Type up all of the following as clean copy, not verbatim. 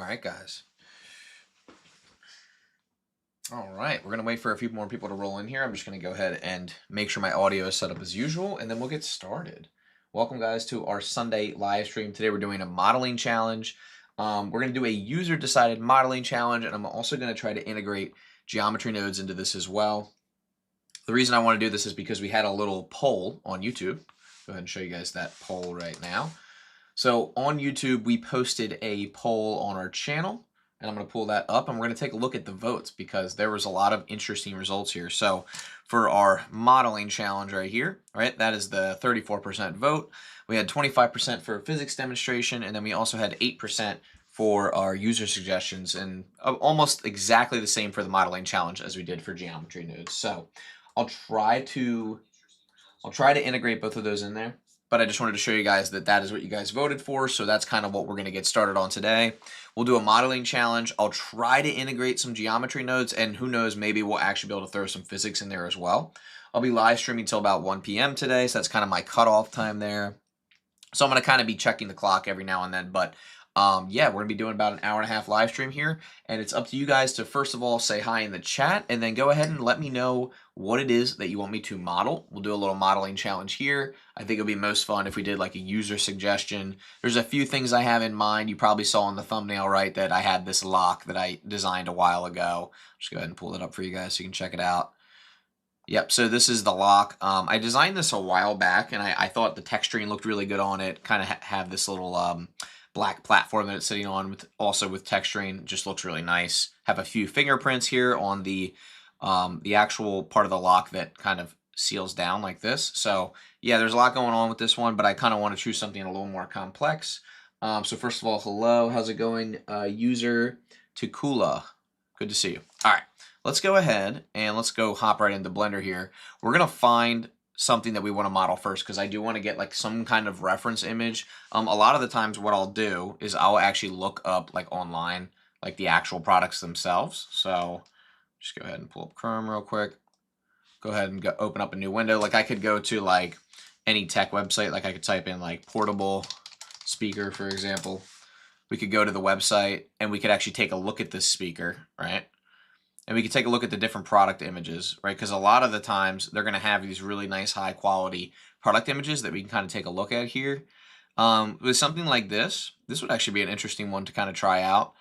All right, guys. All right, we're going to wait for a few more people to roll in here. I'm just going to go ahead and make sure my audio is set up as usual, and then we'll get started. Welcome, guys, to our Sunday live stream. Today we're doing a modeling challenge. We're going to do a user-decided modeling challenge, and I'm also going to try to integrate geometry nodes into this as well. The reason I want to do this is because we had a little poll on YouTube. Go ahead and show you guys that poll right now. So on YouTube, we posted a poll on our channel, and I'm going to pull that up, and we're going to take a look at the votes because there was a lot of interesting results here. So for our modeling challenge right here, right, that is the 34% vote. We had 25% for physics demonstration, and then we also had 8% for our user suggestions, and almost exactly the same for the modeling challenge as we did for geometry nodes. So I'll try to integrate both of those in there. But I just wanted to show you guys that that is what you guys voted for. So that's kind of what we're going to get started on today. We'll do a modeling challenge. I'll try to integrate some geometry nodes, and who knows, maybe we'll actually be able to throw some physics in there as well. I'll be live streaming till about 1 p.m. today, so that's kind of my cutoff time there. So I'm going to kind of be checking the clock every now and then, but yeah, we're going to be doing about an hour and a half live stream here, and it's up to you guys to first of all say hi in the chat, and then go ahead and let me know what it is that you want me to model. We'll do a little modeling challenge here. I think it'll be most fun if we did like a user suggestion. There's a few things I have in mind. You probably saw in the thumbnail, right, that I had this lock that I designed a while ago. Just go ahead and pull it up for you guys so you can check it out. Yep, so this is the lock. I designed this a while back, and I thought the texturing looked really good on it. Kind of have this little black platform that it's sitting on, with also with texturing. Just looks really nice. Have a few fingerprints here on the actual part of the lock that kind of seals down like this. So yeah, there's a lot going on with this one, but I kind of want to choose something a little more complex. So first of all, hello, how's it going? User Tukula, good to see you. All right. Let's go ahead and let's go hop right into Blender here. We're going to find something that we want to model first because I do want to get like some kind of reference image. A lot of the times what I'll do is I'll actually look up like online, like the actual products themselves. So just go ahead and pull up Chrome real quick. Go ahead and open up a new window. Like I could go to like any tech website. Like I could type in like portable speaker, for example. We could go to the website and we could actually take a look at this speaker, right? And we can take a look at the different product images, right? Because a lot of the times they're going to have these really nice high quality product images that we can kind of take a look at here. With something like this would actually be an interesting one to kind of try out.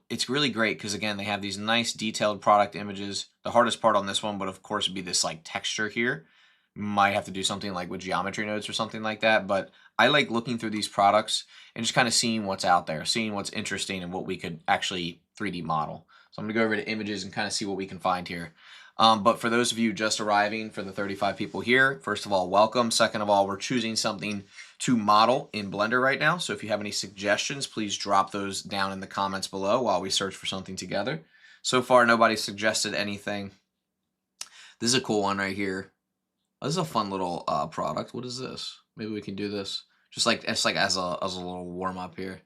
It's really great because again, they have these nice detailed product images. The hardest part on this one would of course be this like texture here. Might have to do something like with geometry nodes or something like that, but I like looking through these products and just kind of seeing what's out there, seeing what's interesting and what we could actually 3D model. So I'm going to go over to images and kind of see what we can find here. But for those of you just arriving, for the 35 people here, first of all, welcome. Second of all, we're choosing something to model in Blender right now. So if you have any suggestions, please drop those down in the comments below while we search for something together. So far, nobody suggested anything. This is a cool one right here. This is a fun little product. What is this? Maybe we can do this. Just like it's like as a little warm up here.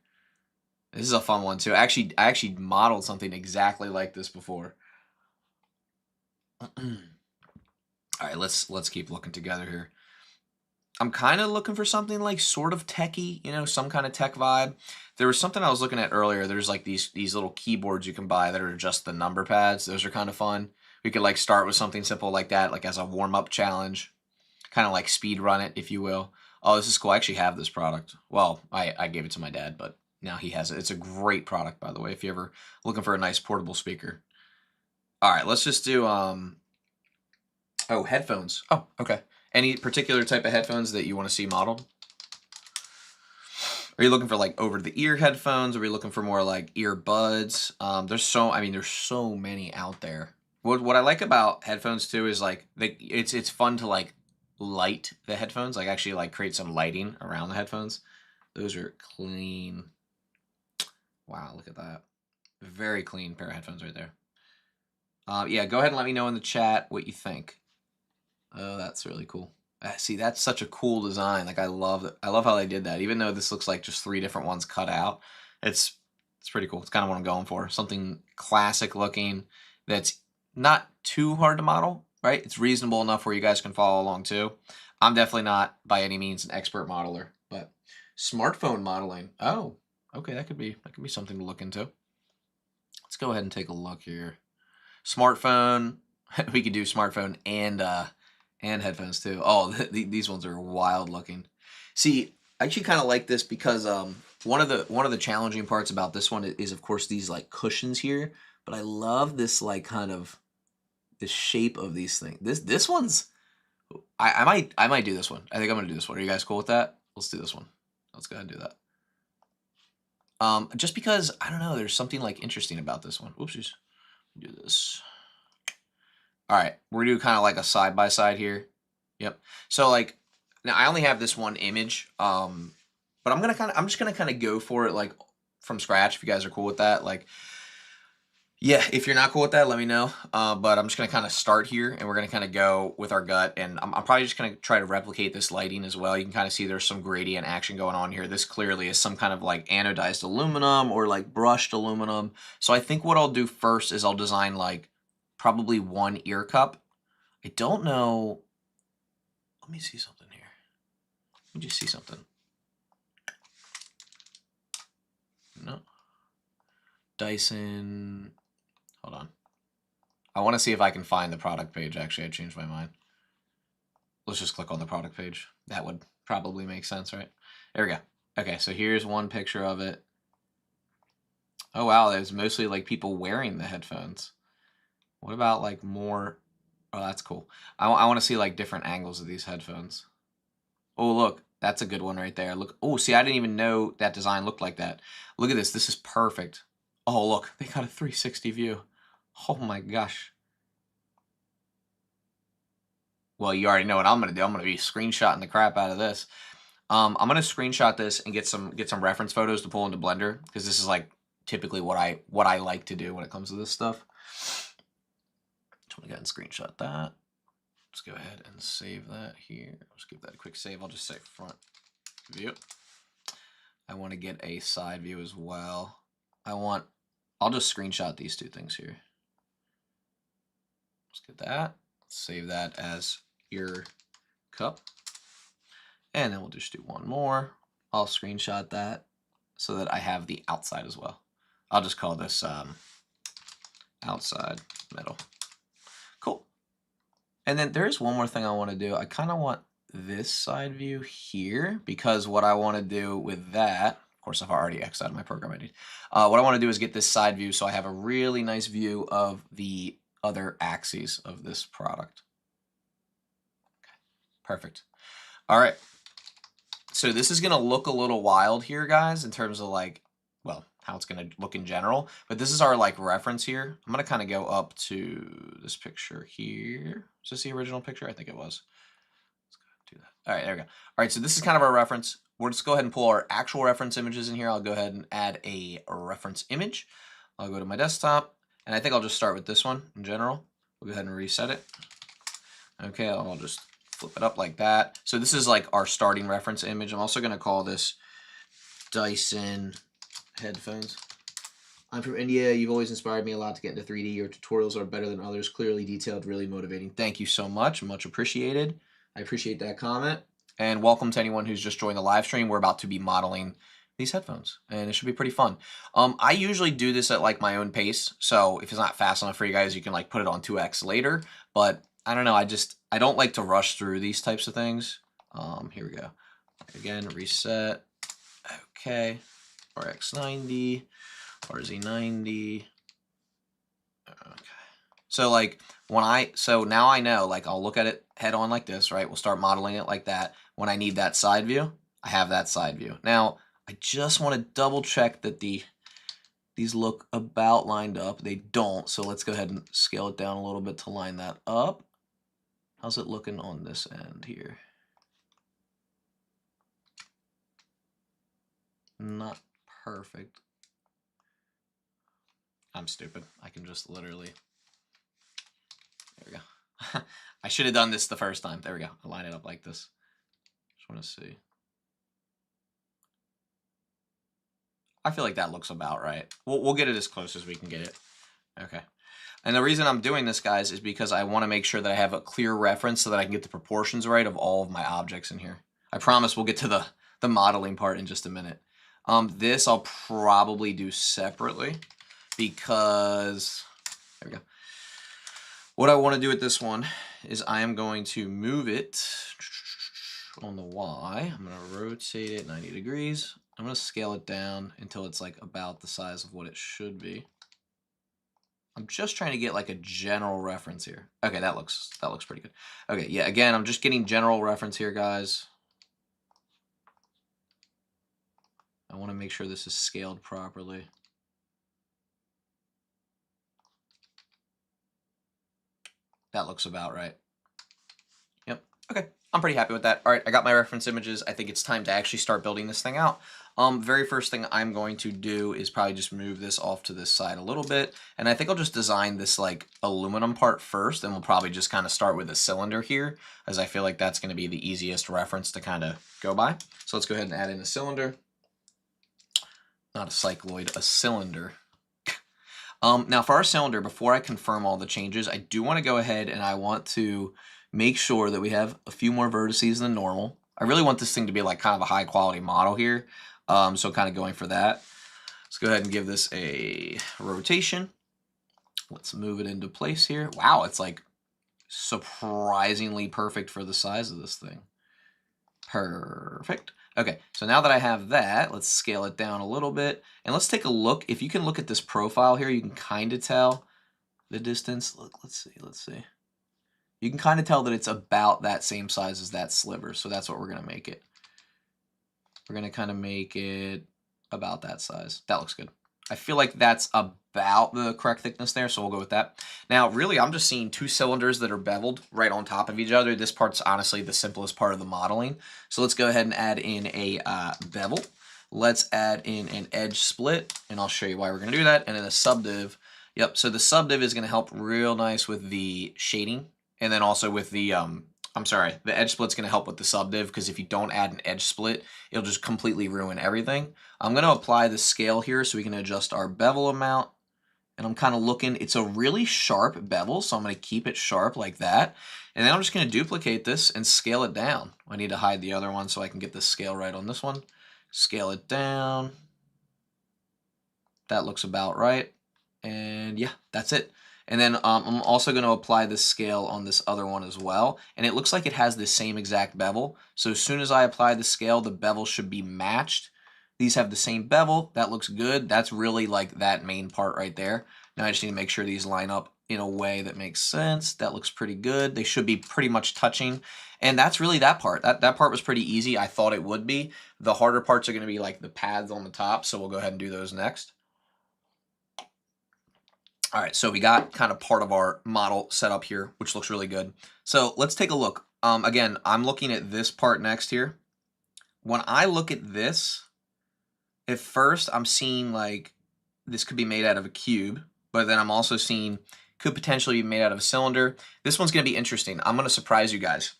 This is a fun one too. I actually modeled something exactly like this before. All right, let's keep looking together here. I'm kind of looking for something like sort of techy, you know, some kind of tech vibe. There was something I was looking at earlier. There's like these little keyboards you can buy that are just the number pads. Those are kind of fun. We could like start with something simple like that, like as a warm-up challenge, kind of like speed run it, if you will. Oh, this is cool. I actually have this product. Well, I gave it to my dad, but now he has it. It's a great product, by the way, if you're ever looking for a nice portable speaker. All right, let's just do, oh, headphones. Oh, okay. Any particular type of headphones that you want to see modeled? Are you looking for like over-the-ear headphones? Are we looking for more like earbuds? There's so many out there. What I like about headphones too is like it's fun to like light the headphones, like actually like create some lighting around the headphones. Those are clean. Wow, look at that. Very clean pair of headphones right there. Yeah, go ahead and let me know in the chat what you think. Oh, that's really cool. See, that's such a cool design. Like I love how they did that. Even though this looks like just 3 different ones cut out, it's pretty cool. It's kind of what I'm going for. Something classic looking that's not too hard to model, right? It's reasonable enough where you guys can follow along too. I'm definitely not by any means an expert modeler, but smartphone modeling. Oh, Okay, that could be something to look into. Let's go ahead and take a look here. Smartphone. We could do smartphone and headphones too. Oh, these ones are wild looking. See, I actually kind of like this because one of the challenging parts about this one is of course these like cushions here, but I love this like kind of the shape of these things. This one's I might do this one. I think I'm gonna do this one. Are you guys cool with that? Let's do this one. Let's go ahead and do that. Just because I don't know, there's something like interesting about this one. Oopsies. Do this. All right, we're gonna do kind of like a side by side here. Yep. So like now I only have this one image, but I'm just gonna kind of go for it like from scratch. If you guys are cool with that, like yeah, if you're not cool with that, let me know. But I'm just gonna kind of start here, and we're gonna kind of go with our gut, and I'm probably just gonna try to replicate this lighting as well. You can kind of see there's some gradient action going on here. This clearly is some kind of like anodized aluminum or like brushed aluminum. So I think what I'll do first is I'll design like probably one ear cup. I don't know. Let me see something here. Let me just see something. No. Dyson. Hold on. I want to see if I can find the product page. Actually, I changed my mind. Let's just click on the product page. That would probably make sense, right? There we go. Okay, so here's one picture of it. Oh, wow. There's mostly like people wearing the headphones. What about like more? Oh, that's cool. I want to see like different angles of these headphones. Oh, look. That's a good one right there. Look. Oh, see, I didn't even know that design looked like that. Look at this. This is perfect. Oh, look. They got a 360 view. Oh, my gosh. Well, you already know what I'm going to do. I'm going to be screenshotting the crap out of this. I'm going to screenshot this and get some reference photos to pull into Blender because this is like typically what I like to do when it comes to this stuff. So I'm going to go ahead and screenshot that. Let's go ahead and save that here. Let's give that a quick save. I'll just say front view. I want to get a side view as well. I'll just screenshot these two things here. Let's get that. Save that as ear cup. And then we'll just do one more. I'll screenshot that so that I have the outside as well. I'll just call this outside middle. Cool. And then there's one more thing I want to do. I kind of want this side view here because what I want to do with that, of course, I've already X'd out of my program ID. What I want to do is get this side view so I have a really nice view of the other axes of this product. Okay, perfect. All right. So this is going to look a little wild here, guys, in terms of like, well, how it's going to look in general. But this is our like reference here. I'm going to kind of go up to this picture here. Is this the original picture? I think it was. Let's go ahead and do that. All right, there we go. All right, so this is kind of our reference. We'll just go ahead and pull our actual reference images in here. I'll go ahead and add a reference image. I'll go to my desktop, and I think I'll just start with this one in general. We'll go ahead and reset it. Okay, I'll just flip it up like that. So this is like our starting reference image. I'm also going to call this Dyson headphones. I'm from India. You've always inspired me a lot to get into 3D. Your tutorials are better than others. Clearly detailed, really motivating. Thank you so much. Much appreciated. I appreciate that comment. And welcome to anyone who's just joined the live stream. We're about to be modeling these headphones, and it should be pretty fun. I usually do this at like my own pace. So if it's not fast enough for you guys, you can like put it on 2x later. But I don't know. I don't like to rush through these types of things. Here we go. Again, reset. Okay. RX90, RZ90. Okay. So like so now I know, like I'll look at it head on like this, right? We'll start modeling it like that. When I need that side view, I have that side view. Now, I just want to double check that these look about lined up. They don't, so let's go ahead and scale it down a little bit to line that up. How's it looking on this end here? Not perfect. I'm stupid. I can just literally... There we go. I should have done this the first time. There we go. I'll line it up like this. Just want to see. I feel like that looks about right. We'll get it as close as we can get it. Okay. And the reason I'm doing this, guys, is because I want to make sure that I have a clear reference so that I can get the proportions right of all of my objects in here. I promise we'll get to the modeling part in just a minute. This I'll probably do separately because, there we go. What I want to do with this one is I am going to move it on the Y. I'm going to rotate it 90 degrees. I'm going to scale it down until it's like about the size of what it should be. I'm just trying to get like a general reference here. Okay, that looks pretty good. Okay, yeah, again, I'm just getting general reference here, guys. I want to make sure this is scaled properly. That looks about right. Yep. Okay. I'm pretty happy with that. All right, I got my reference images. I think it's time to actually start building this thing out. Very first thing I'm going to do is probably just move this off to this side a little bit. And I think I'll just design this like aluminum part first, and we'll probably just kind of start with a cylinder here, as I feel like that's going to be the easiest reference to kind of go by. So let's go ahead and add in a cylinder. Not a cycloid, a cylinder. Now for our cylinder, before I confirm all the changes, I do want to go ahead and I want to make sure that we have a few more vertices than normal. I really want this thing to be like kind of a high quality model here. So kind of going for that. Let's go ahead and give this a rotation. Let's move it into place here. Wow, it's like surprisingly perfect for the size of this thing. Perfect. Okay, so now that I have that, let's scale it down a little bit. And let's take a look. If you can look at this profile here, you can kind of tell the distance. Look, let's see. You can kind of tell that it's about that same size as that sliver. So that's what we're going to make it. We're going to kind of make it about that size. That looks good. I feel like that's about the correct thickness there, so we'll go with that. Now, really, I'm just seeing two cylinders that are beveled right on top of each other. This part's honestly the simplest part of the modeling. So let's go ahead and add in a bevel. Let's add in an edge split, and I'll show you why we're going to do that. And then a subdiv. Yep, so the subdiv is going to help real nice with the shading, and then also with the the edge split's going to help with the subdiv, because if you don't add an edge split, it'll just completely ruin everything. I'm going to apply the scale here so we can adjust our bevel amount. And I'm kind of looking, it's a really sharp bevel, so I'm going to keep it sharp like that. And then I'm just going to duplicate this and scale it down. I need to hide the other one so I can get the scale right on this one. Scale it down. That looks about right. And yeah, that's it. And then I'm also going to apply this scale on this other one as well. And it looks like it has the same exact bevel. So as soon as I apply the scale, the bevel should be matched. These have the same bevel. That looks good. That's really like that main part right there. Now I just need to make sure these line up in a way that makes sense. That looks pretty good. They should be pretty much touching. And that's really that part. That part was pretty easy. I thought it would be. The harder parts are going to be like the pads on the top. So we'll go ahead and do those next. All right, so we got kind of part of our model set up here, which looks really good. So let's take a look. Again, I'm looking at this part next here. When I look at this, at first I'm seeing like this could be made out of a cube, but then I'm also seeing could potentially be made out of a cylinder. This one's going to be interesting. I'm going to surprise you guys.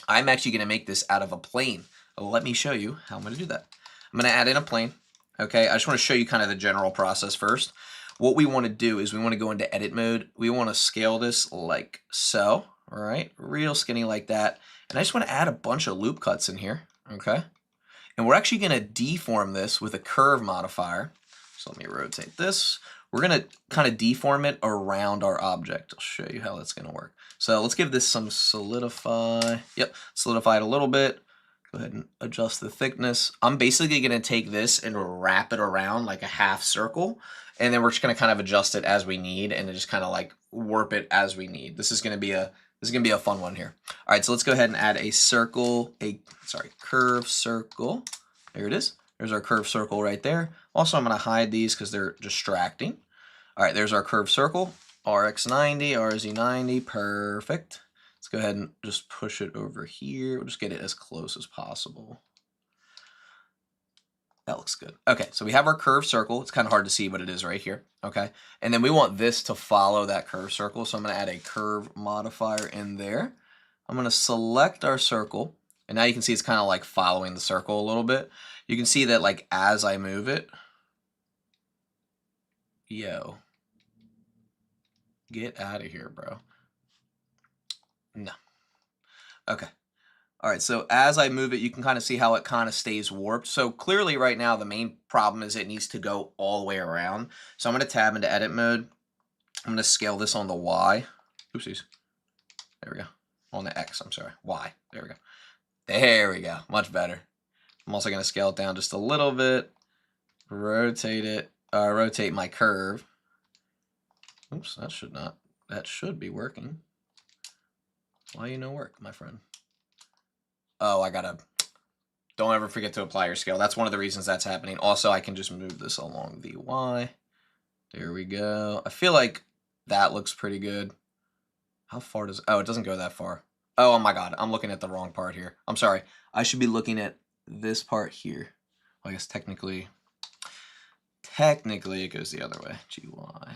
I'm actually going to make this out of a plane. Let me show you how I'm going to do that. I'm going to add in a plane. Okay, I just want to show you kind of the general process first. What we want to do is we want to go into edit mode. We want to scale this like so, all right? Real skinny like that. And I just want to add a bunch of loop cuts in here, okay? And we're actually going to deform this with a curve modifier. So let me rotate this. We're going to kind of deform it around our object. I'll show you how that's going to work. So let's give this some solidify. Yep, solidify it a little bit. Go ahead and adjust the thickness. I'm basically going to take this and wrap it around like a half circle. And then we're just going to kind of adjust it as we need and just kind of like warp it as we need. This is going to be a fun one here. All right, so let's go ahead and add a curve circle. There it is. There's our curve circle right there. Also, I'm going to hide these because they're distracting. All right, there's our curve circle. RX90, RZ90, perfect. Let's go ahead and just push it over here. We'll just get it as close as possible. That looks good. Okay, so we have our curved circle. It's kind of hard to see, but it is right here. Okay, and then we want this to follow that curved circle. So I'm going to add a curve modifier in there. I'm going to select our circle. And now you can see it's kind of like following the circle a little bit. You can see that like as I move it, yo, get out of here, bro. No. Okay. All right, so as I move it, you can kind of see how it kind of stays warped. So clearly right now, the main problem is it needs to go all the way around. So I'm going to tab into edit mode. I'm going to scale this on the Y. Oopsies. There we go. On the X, I'm sorry. Y. There we go. There we go. Much better. I'm also going to scale it down just a little bit. Rotate it. Rotate my curve. Oops, that should be working. Why you no work, my friend? Oh, don't ever forget to apply your scale. That's one of the reasons that's happening. Also, I can just move this along the Y. There we go. I feel like that looks pretty good. How far does, oh, it doesn't go that far. Oh my God, I'm looking at the wrong part here. I'm sorry. I should be looking at this part here. Well, I guess technically it goes the other way. GY.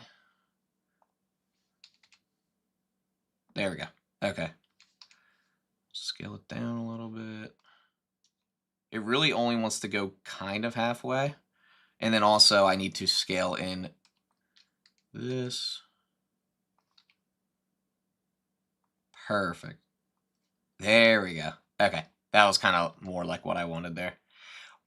There we go. Okay. Scale it down a little bit. It really only wants to go kind of halfway. And then also I need to scale in this. Perfect. There we go. Okay. That was kind of more like what I wanted there.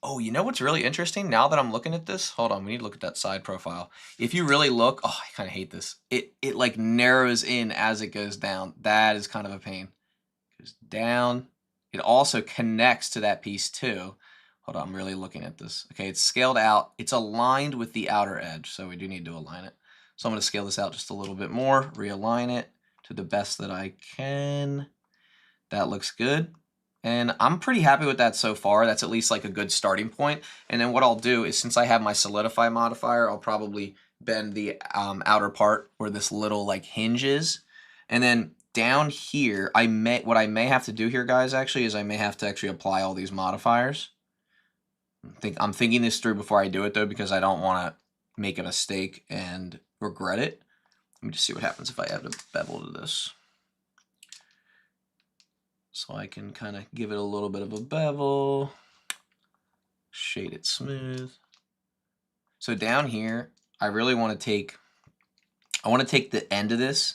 Oh, you know what's really interesting? Now that I'm looking at this, hold on, we need to look at that side profile. If you really look, oh, I kind of hate this. It like narrows in as it goes down. That is kind of a pain. It goes down. It also connects to that piece too. Hold on, I'm really looking at this. Okay, it's scaled out. It's aligned with the outer edge, so we do need to align it. So I'm going to scale this out just a little bit more, realign it to the best that I can. That looks good. And I'm pretty happy with that so far. That's at least like a good starting point. And then what I'll do is, since I have my solidify modifier, I'll probably bend the outer part where this little like hinge is. And then down here, what I may have to do here, guys, actually, is I may have to actually apply all these modifiers. I'm thinking this through before I do it, though, because I don't want to make a mistake and regret it. Let me just see what happens if I add a bevel to this. So I can kind of give it a little bit of a bevel, shade it smooth. So down here, I really want to take the end of this.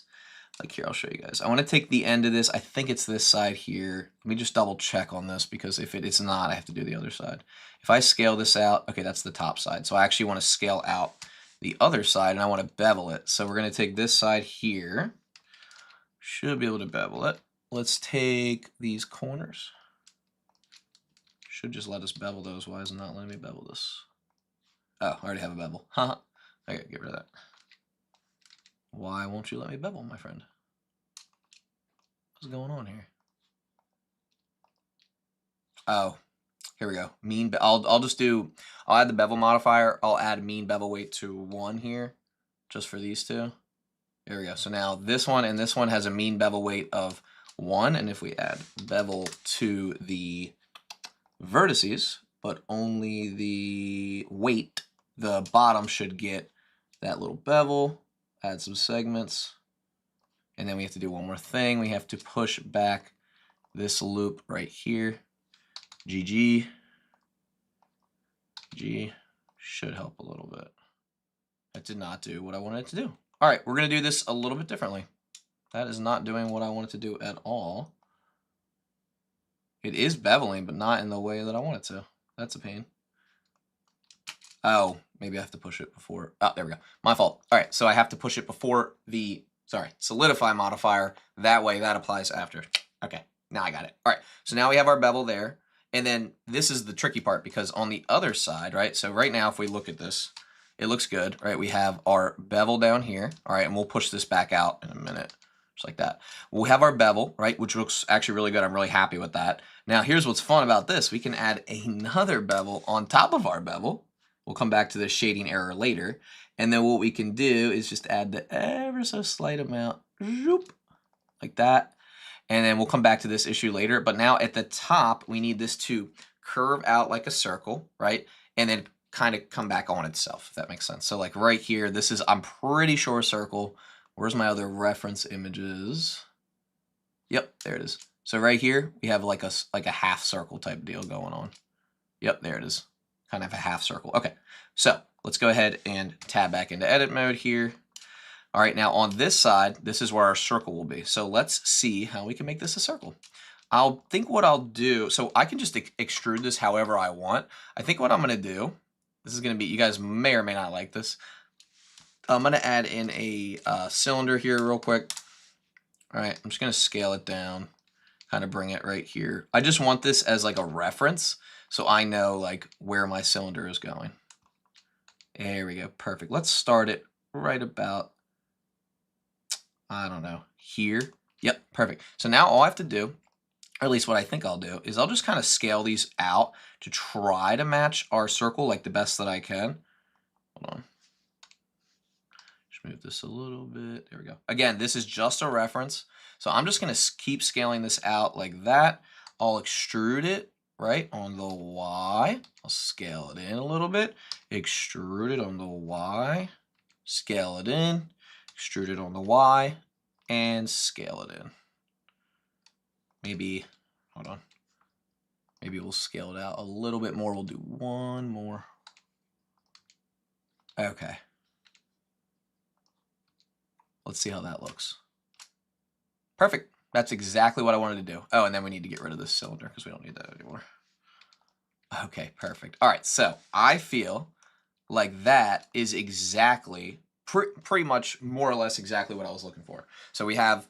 Like here, I'll show you guys. I want to take the end of this. I think it's this side here. Let me just double check on this, because if it's not, I have to do the other side. If I scale this out, okay, that's the top side. So I actually want to scale out the other side, and I want to bevel it. So we're going to take this side here. Should be able to bevel it. Let's take these corners. Should just let us bevel those. Why is it not letting me bevel this? Oh, I already have a bevel. Haha. I gotta get rid of that. Why won't you let me bevel, my friend? What's going on here? Oh, here we go. I'll add the bevel modifier. I'll add mean bevel weight to 1 here, just for these two. There we go. So now this one and this one has a mean bevel weight of 1, and if we add bevel to the vertices, but only the weight, the bottom should get that little bevel. Add some segments, and then we have to do one more thing. We have to push back this loop right here. GG. G should help a little bit. That did not do what I wanted it to do. All right, we're going to do this a little bit differently. That is not doing what I want it to do at all. It is beveling, but not in the way that I want it to. That's a pain. Oh, maybe I have to push it before. Oh, there we go. My fault. All right, so I have to push it before the, solidify modifier. That way that applies after. Okay, now I got it. All right, so now we have our bevel there. And then this is the tricky part, because on the other side, right? So right now, if we look at this, it looks good, right? We have our bevel down here. All right, and we'll push this back out in a minute. Just like that. We'll have our bevel, right, which looks actually really good. I'm really happy with that. Now, here's what's fun about this. We can add another bevel on top of our bevel. We'll come back to the shading error later. And then what we can do is just add the ever so slight amount, zoop, like that. And then we'll come back to this issue later. But now at the top, we need this to curve out like a circle, right? And then kind of come back on itself, if that makes sense. So like right here, this is, I'm pretty sure, a circle. Where's my other reference images? Yep, there it is. So right here, we have like a half circle type deal going on. Yep, there it is. Kind of a half circle. Okay, so let's go ahead and tab back into edit mode here. All right, now on this side, this is where our circle will be. So let's see how we can make this a circle. I'll think what I'll do. So I can just extrude this however I want. I think what I'm going to do, this is going to be, you guys may or may not like this. I'm going to add in a cylinder here real quick. All right, I'm just going to scale it down, kind of bring it right here. I just want this as like a reference so I know like where my cylinder is going. There we go, perfect. Let's start it right about, I don't know, here. Yep, perfect. So now all I have to do, or at least what I think I'll do, is I'll just kind of scale these out to try to match our circle like the best that I can. Hold on. Just move this a little bit. There we go. Again, this is just a reference. So I'm just going to keep scaling this out like that. I'll extrude it right on the Y. I'll scale it in a little bit. Extrude it on the Y. Scale it in. Extrude it on the Y. And scale it in. Maybe, hold on. Maybe we'll scale it out a little bit more. We'll do one more. Okay. Let's see how that looks. Perfect. That's exactly what I wanted to do. Oh, and then we need to get rid of this cylinder because we don't need that anymore. Okay, perfect. All right, so I feel like that is exactly, pretty much more or less exactly what I was looking for. So we have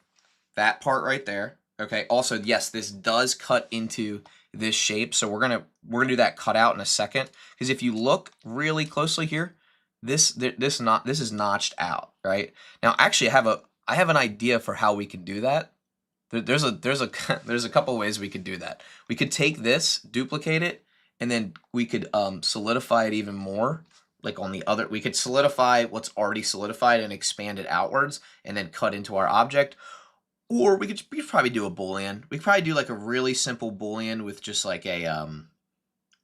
that part right there. Okay, also, yes, this does cut into this shape. So we're gonna do that cutout in a second. Because if you look really closely here, this is notched out, right? Now, actually, I have an idea for how we can do that. There's a couple ways we could do that. We could take this, duplicate it, and then we could solidify it even more. Like on the other, we could solidify what's already solidified and expand it outwards, and then cut into our object. Or we could probably do a boolean. We could probably do like a really simple boolean with just like a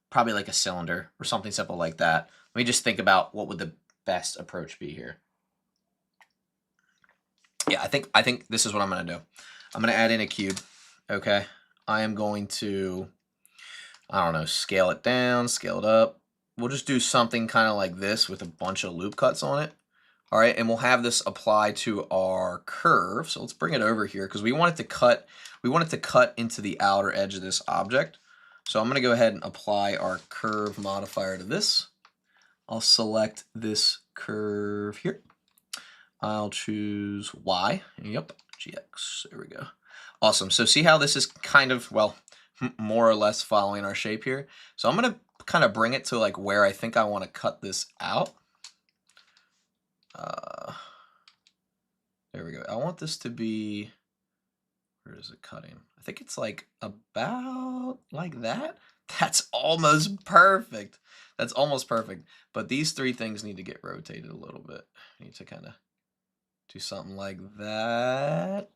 probably like a cylinder or something simple like that. Let me just think about what would the best approach be here. Yeah, I think this is what I'm gonna do. I'm gonna add in a cube. Okay, I am going to, I don't know, scale it down, scale it up. We'll just do something kind of like this with a bunch of loop cuts on it. All right, and we'll have this apply to our curve. So let's bring it over here because we want it to cut. We want it to cut into the outer edge of this object. So I'm going to go ahead and apply our curve modifier to this. I'll select this curve here. I'll choose Y. Yep, GX. There we go. Awesome. So see how this is kind of, well, more or less following our shape here. So I'm going to kind of bring it to like where I think I want to cut this out. There we go. I want this to be, where is it cutting? I think it's like about like that. That's almost perfect. That's almost perfect. But these three things need to get rotated a little bit. I need to kind of do something like that.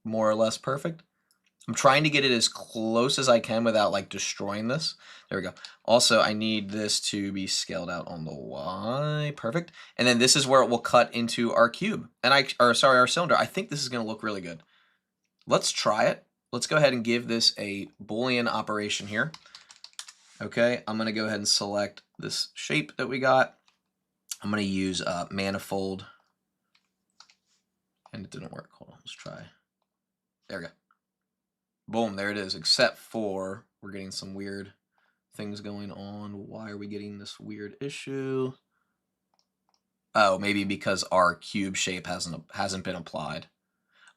More or less perfect. I'm trying to get it as close as I can without like destroying this. There we go. Also, I need this to be scaled out on the Y. Perfect. And then this is where it will cut into our cube. And our cylinder. I think this is going to look really good. Let's try it. Let's go ahead and give this a Boolean operation here. Okay, I'm going to go ahead and select this shape that we got. I'm going to use manifold. And it didn't work. Hold on, let's try. There we go. Boom, there it is, except for we're getting some weird things going on. Why are we getting this weird issue? Oh, maybe because our cube shape hasn't been applied.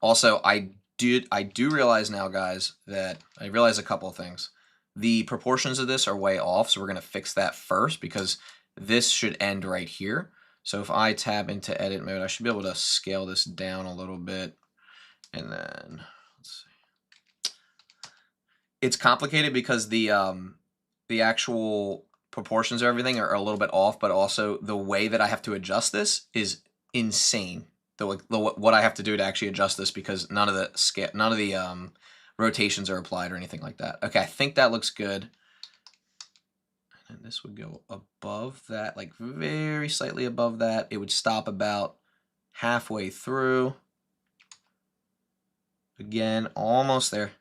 Also, I do realize now, guys, that I realize a couple of things. The proportions of this are way off, so we're going to fix that first because this should end right here. So if I tab into edit mode, I should be able to scale this down a little bit. And then, let's see. It's complicated because the actual proportions of everything are a little bit off, but also the way that I have to adjust this is insane. What I have to do to actually adjust this because none of the rotations are applied or anything like that. Okay, I think that looks good. And this would go above that, like very slightly above that. It would stop about halfway through. Again, almost there.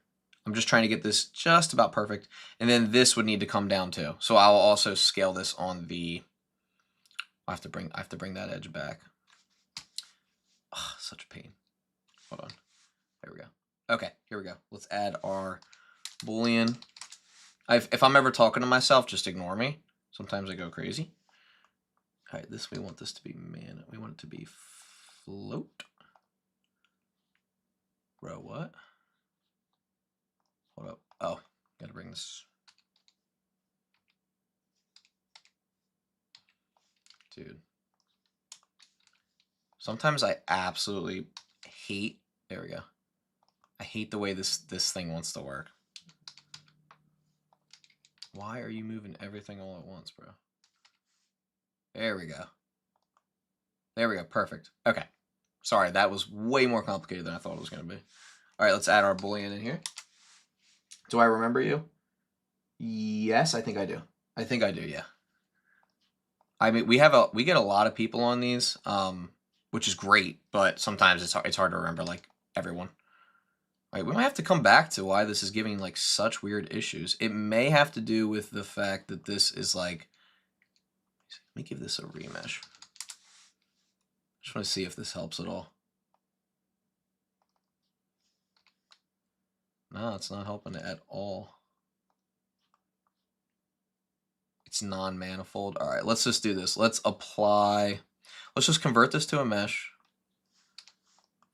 I'm just trying to get this just about perfect. And then this would need to come down too. So I'll also scale this on the, I have to bring that edge back. Oh, such a pain. Hold on. There we go. Okay, here we go. Let's add our Boolean. If I'm ever talking to myself, just ignore me. Sometimes I go crazy. All right, we want this to be we want it to be float. Bro, what? Hold up. Oh, gotta bring this. Dude. Sometimes I absolutely hate, there we go. I hate the way this thing wants to work. Why are you moving everything all at once, bro? There we go. There we go, perfect. Okay. Sorry, that was way more complicated than I thought it was gonna be. All right, let's add our Boolean in here. Do I remember you? Yes, I think I do. I think I do, yeah. I mean, we get a lot of people on these, which is great, but sometimes it's hard to remember like everyone. All right, we might have to come back to why this is giving like such weird issues. It may have to do with the fact that this is like, let me give this a remesh. Just want to see if this helps at all. No, it's not helping at all. It's non-manifold. All right, let's just do this. Let's apply, let's just convert this to a mesh.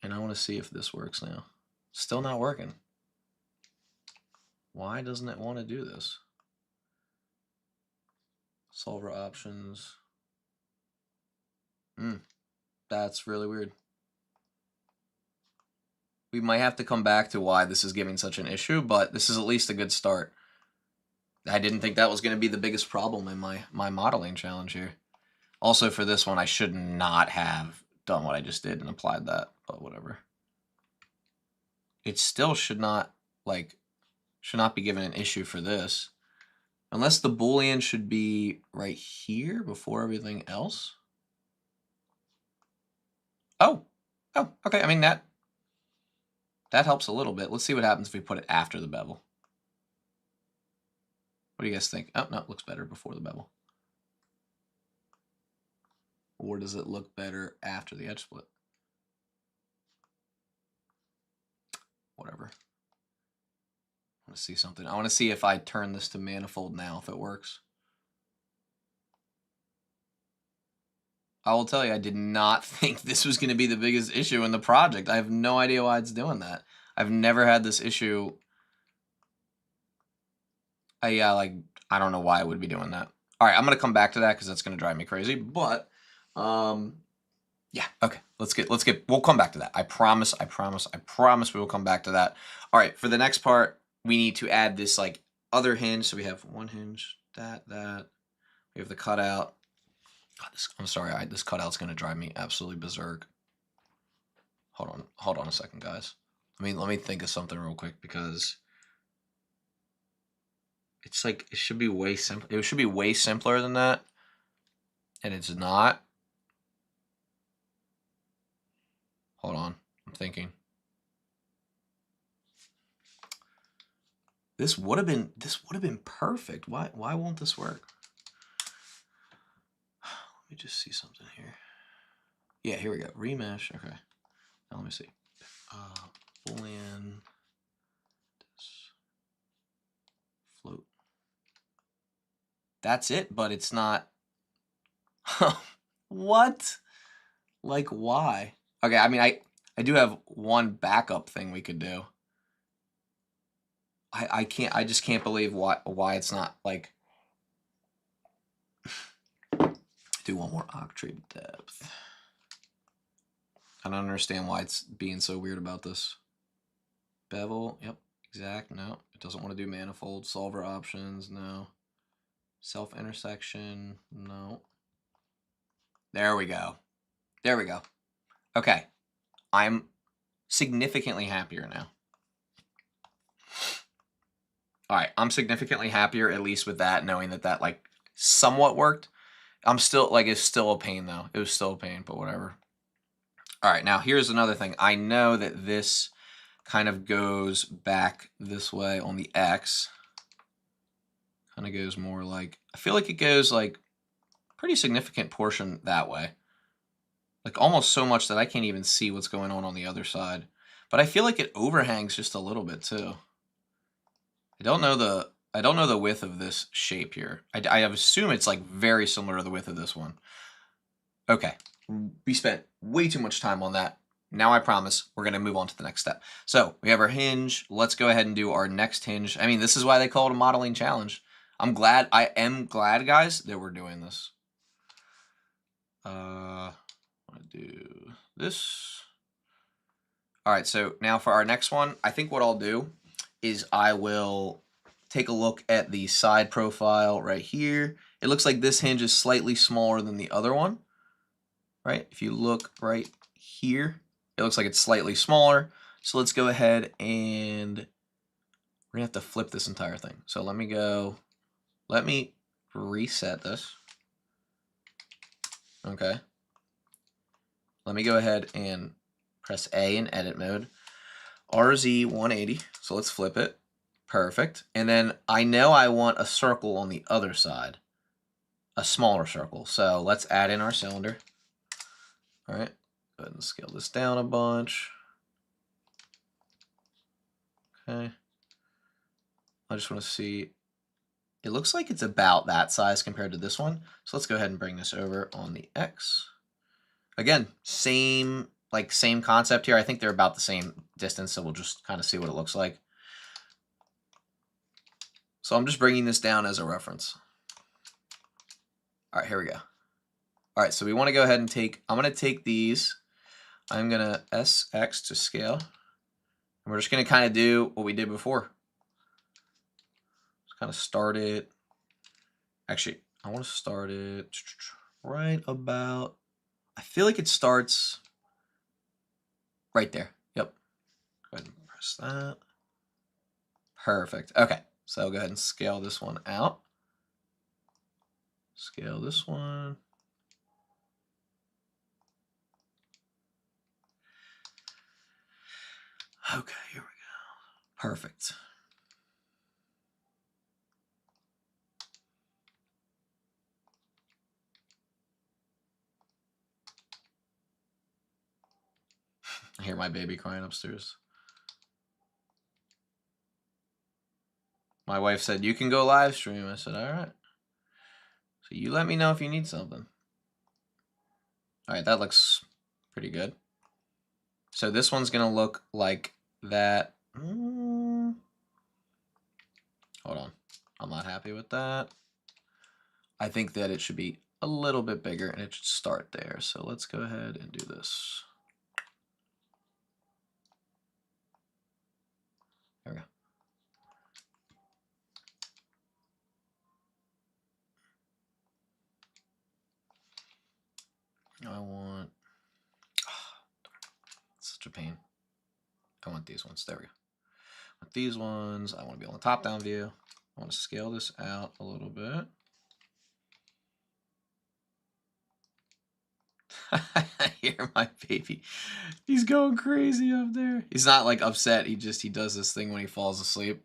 And I want to see if this works now. Still not working. Why doesn't it want to do this? Solver options. That's really weird. We might have to come back to why this is giving such an issue, but this is at least a good start. I didn't think that was going to be the biggest problem in my modeling challenge here. Also, for this one, I should not have done what I just did and applied that, but whatever. It still should not be given an issue for this. Unless the Boolean should be right here before everything else. Oh, okay. I mean, that helps a little bit. Let's see what happens if we put it after the bevel. What do you guys think? Oh, no, it looks better before the bevel. Or does it look better after the edge split? Whatever. I want to see something. I want to see if I turn this to manifold now, if it works. I will tell you, I did not think this was going to be the biggest issue in the project. I have no idea why it's doing that. I've never had this issue. I don't know why it would be doing that. All right, I'm going to come back to that because that's going to drive me crazy. But, yeah, okay. We'll come back to that. I promise we will come back to that. All right, for the next part, we need to add this like other hinge. So we have one hinge, that. We have the cutout. God, I'm sorry, this cutout's going to drive me absolutely berserk. Hold on a second, guys. Let me think of something real quick because it's like it should be way simple. It should be way simpler than that, and it's not. Hold on, I'm thinking. This would have been perfect. Why won't this work? Let me just see something here. Yeah, here we go. Remesh. Okay. Now let me see. Boolean. Float. That's it, but it's not. What? Like, why? Okay, I mean, I do have one backup thing we could do. I just can't believe why it's not like. Do one more octave depth. I don't understand why it's being so weird about this. Bevel, yep, exact, no. It doesn't want to do manifold. Solver options, no. Self-intersection, no. There we go. There we go. Okay, I'm significantly happier now. All right, I'm significantly happier, at least with that, knowing that like somewhat worked. I'm still, like, it's still a pain though. It was still a pain, but whatever. All right, now here's another thing. I know that this kind of goes back this way on the X. Kind of goes more like, I feel like it goes like pretty significant portion that way. Like almost so much that I can't even see what's going on the other side. But I feel like it overhangs just a little bit too. I don't know the width of this shape here. I assume it's like very similar to the width of this one. Okay, we spent way too much time on that. Now I promise we're gonna move on to the next step. So we have our hinge. Let's go ahead and do our next hinge. I mean, this is why they call it a modeling challenge. I am glad, guys, that we're doing this. I'm gonna do this. All right, so now for our next one, I think what I'll do is I will take a look at the side profile right here. It looks like this hinge is slightly smaller than the other one, right? If you look right here, it looks like it's slightly smaller. So let's go ahead and we're gonna have to flip this entire thing. So let me reset this. Okay. Let me go ahead and press A in edit mode. RZ 180, so let's flip it. Perfect. And then I know I want a circle on the other side, a smaller circle. So let's add in our cylinder. All right, go ahead and scale this down a bunch. Okay. I just want to see, it looks like it's about that size compared to this one. So let's go ahead and bring this over on the X. Again, same concept here. I think they're about the same distance, so we'll just kind of see what it looks like. So I'm just bringing this down as a reference. All right, here we go. All right, so we want to go ahead and I'm going to take these. I'm going to SX to scale. And we're just going to kind of do what we did before. Just kind of start it. Actually, I want to start it right about, I feel like it starts right there. Yep. Go ahead and press that. Perfect. Okay, so I'll go ahead and scale this one out. Scale this one. Okay, here we go. Perfect. I hear my baby crying upstairs. My wife said, you can go live stream. I said, all right. So you let me know if you need something. All right, that looks pretty good. So this one's going to look like that. Hold on. I'm not happy with that. I think that it should be a little bit bigger and it should start there. So let's go ahead and do this. There we go. I want, such a pain. I want these ones. There we go. With these ones, I want to be on the top-down view. I want to scale this out a little bit. I hear my baby. He's going crazy up there. He's not like upset. He does this thing when he falls asleep.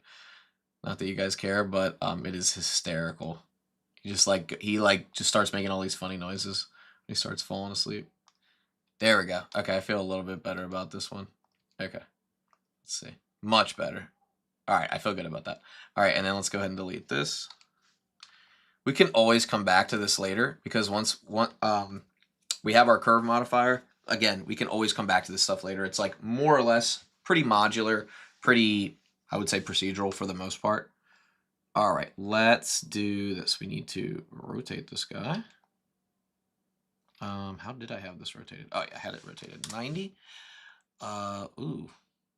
Not that you guys care, but it is hysterical. He just starts making all these funny noises when he starts falling asleep. There we go. Okay, I feel a little bit better about this one. Okay. Let's see. Much better. All right, I feel good about that. All right, and then let's go ahead and delete this. We can always come back to this later because once we have our curve modifier, again, we can always come back to this stuff later. It's like more or less pretty modular, pretty, I would say, procedural for the most part. All right, let's do this. We need to rotate this guy. How did I have this rotated? Oh yeah, I had it rotated 90. Ooh,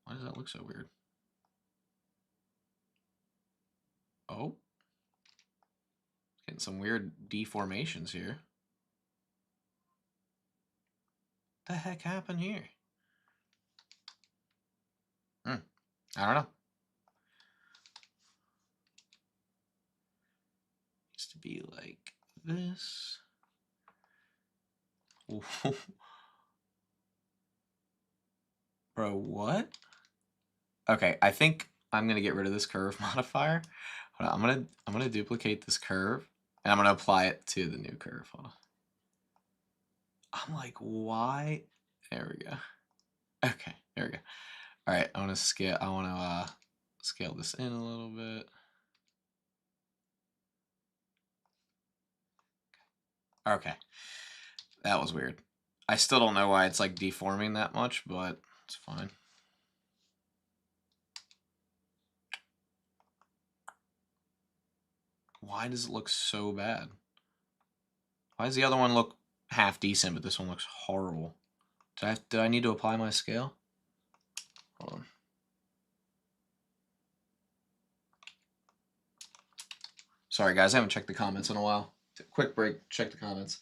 why does that look so weird? Oh, getting some weird deformations here. What the heck happened here? I don't know. Needs to be like this. Bro, what? Okay, I think I'm gonna get rid of this curve modifier. I'm gonna duplicate this curve and I'm gonna apply it to the new curve. Hold on. I'm like, why? There we go. Okay, there we go. All right, I want to scale this in a little bit. Okay, that was weird. I still don't know why it's like deforming that much, but it's fine. Why does it look so bad? Why does the other one look half decent, but this one looks horrible? Did I need to apply my scale? Hold on. Sorry guys, I haven't checked the comments in a while. Quick break, check the comments.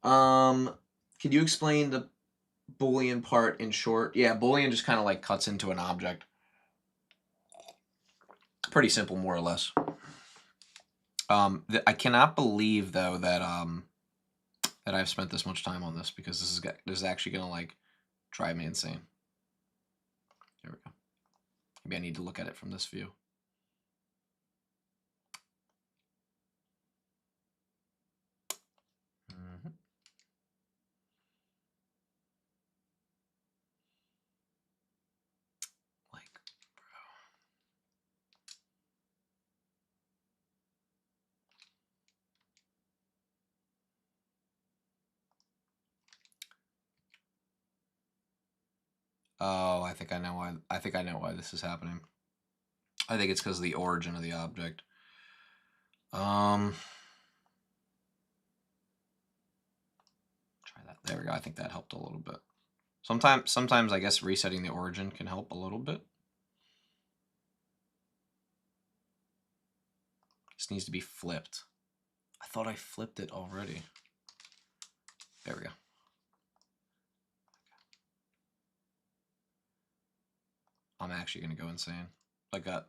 Can you explain the Boolean part in short? Yeah, Boolean just kind of like cuts into an object. Pretty simple, more or less. I cannot believe though that that I've spent this much time on this, because this is actually gonna like drive me insane. There we go. Maybe I need to look at it from this view. Oh, I think I know why. I think I know why this is happening. I think it's because of the origin of the object. Try that. There we go. I think that helped a little bit. Sometimes I guess resetting the origin can help a little bit. This needs to be flipped. I thought I flipped it already. There we go. I'm actually gonna go insane. Like I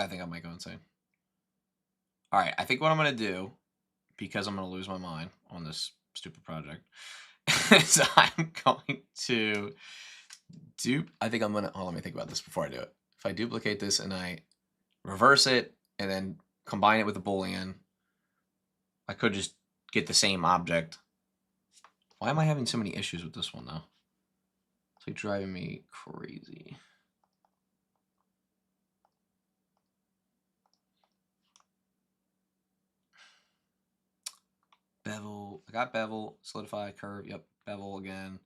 think I might go insane. All right, I think what I'm gonna do, because I'm gonna lose my mind on this stupid project, is I'm going to I think I'm gonna, oh, let me think about this before I do it. If I duplicate this and I reverse it and then combine it with a Boolean, I could just get the same object. Why am I having so many issues with this one though? It's like driving me crazy. Bevel, I got bevel, solidify, curve, yep, bevel again.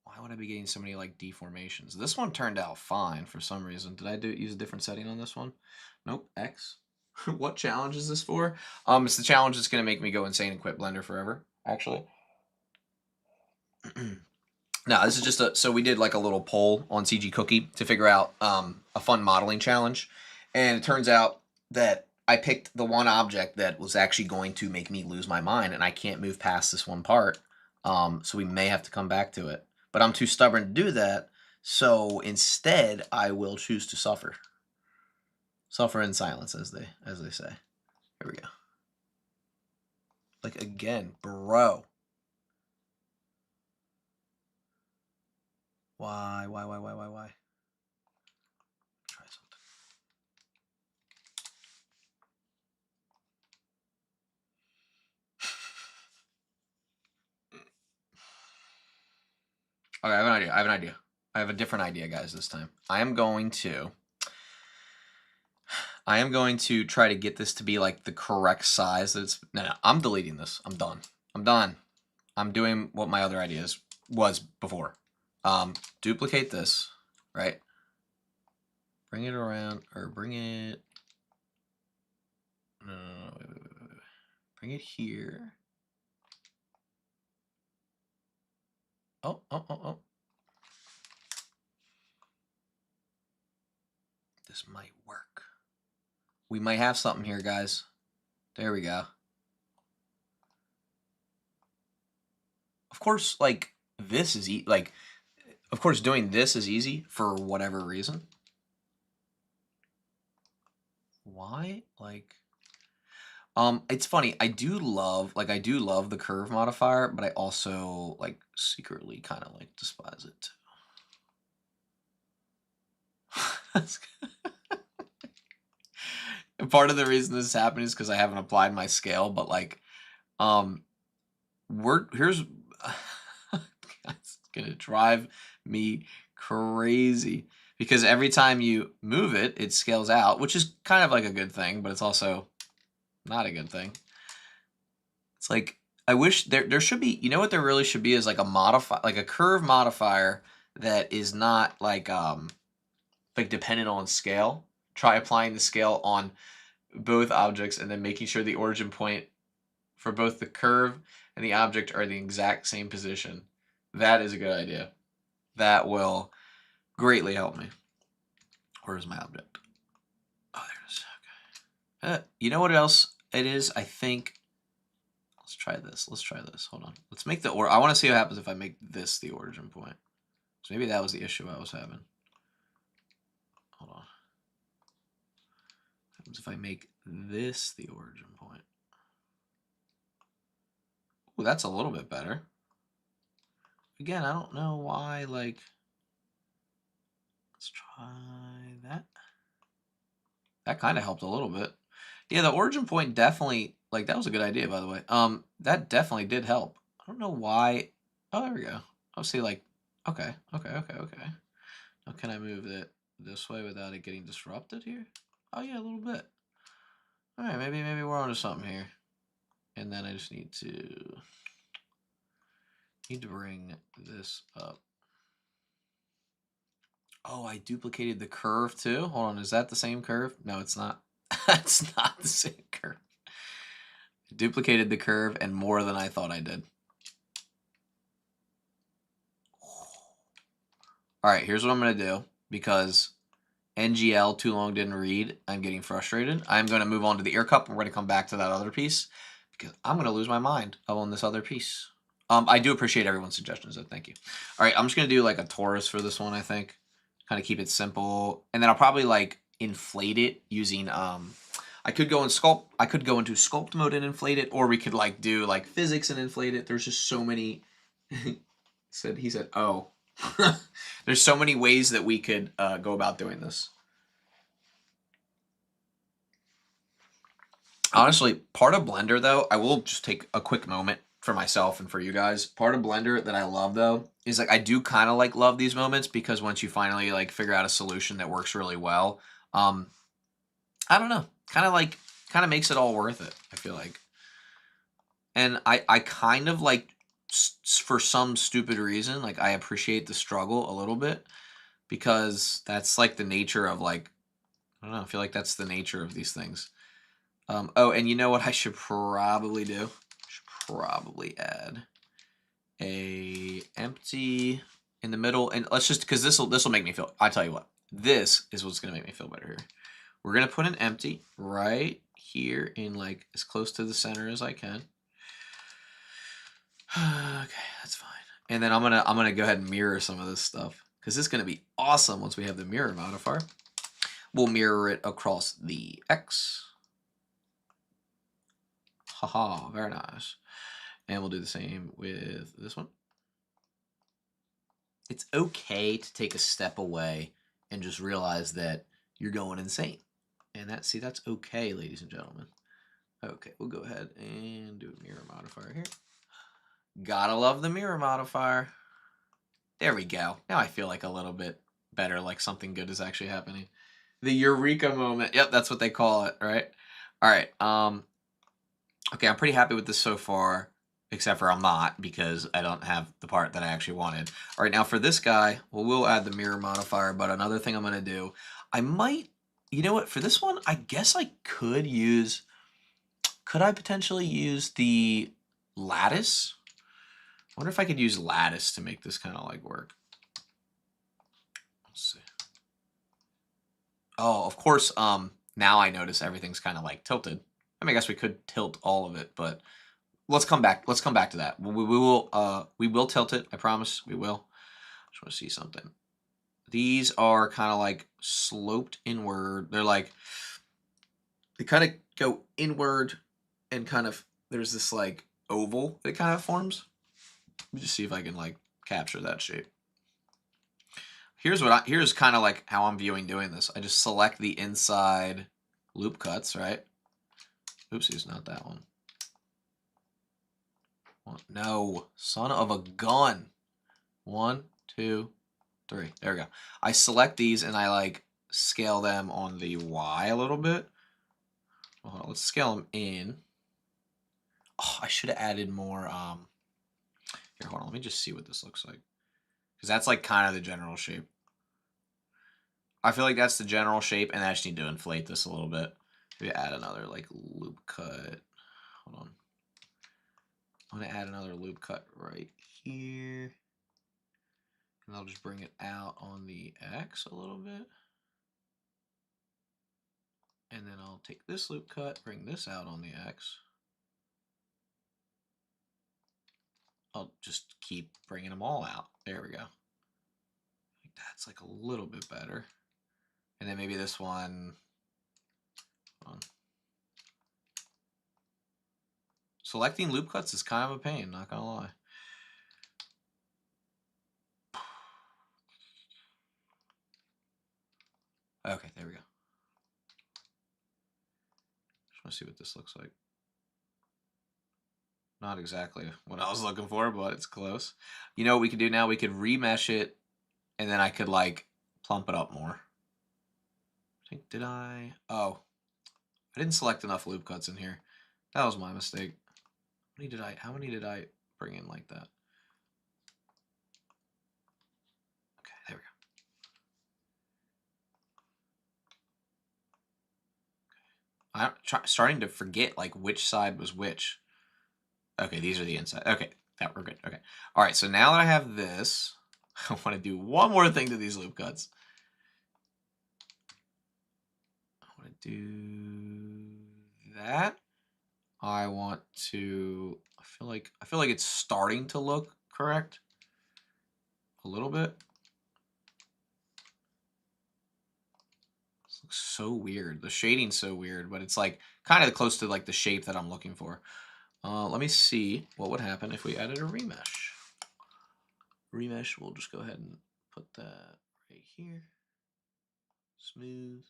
Why would I be getting so many like deformations? This one turned out fine for some reason. Did I use a different setting on this one? Nope, X. What challenge is this for? It's the challenge that's gonna make me go insane and quit Blender forever, actually. No, this is just so we did like a little poll on CG Cookie to figure out a fun modeling challenge. And it turns out that I picked the one object that was actually going to make me lose my mind, and I can't move past this one part. So we may have to come back to it. But I'm too stubborn to do that, so instead I will choose to suffer. Suffer in silence, as they say. Here we go. Like again, bro. Why? Try something. Okay, I have an idea. I have a different idea, guys, this time. I am going to try to get this to be like the correct size that it's. No, I'm deleting this. I'm done. I'm doing what my other ideas was before. Duplicate this, right? Bring it around, or bring it. No, wait. Bring it here. Oh. This might work. We might have something here, guys. There we go. Of course, like, this is of course, doing this is easy for whatever reason. Why? Like, it's funny. I do love the curve modifier, but I also like secretly kind of like despise it too. Part of the reason this is happening is because I haven't applied my scale, but like, here's it's gonna drive me Crazy. Because every time you move it, it scales out, which is kind of like a good thing, but it's also not a good thing. It's like, I wish there should be, you know what there really should be is like a curve modifier that is not like dependent on scale. Try applying the scale on both objects and then making sure the origin point for both the curve and the object are the exact same position. That is a good idea. That will greatly help me. Where is my object? Oh, there it is. Okay. You know what else it is? I think. Let's try this. Let's try this. Hold on. Let's make the I want to see what happens if I make this the origin point. So maybe that was the issue I was having. Hold on. What happens if I make this the origin point? Ooh, that's a little bit better. Again, I don't know why, like, let's try that. That kind of helped a little bit. Yeah, the origin point definitely, like, that was a good idea, by the way. That definitely did help. I don't know why. Oh, there we go. I'll see, like, okay. Now, can I move it this way without it getting disrupted here? Oh, yeah, a little bit. All right, maybe we're onto something here. And then I just need to bring this up. Oh, I duplicated the curve too. Hold on, is that the same curve? No, it's not. It's not the same curve. I duplicated the curve and more than I thought I did. All right, here's what I'm going to do because NGL too long didn't read. I'm getting frustrated. I'm going to move on to the ear cup. We're going to come back to that other piece because I'm going to lose my mind on this other piece. I do appreciate everyone's suggestions, though. Thank you. All right, I'm just going to do like a torus for this one, I think. Kind of keep it simple. And then I'll probably like inflate it using I could go into sculpt mode and inflate it, or we could like do like physics and inflate it. There's just so many he said, oh. There's so many ways that we could go about doing this. Honestly, part of Blender though, I will just take a quick moment for myself and for you guys. Part of Blender that I love though is like I do kind of like love these moments because once you finally like figure out a solution that works really well, I don't know, kind of makes it all worth it, I feel like. And I kind of like, for some stupid reason, like I appreciate the struggle a little bit because that's like the nature of like, I don't know, I feel like that's the nature of these things. Oh, and you know what I should probably do? I should probably add a empty in the middle, and let's just, because this will make me feel, I tell you what, this is what's gonna make me feel better here. We're gonna put an empty right here in like as close to the center as I can. Okay, that's fine. And then I'm gonna go ahead and mirror some of this stuff because it's gonna be awesome once we have the mirror modifier. We'll mirror it across the X. Haha, very nice. And we'll do the same with this one. It's okay to take a step away and just realize that you're going insane. And that's okay, ladies and gentlemen. Okay, we'll go ahead and do a mirror modifier here. Gotta love the mirror modifier. There we go. Now I feel like a little bit better, like something good is actually happening. The eureka moment. Yep, that's what they call it, right? All right. Okay, I'm pretty happy with this so far, except for I'm not because I don't have the part that I actually wanted. All right, now for this guy, well, we'll add the mirror modifier, but another thing I'm going to do, I might, you know what, for this one, I guess I could I potentially use the lattice? I wonder if I could use lattice to make this kind of like work. Let's see. Oh, of course, now I notice everything's kind of like tilted. I mean, I guess we could tilt all of it, but let's come back to that. We will tilt it. I promise we will. Just want to see something. These are kind of like sloped inward. They're like, they kind of go inward and kind of, there's this like oval that kind of forms. Let me just see if I can like capture that shape. Here's kind of like how I'm viewing doing this. I just select the inside loop cuts, right? Oopsies, not that one. No, son of a gun. 1, 2, 3. There we go. I select these and I like scale them on the Y a little bit. Well, hold on, let's scale them in. Oh, I should have added more. Here, hold on. Let me just see what this looks like. Because that's like kind of the general shape. I feel like that's the general shape, and I just need to inflate this a little bit. Maybe add another like loop cut. Hold on. I'm going to add another loop cut right here. And I'll just bring it out on the X a little bit. And then I'll take this loop cut, bring this out on the X. I'll just keep bringing them all out. There we go. That's like a little bit better. And then maybe this one. Hold on. Selecting loop cuts is kind of a pain, not gonna lie. Okay, there we go. Just want to see what this looks like. Not exactly what I was looking for, but it's close. You know what we could do now? We could remesh it, and then I could like plump it up more. I think, did I? Oh, I didn't select enough loop cuts in here. That was my mistake. How many did I bring in like that? Okay, there we go. I'm starting to forget like which side was which. Okay, these are the inside. Okay, that we're good. Okay. All right, so now that I have this, I want to do one more thing to these loop cuts. I want to do that. I want to. I feel like it's starting to look correct. A little bit. This looks so weird. The shading's so weird, but it's like kind of close to like the shape that I'm looking for. Let me see what would happen if we added a remesh. Remesh, we'll just go ahead and put that right here. Smooth.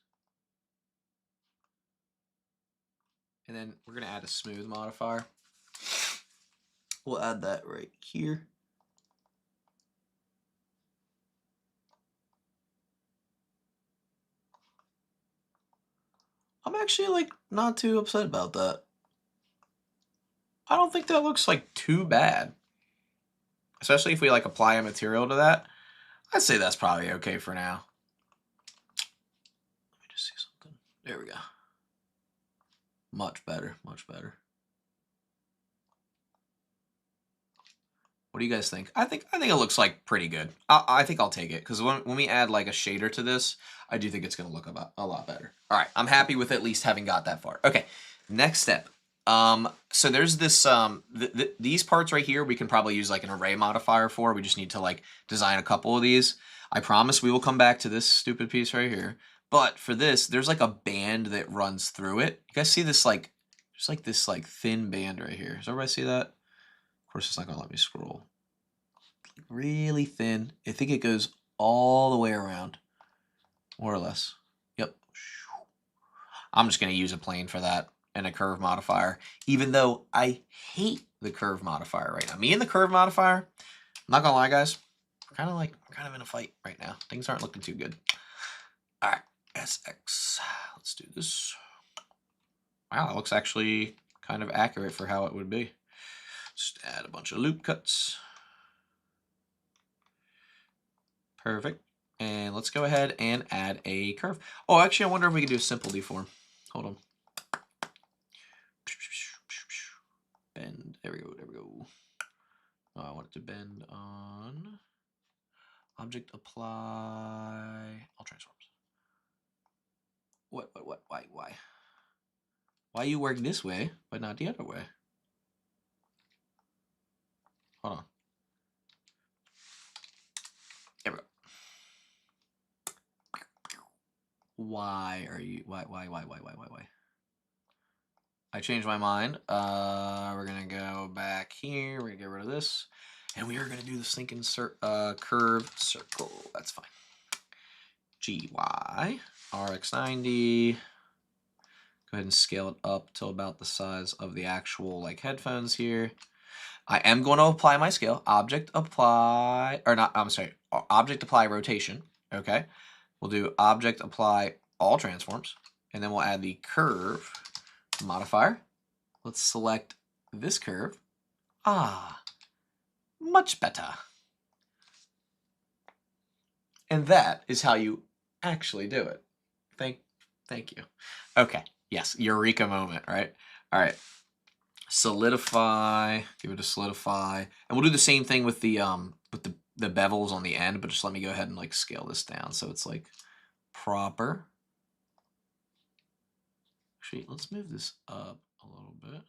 And then we're going to add a smooth modifier. We'll add that right here. I'm actually like not too upset about that. I don't think that looks like too bad. Especially if we like apply a material to that. I'd say that's probably okay for now. Let me just see something. There we go. Much better, much better. What do you guys think? I think it looks like pretty good. I think I'll take it because when we add like a shader to this, I do think it's going to look a lot better. All right, I'm happy with at least having got that far. Okay, next step. So there's this these parts right here we can probably use like an array modifier for. We just need to like design a couple of these. I promise we will come back to this stupid piece right here. But for this, there's like a band that runs through it. You guys see this like there's like this like thin band right here. Does everybody see that? Of course, it's not gonna let me scroll. Really thin. I think it goes all the way around, more or less. Yep. I'm just gonna use a plane for that and a curve modifier, even though I hate the curve modifier right now. Me and the curve modifier, I'm not gonna lie, guys. We're kind of in a fight right now. Things aren't looking too good. All right, SX. Let's do this. Wow, that looks actually kind of accurate for how it would be. Just add a bunch of loop cuts. Perfect. And let's go ahead and add a curve. Oh, actually, I wonder if we can do a simple deform. Hold on. Bend. There we go. There we go. Oh, I want it to bend on object apply. All transforms. What? Why? Why you work this way, but not the other way? Hold on. There we go. Why are you? Why? I changed my mind. We're gonna go back here. We're gonna get rid of this, and we are gonna do this thinking curve circle. That's fine. GY RX90. Go ahead and scale it up to about the size of the actual like headphones here. I am going to apply my scale. Object apply, or not, I'm sorry, object apply rotation. Okay. We'll do object apply all transforms, and then we'll add the curve modifier. Let's select this curve. Much better. And that is how you actually do it. Thank you. Okay. Yes, eureka moment, right? All right. Solidify, give it a solidify. And we'll do the same thing with the bevels on the end, but just let me go ahead and like scale this down so it's like proper. Actually, let's move this up a little bit.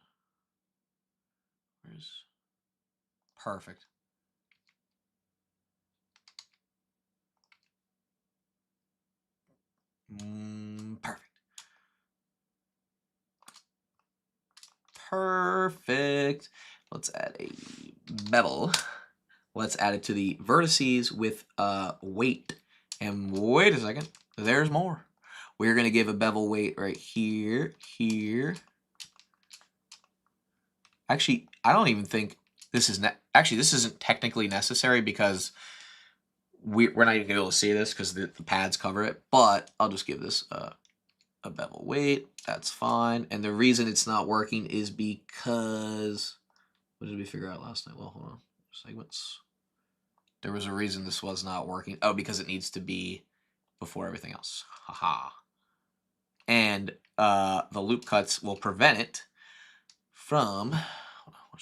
Where's perfect. Perfect. Perfect. Let's add a bevel. Let's add it to the vertices with weight. And wait a second, there's more. We're going to give a bevel weight right here, here. Actually, I don't even think this is actually this isn't technically necessary because we're not even able to see this because the pads cover it. But I'll just give this a bevel weight. That's fine. And the reason it's not working is because what did we figure out last night? Well, hold on. Segments. There was a reason this was not working. Oh, because it needs to be before everything else. Haha. And the loop cuts will prevent it from. Hold on,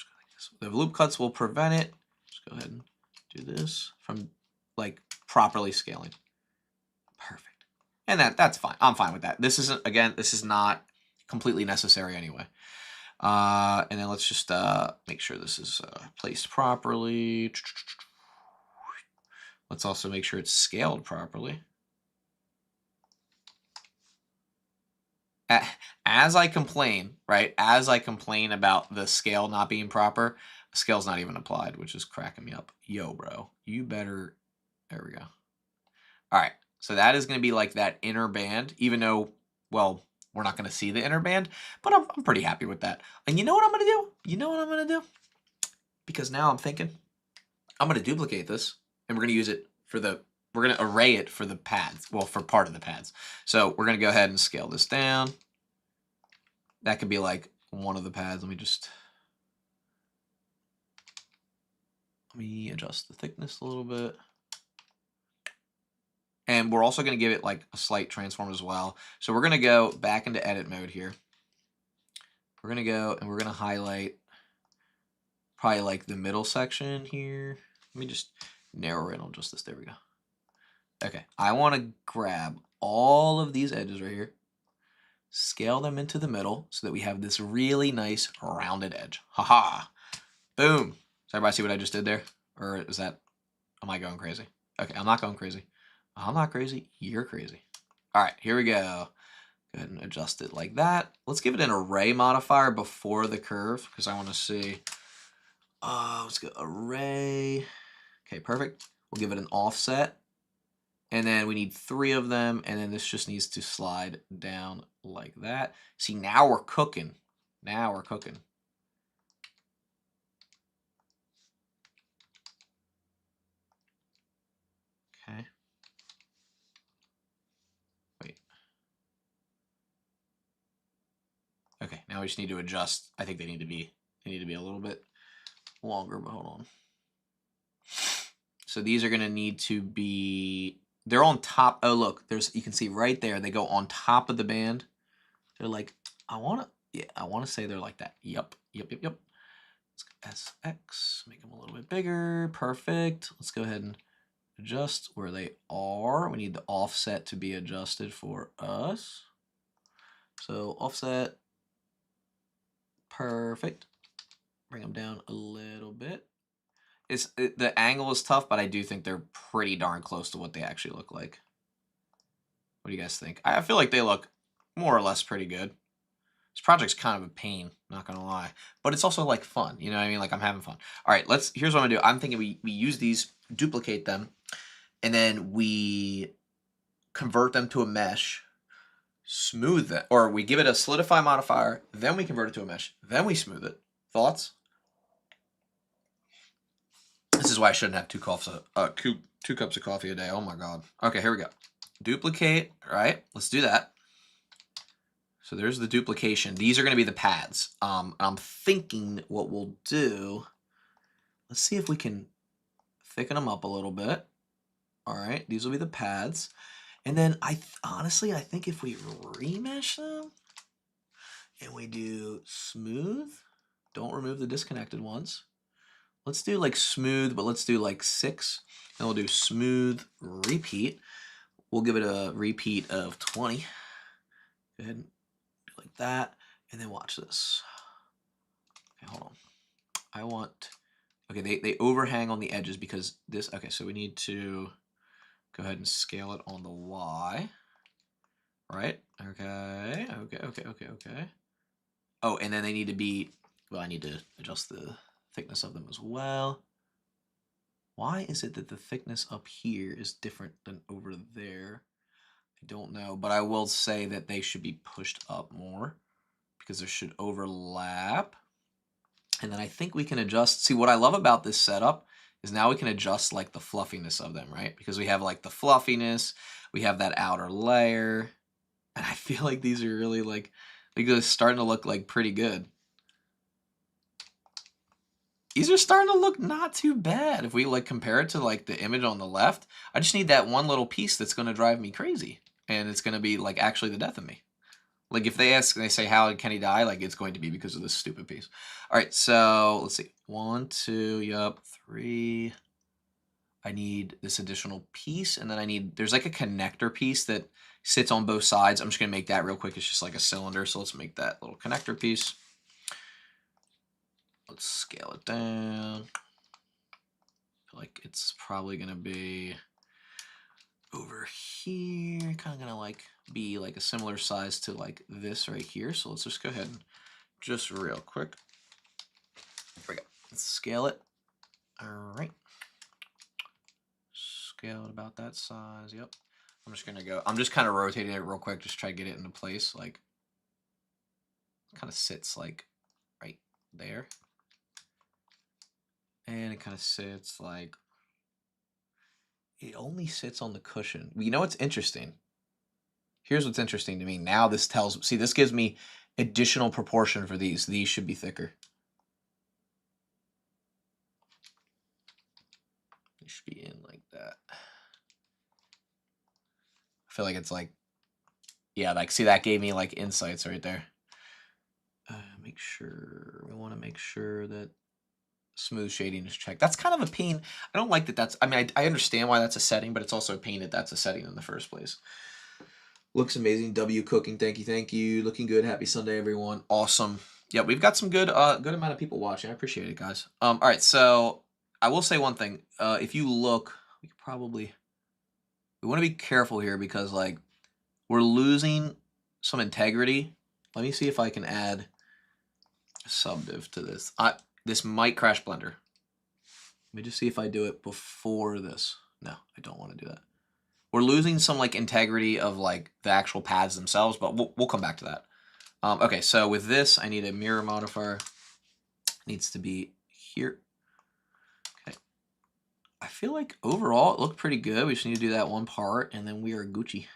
the loop cuts will prevent it. Let's go ahead and do this from like properly scaling. Perfect. And that's fine. I'm fine with that. This isn't, again, this is not completely necessary anyway. And then let's just make sure this is placed properly. Let's also make sure it's scaled properly. As I complain, right? As I complain about the scale not being proper, the scale's not even applied, which is cracking me up. Yo, bro, you better. There we go. All right. So that is going to be like that inner band, even though, well, we're not going to see the inner band, but I'm pretty happy with that. And you know what I'm going to do? You know what I'm going to do? Because now I'm thinking I'm going to duplicate this and we're going to use it for we're going to array it for the pads. Well, for part of the pads. So we're going to go ahead and scale this down. That could be like one of the pads. Let me adjust the thickness a little bit. And we're also going to give it like a slight transform as well. So we're going to go back into edit mode here. We're going to go and we're going to highlight probably like the middle section here. Let me just narrow it on just this. There we go. Okay. I want to grab all of these edges right here, scale them into the middle so that we have this really nice rounded edge. Haha. Boom. Does everybody see what I just did there? Or is that, am I going crazy? Okay. I'm not going crazy. I'm not crazy. You're crazy. All right, here we go. Go ahead and adjust it like that. Let's give it an array modifier before the curve because I want to see. Let's go array. Okay, perfect. We'll give it an offset. And then we need 3 of them. And then this just needs to slide down like that. See, now we're cooking. Now we're cooking. Okay. Wait. Okay, now we just need to adjust. I think they need to be a little bit longer, but hold on. So these are going to need to be, they're on top. Oh, look, you can see right there. They go on top of the band. They're like, I want to say they're like that. Yep. Let's go SX, make them a little bit bigger. Perfect. Let's go ahead and adjust where they are. We need the offset to be adjusted for us. So offset. Perfect. Bring them down a little bit. The angle is tough, but I do think they're pretty darn close to what they actually look like. What do you guys think? I feel like they look more or less pretty good. This project's kind of a pain, not gonna lie, but it's also like fun. You know what I mean? Like I'm having fun. All right, here's what I'm gonna do. I'm thinking we use these, duplicate them, and then we convert them to a mesh, smooth it, or we give it a solidify modifier, then we convert it to a mesh, then we smooth it. Thoughts? is why I shouldn't have 2 cups of coffee a day. Oh my god. Okay, here we go. Duplicate, right? Let's do that. So there's the duplication. These are going to be the pads. I'm thinking what we'll do, let's see if we can thicken them up a little bit. All right, these will be the pads. And then honestly, I think if we remesh them and we do smooth, don't remove the disconnected ones. Let's do like smooth, but let's do like 6. And we'll do smooth repeat. We'll give it a repeat of 20. Go ahead and do like that. And then watch this. Okay, hold on. I want, okay, they overhang on the edges because this, okay, so we need to go ahead and scale it on the Y. Right? Okay. Oh, and then they need to be, well, I need to adjust the thickness of them as well. Why is it that the thickness up here is different than over there? I don't know, but I will say that they should be pushed up more because there should overlap. And then I think we can adjust. See, what I love about this setup is now we can adjust like the fluffiness of them, right? Because we have like the fluffiness, we have that outer layer, and I feel like these are really like they're starting to look like pretty good. These are starting to look not too bad. If we like compare it to like the image on the left, I just need that one little piece that's going to drive me crazy. And it's going to be like actually the death of me. Like if they ask, they say, how can he die? Like it's going to be because of this stupid piece. All right, so let's see. 1, 2, yup, 3. I need this additional piece. And then I need, there's like a connector piece that sits on both sides. I'm just going to make that real quick. It's just like a cylinder. So let's make that little connector piece. Let's scale it down. I feel like it's probably going to be over here. Kind of going to like be like a similar size to like this right here. So let's just go ahead and just real quick. There we go. Let's scale it. All right. Scale it about that size. Yep. I'm just going to go. I'm just kind of rotating it real quick. Just try to get it into place. Like kind of sits like right there. And it kind of sits like, it only sits on the cushion. You know what's interesting? Here's what's interesting to me. Now this tells, see, this gives me additional proportion for these. These should be thicker. They should be in like that. I feel like it's like, yeah, like, see, that gave me like insights right there. Make sure, we want to make sure that smooth shading is checked. That's kind of a pain. I don't like that that's, I mean, I understand why that's a setting, but it's also a pain that that's a setting in the first place. Looks amazing. W Cooking, thank you. Looking good. Happy Sunday, everyone. Awesome. Yeah, we've got some good good amount of people watching. I appreciate it, guys. All right, so I will say one thing. If you look, we want to be careful here because like we're losing some integrity. Let me see if I can add a subdiv to this. This might crash Blender. Let me just see if I do it before this. No, I don't want to do that. We're losing some like integrity of like the actual pads themselves, but we'll come back to that. Okay, so with this, I need a mirror modifier. It needs to be here. Okay. I feel like overall it looked pretty good. We just need to do that one part, and then we are Gucci.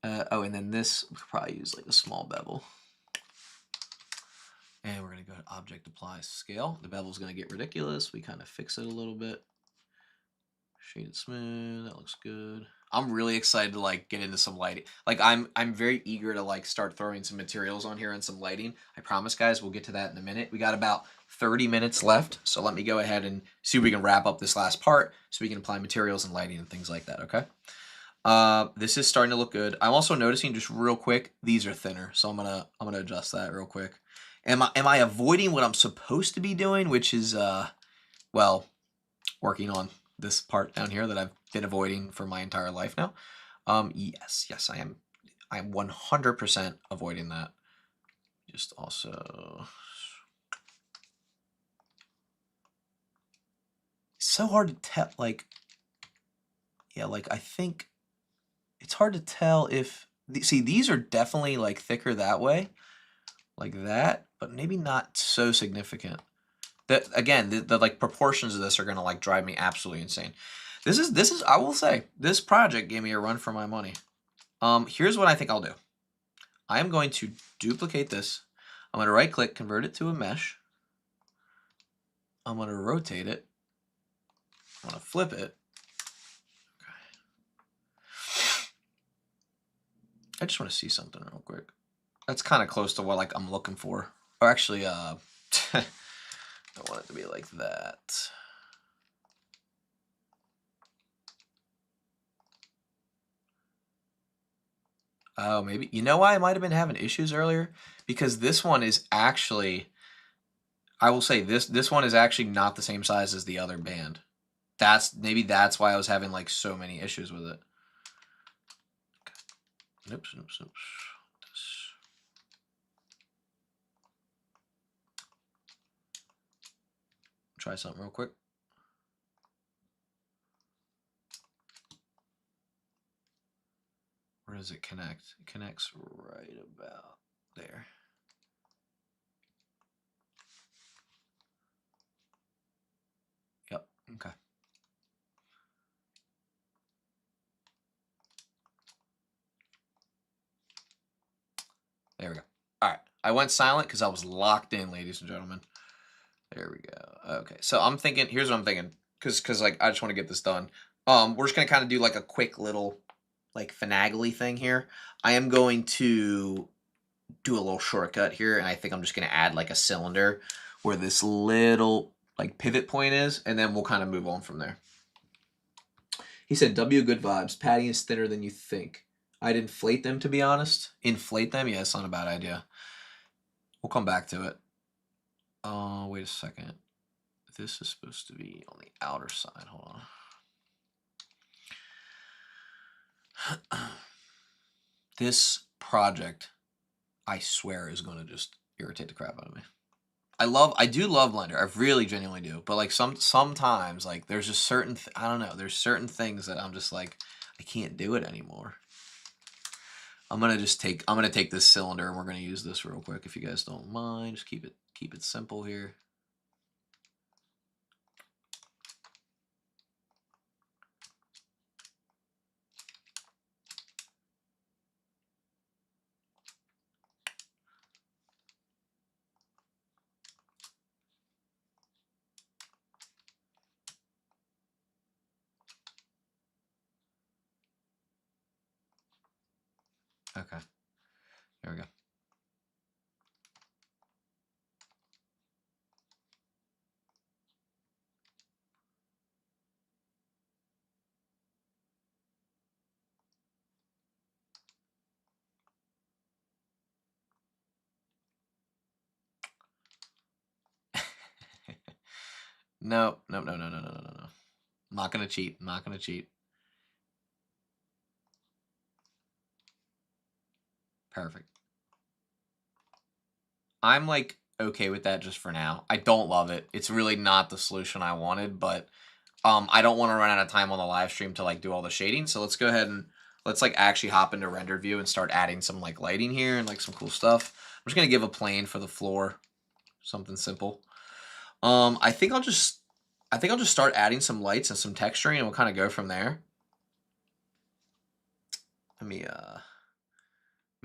Oh, and then this, we could probably use like a small bevel. And we're going to go to Object Apply Scale. The bevel's going to get ridiculous. We kind of fix it a little bit. Shade it smooth. That looks good. I'm really excited to like get into some lighting. Like I'm very eager to like start throwing some materials on here and some lighting. I promise, guys, we'll get to that in a minute. We got about 30 minutes left, so let me go ahead and see if we can wrap up this last part so we can apply materials and lighting and things like that. Okay. This is starting to look good. I'm also noticing just real quick, these are thinner, so I'm gonna adjust that real quick. Am I avoiding what I'm supposed to be doing, which is well, working on this part down here that I've been avoiding for my entire life now? Yes, I am. I'm 100% avoiding that. Just also, it's so hard to tell. Like, yeah, like I think it's hard to tell if see these are definitely like thicker that way, like that, but maybe not so significant. again, the like proportions of this are gonna like drive me absolutely insane. This is I will say, this project gave me a run for my money. Here's what I think I'll do. I am going to duplicate this. I'm going to right click, convert it to a mesh. I'm going to rotate it. I'm going to flip it. Okay. I just want to see something real quick. That's kind of close to what like I'm looking for. Or actually, I want it to be like that. Oh, maybe. You know why I might have been having issues earlier? Because this one is actually, I will say this one is actually not the same size as the other band. Maybe that's why I was having like so many issues with it. Okay. Oops. Try something real quick. Where does it connect? It connects right about there. Yep, okay. There we go. All right, I went silent because I was locked in, ladies and gentlemen. There we go. Okay, so I'm thinking, here's what I'm thinking, because like I just want to get this done. We're just gonna kind of do like a quick little like finagly thing here. I am going to do a little shortcut here, and I think I'm just gonna add like a cylinder where this little like pivot point is, and then we'll kind of move on from there. He said, W, good vibes. Patty is thinner than you think. I'd inflate them, to be honest. Inflate them? Yeah, it's not a bad idea. We'll come back to it. Wait a second. This is supposed to be on the outer side. Hold on. This project, I swear, is going to just irritate the crap out of me. I do love Blender. I really genuinely do. But like sometimes like there's just certain I don't know, there's certain things that I'm just like I can't do it anymore. I'm gonna take this cylinder and we're gonna use this real quick if you guys don't mind. Just keep it simple here. Okay. There we go. No. I'm not gonna cheat. I'm not gonna cheat. Perfect. I'm like okay with that just for now. I don't love it. It's really not the solution I wanted, but I don't want to run out of time on the live stream to like do all the shading. So let's go ahead and let's like actually hop into render view and start adding some like lighting here and like some cool stuff. I'm just gonna give a plane for the floor, something simple. I think I'll just start adding some lights and some texturing, and we'll kind of go from there. Let me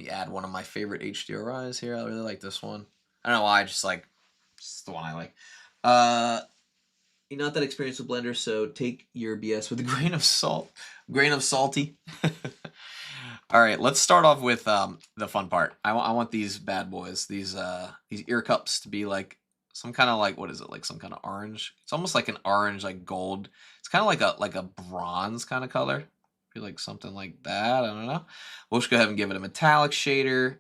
add one of my favorite HDRIs here. I really like this one. I don't know why, just like it's the one I like. You're not that experienced with Blender, so take your BS with a grain of salt. Grain of salty. All right, let's start off with the fun part. I want these bad boys, these ear cups to be like some kind of like, what is it, like some kind of orange? It's almost like an orange, like gold. It's kind of like a bronze kind of color. Feel like something like that. I don't know. We'll just go ahead and give it a metallic shader,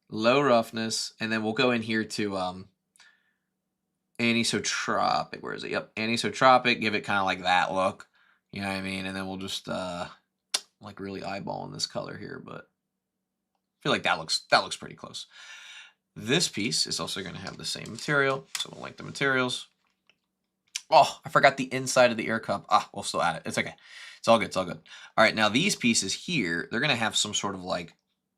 low roughness, and then we'll go in here to anisotropic. Where is it? Yep, anisotropic. Give it kind of like that look. You know what I mean? And then we'll just like really eyeballing this color here, but I feel like that looks pretty close. This piece is also going to have the same material, so we'll link the materials. Oh, I forgot the inside of the ear cup. We'll still add it. It's okay. It's all good. It's all good. All right, now these pieces here, they're going to have some sort of like,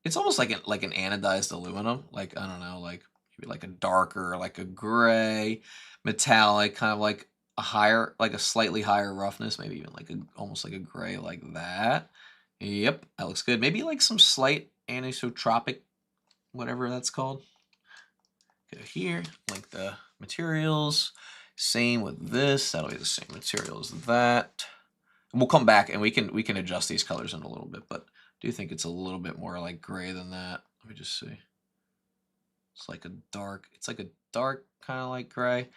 it's almost like an anodized aluminum. Like, I don't know, like, maybe like a darker, like a gray, metallic, kind of like a higher, like a slightly higher roughness, maybe even like almost like a gray like that. Yep, that looks good. Maybe like some slight anisotropic, whatever that's called. Go here, link the materials. Same with this. That'll be the same material as that. And we'll come back and we can adjust these colors in a little bit, but I do think it's a little bit more like gray than that. Let me just see. It's like a dark kind of like gray.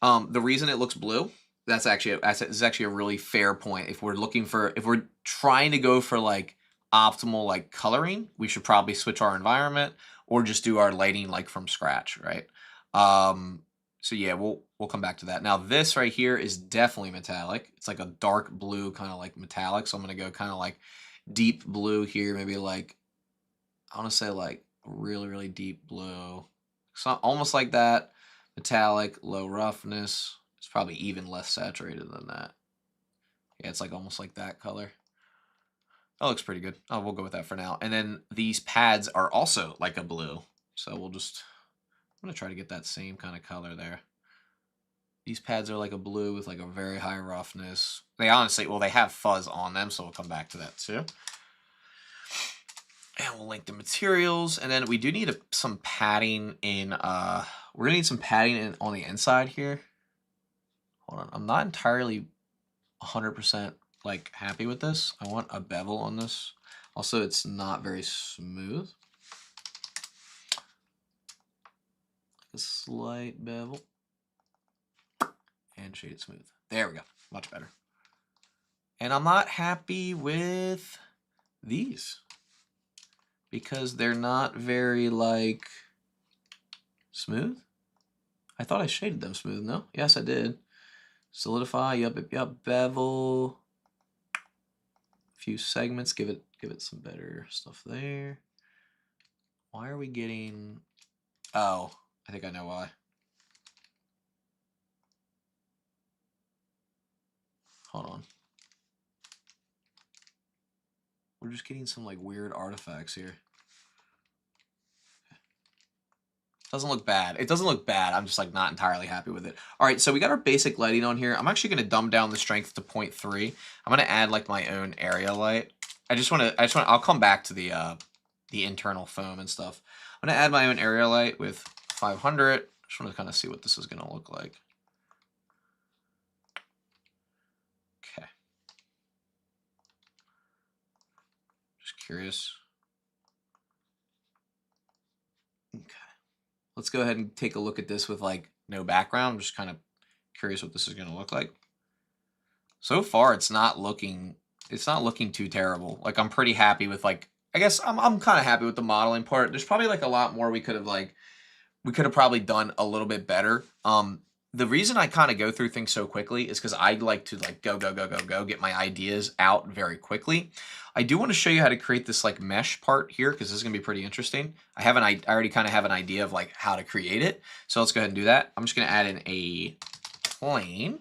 The reason it looks blue, this is actually a really fair point. If we're trying to go for like optimal like coloring, we should probably switch our environment or just do our lighting like from scratch, right? So yeah, we'll come back to that. Now this right here is definitely metallic. It's like a dark blue, kind of like metallic. So I'm gonna go kind of like deep blue here, maybe like, I want to say like really, really deep blue. So almost like that. Metallic, low roughness. It's probably even less saturated than that. Yeah, it's like almost like that color. That looks pretty good. Oh, we'll go with that for now. And then these pads are also like a blue. So I'm gonna try to get that same kind of color there. These pads are like a blue with like a very high roughness. They honestly, well, they have fuzz on them, so we'll come back to that too. And we'll link the materials. And then we do need some padding in, we're gonna need some padding on the inside here. Hold on, I'm not entirely 100% like happy with this. I want a bevel on this. Also, it's not very smooth. A slight bevel. And shade smooth. There we go. Much better. And I'm not happy with these because they're not very like smooth. I thought I shaded them smooth. No? Yes, I did. Solidify. Yup. Bevel. A few segments. Give it some better stuff there. Why are we getting? Oh, I think I know why. Hold on. We're just getting some like weird artifacts here. Doesn't look bad. It doesn't look bad. I'm just like not entirely happy with it. All right, so we got our basic lighting on here. I'm actually going to dumb down the strength to 0.3. I'm going to add like my own area light. I'll come back to the internal foam and stuff. I'm going to add my own area light with 500. Just want to kind of see what this is going to look like. Okay. Just curious. Okay. Let's go ahead and take a look at this with like no background. I'm just kind of curious what this is going to look like. So far, it's not looking too terrible. Like I'm pretty happy with like, I guess I'm kind of happy with the modeling part. There's probably like a lot more we could have probably done a little bit better. The reason I kind of go through things so quickly is because I like to like go, get my ideas out very quickly. I do want to show you how to create this like mesh part here because this is gonna be pretty interesting. I already kind of have an idea of like how to create it. So let's go ahead and do that. I'm just gonna add in a plane,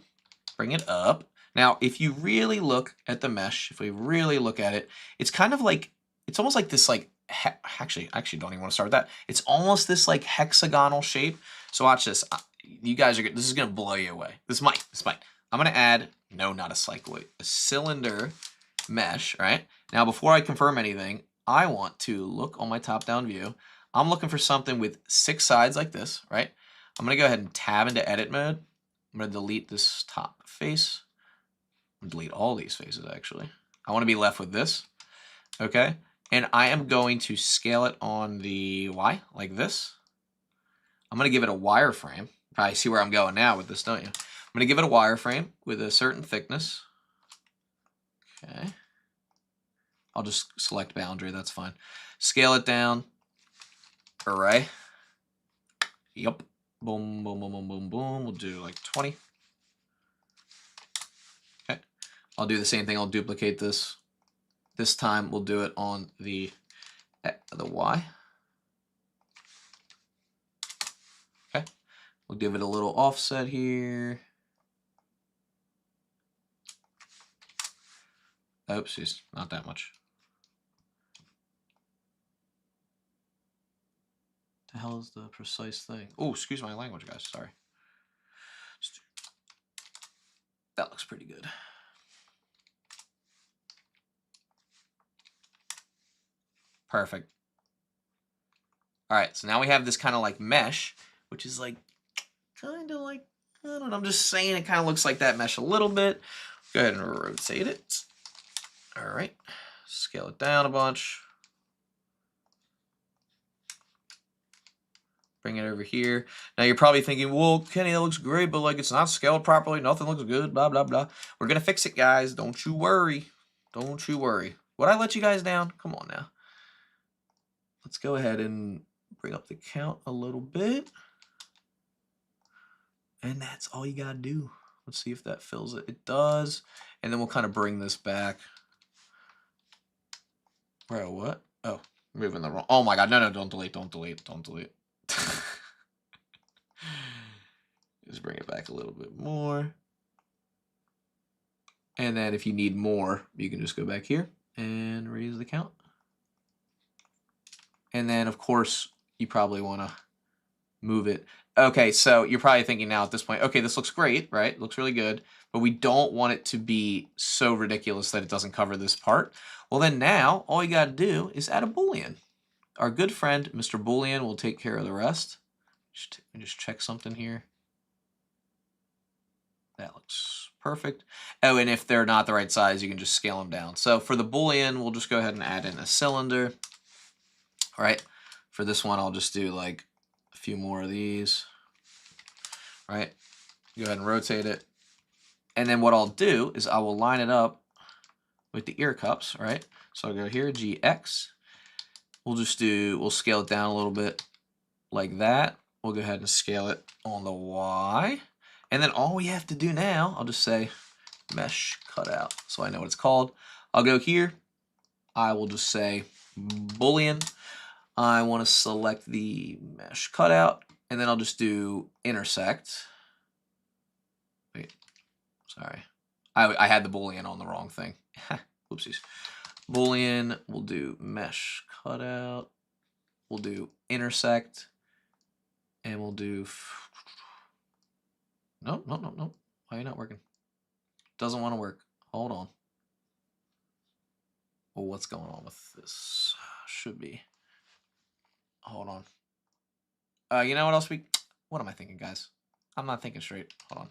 bring it up. Now, if you really look at the mesh, if we really look at it, it's kind of like, it's almost like this like, actually don't even want to start with that. It's almost this like hexagonal shape. So watch this. You guys are, this is going to blow you away. This might. I'm going to add, no, not a cycloid, a cylinder mesh, right? Now, before I confirm anything, I want to look on my top-down view. I'm looking for something with 6 sides like this, right? I'm going to go ahead and tab into edit mode. I'm going to delete this top face. I'm going to delete all these faces, actually. I want to be left with this, okay? And I am going to scale it on the Y, like this. I'm going to give it a wireframe. Probably see where I'm going now with this, don't you? I'm going to give it a wireframe with a certain thickness. Okay. I'll just select boundary, that's fine. Scale it down. Array. Yep. Boom, boom, boom, boom, boom, boom. We'll do like 20. Okay. I'll do the same thing. I'll duplicate this. This time we'll do it on the Y. Okay. We'll give it a little offset here. Oopsies, not that much. hell is the precise thing? Oh, excuse my language, guys. Sorry. That looks pretty good. Perfect. All right, so now we have this kind of like mesh, which is like kind of like, I don't know, I'm just saying it kind of looks like that mesh a little bit. Go ahead and rotate it. All right, scale it down a bunch. Bring it over here. Now you're probably thinking, well, Kenny, that looks great, but like it's not scaled properly. Nothing looks good, blah, blah, blah. We're going to fix it, guys. Don't you worry. Don't you worry. Would I let you guys down? Come on now. Let's go ahead and bring up the count a little bit. And that's all you got to do. Let's see if that fills it. It does. And then we'll kind of bring this back. Bro, what? Oh, moving the wrong. Oh my God. No, don't delete. Don't delete. Don't delete. Just bring it back a little bit more. And then if you need more, you can just go back here and raise the count. And then, of course, you probably want to move it. Okay, so you're probably thinking now at this point, okay, this looks great, right? It looks really good, but we don't want it to be so ridiculous that it doesn't cover this part. Well, then now, all you got to do is add a Boolean. Our good friend, Mr. Boolean, will take care of the rest. Just check something here. That looks perfect. Oh, and if they're not the right size, you can just scale them down. So for the Boolean, we'll just go ahead and add in a cylinder. All right. For this one, I'll just do like a few more of these. All right. Go ahead and rotate it. And then what I'll do is I will line it up with the ear cups, right? So I'll go here, GX. We'll scale it down a little bit like that. We'll go ahead and scale it on the Y. And then all we have to do now, I'll just say mesh cutout, so I know what it's called. I'll go here. I will just say Boolean. I want to select the mesh cutout, and then I'll just do intersect. Wait, sorry. I had the Boolean on the wrong thing. Oopsies. Boolean, we'll do mesh cutout. We'll do intersect. And we'll do... No. Why are you not working? Doesn't want to work. Hold on. Well, what's going on with this? Should be. Hold on. You know what else what am I thinking, guys? I'm not thinking straight. Hold on.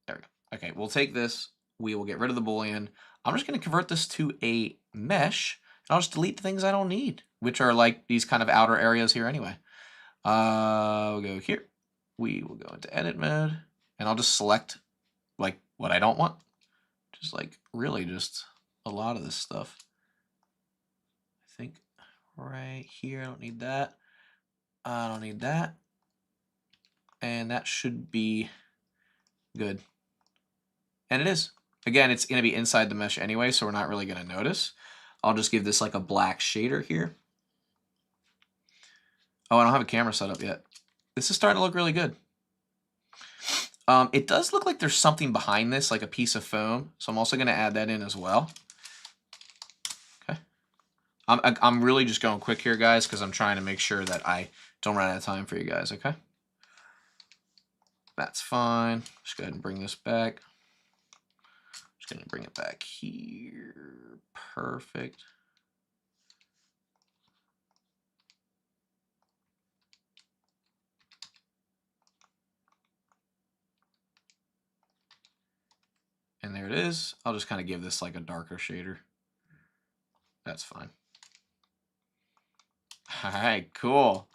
There we go. Okay, we'll take this. We will get rid of the Boolean. I'm just going to convert this to a mesh. And I'll just delete the things I don't need, which are like these kind of outer areas here anyway. We'll go here. We will go into edit mode, and I'll just select like what I don't want. Just like really just a lot of this stuff. I think right here, I don't need that. I don't need that. And that should be good. And it is. Again, it's going to be inside the mesh anyway, so we're not really going to notice. I'll just give this like a black shader here. Oh, I don't have a camera set up yet. This is starting to look really good. It does look like there's something behind this, like a piece of foam. So I'm also going to add that in as well. Okay. I'm really just going quick here, guys, because I'm trying to make sure that I don't run out of time for you guys, okay? That's fine. Just go ahead and bring this back. Just going to bring it back here. Perfect. And there it is. I'll just kind of give this like a darker shader. That's fine. All right, cool.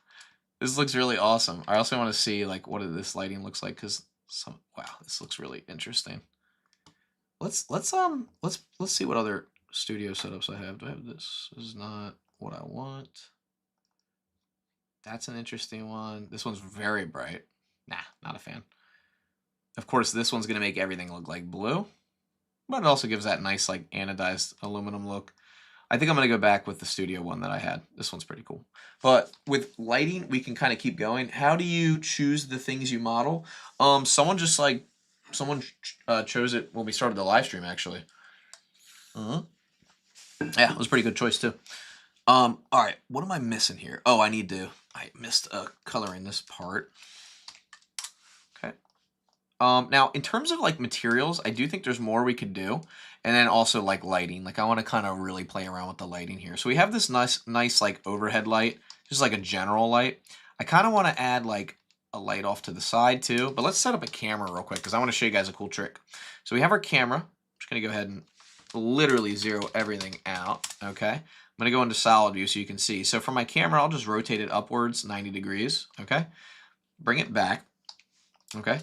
This looks really awesome. I also want to see like what this lighting looks like because wow, this looks really interesting. Let's see what other studio setups I have. Do I have this? This is not what I want. That's an interesting one. This one's very bright. Nah, not a fan. Of course, this one's going to make everything look like blue, but it also gives that nice like anodized aluminum look. I think I'm going to go back with the studio one that I had. This one's pretty cool. But with lighting, we can kind of keep going. How do you choose the things you model? Someone chose it when we started the live stream, actually. Yeah, it was a pretty good choice too. All right, what am I missing here? Oh, I missed a color in this part. Okay. Now in terms of like materials, I do think there's more we could do. And then also like lighting. Like I want to kind of really play around with the lighting here. So we have this nice like overhead light, just like a general light. I kind of want to add like a light off to the side too, but let's set up a camera real quick because I want to show you guys a cool trick. So we have our camera. I'm just going to go ahead and literally zero everything out, okay? I'm going to go into solid view so you can see. So for my camera, I'll just rotate it upwards 90 degrees, okay? Bring it back, okay?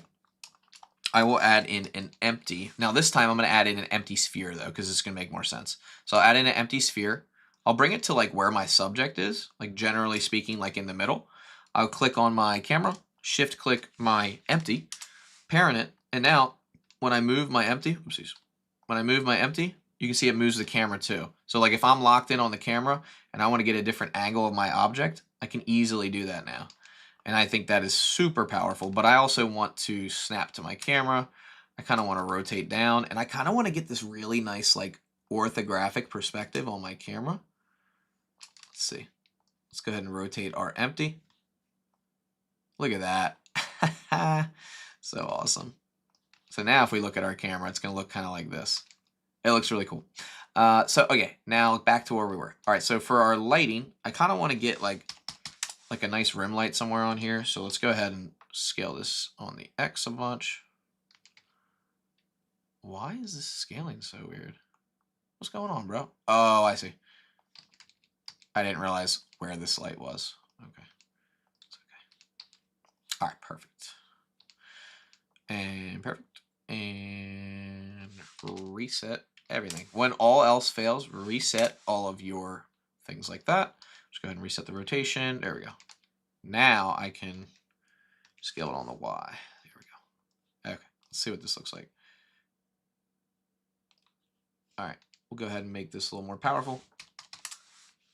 I will add in an empty. Now this time I'm going to add in an empty sphere though, because it's going to make more sense. So I'll add in an empty sphere. I'll bring it to like where my subject is, like generally speaking, like in the middle. I'll click on my camera, shift click my empty, parent it, and now when I move my empty, oopsies, when I move my empty, you can see it moves the camera too. So like if I'm locked in on the camera and I want to get a different angle of my object, I can easily do that now. And I think that is super powerful, but I also want to snap to my camera. I kind of want to rotate down, and I kind of want to get this really nice like orthographic perspective on my camera. Let's see. Let's go ahead and rotate our empty. Look at that. So awesome. So now if we look at our camera, it's going to look kind of like this. It looks really cool. So, okay, now back to where we were. All right, so for our lighting, I kind of want to get like a nice rim light somewhere on here. So let's go ahead and scale this on the X a bunch. Why is this scaling so weird? What's going on, bro? Oh, I see. I didn't realize where this light was. Okay. It's okay. All right, perfect. And perfect. And reset everything. When all else fails, reset all of your things like that. Just go ahead and reset the rotation. There we go. Now I can scale it on the Y. There we go. Okay, let's see what this looks like. All right, we'll go ahead and make this a little more powerful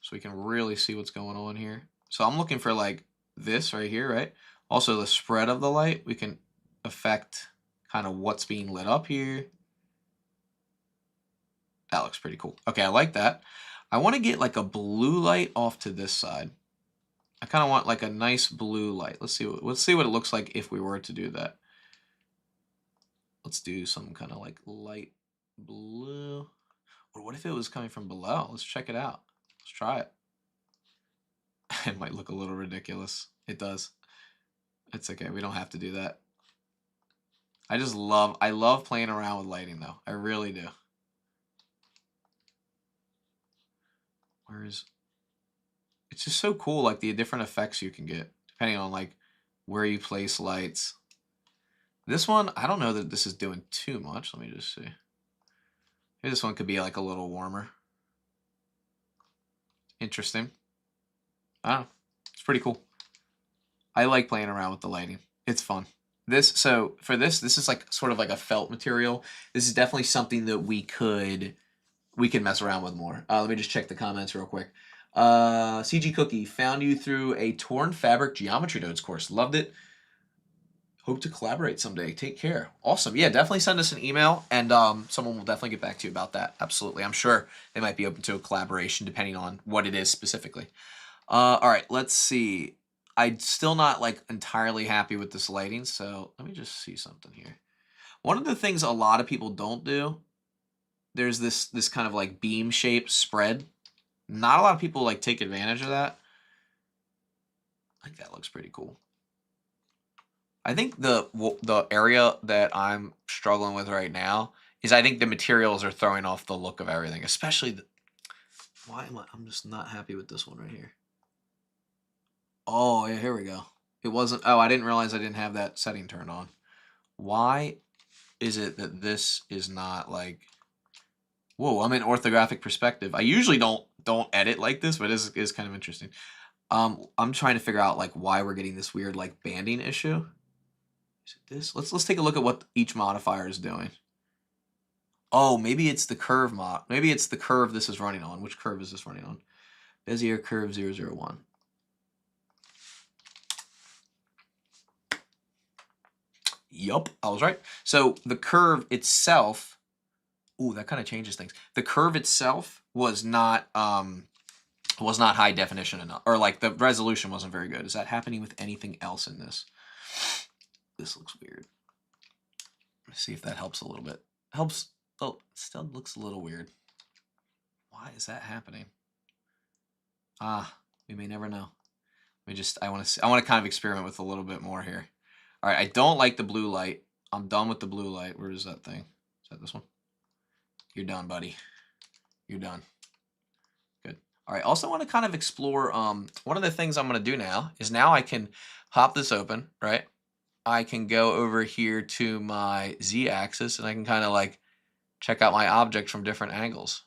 so we can really see what's going on here. So I'm looking for like this right here, right? Also the spread of the light, we can affect kind of what's being lit up here. That looks pretty cool. Okay, I like that. I want to get like a blue light off to this side. I kind of want like a nice blue light. Let's see what it looks like if we were to do that. Let's do some kind of like light blue. Or what if it was coming from below? Let's check it out. Let's try it. It might look a little ridiculous. It does. It's okay. We don't have to do that. I love playing around with lighting though. I really do. It's just so cool, like the different effects you can get depending on like where you place lights. This one, I don't know that this is doing too much. Let me just see. Maybe this one could be like a little warmer. Interesting. I don't know. It's pretty cool. I like playing around with the lighting. It's fun. So for this is like sort of like a felt material. This is definitely something that we could mess around with more. Let me just check the comments real quick. CG Cookie, found you through a torn fabric geometry nodes course. Loved it. Hope to collaborate someday. Take care. Awesome. Yeah, definitely send us an email, and someone will definitely get back to you about that. Absolutely. I'm sure they might be open to a collaboration depending on what it is specifically. All right, let's see. I'm still not like entirely happy with this lighting, so let me just see something here. One of the things a lot of people don't do, there's this kind of like beam shape spread. Not a lot of people like take advantage of that. I think that looks pretty cool. I think the area that I'm struggling with right now is I think the materials are throwing off the look of everything, especially I'm just not happy with this one right here. Oh, yeah, here we go. It wasn't, oh, I didn't realize I didn't have that setting turned on. Why is it that this is not like, whoa, I'm in orthographic perspective. I usually don't edit like this, but it is kind of interesting. I'm trying to figure out like why we're getting this weird like banding issue. Is it this? Let's take a look at what each modifier is doing. Oh, maybe it's the curve mod. Maybe it's the curve this is running on. Which curve is this running on? Bezier curve 001. Yup, I was right. So the curve itself, ooh, that kind of changes things. The curve itself was not was not high definition enough, or like the resolution wasn't very good. Is that happening with anything else in this? This looks weird. Let's see if that helps a little bit. Helps. Oh, it still looks a little weird. Why is that happening? We may never know. I want to kind of experiment with a little bit more here. All right, I don't like the blue light. I'm done with the blue light. Where is that thing? Is that this one? You're done, buddy. You're done. Good. All right, also want to kind of explore, one of the things I'm going to do now is now I can hop this open, right? I can go over here to my Z-axis and I can kind of like check out my object from different angles.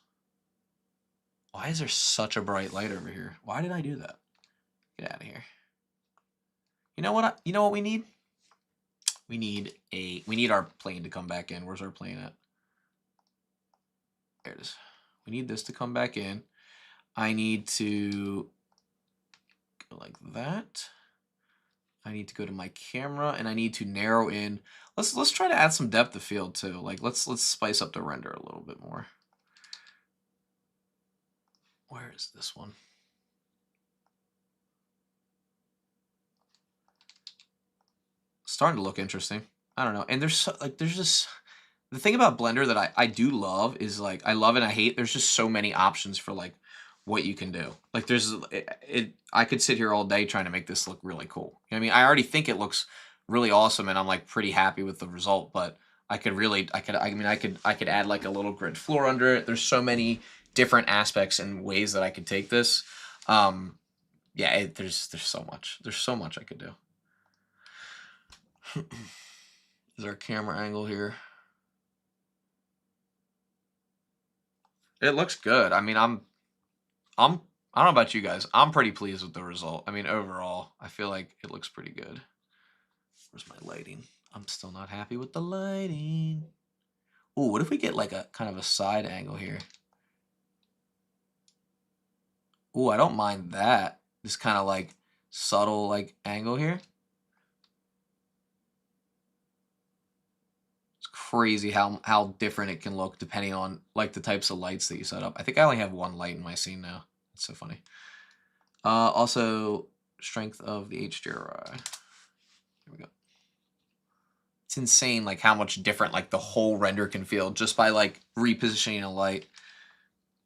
Why is there such a bright light over here? Why did I do that? Get out of here. You know what? You know what we need? We need our plane to come back in. Where's our plane at? There it is. We need this to come back in. I need to go like that. I need to go to my camera and I need to narrow in. Let's try to add some depth of field too. Like let's spice up the render a little bit more. Where is this one? Starting to look interesting. I don't know. And there's just the thing about Blender that I do love is like I love and I hate. There's just so many options for like what you can do. Like there's I could sit here all day trying to make this look really cool. You know what I mean, I already think it looks really awesome and I'm like pretty happy with the result, but I could add like a little grid floor under it. There's so many different aspects and ways that I could take this. Yeah, there's so much. There's so much I could do. Is our camera angle here? It looks good. I mean, I don't know about you guys. I'm pretty pleased with the result. I mean, overall, I feel like it looks pretty good. Where's my lighting? I'm still not happy with the lighting. Ooh, what if we get like a kind of a side angle here? Ooh, I don't mind that. This kind of like subtle like angle here. It's crazy how different it can look depending on like the types of lights that you set up. I think I only have one light in my scene now. That's so funny. Also, strength of the HDRI. Here we go. It's insane like how much different like the whole render can feel just by like repositioning a light.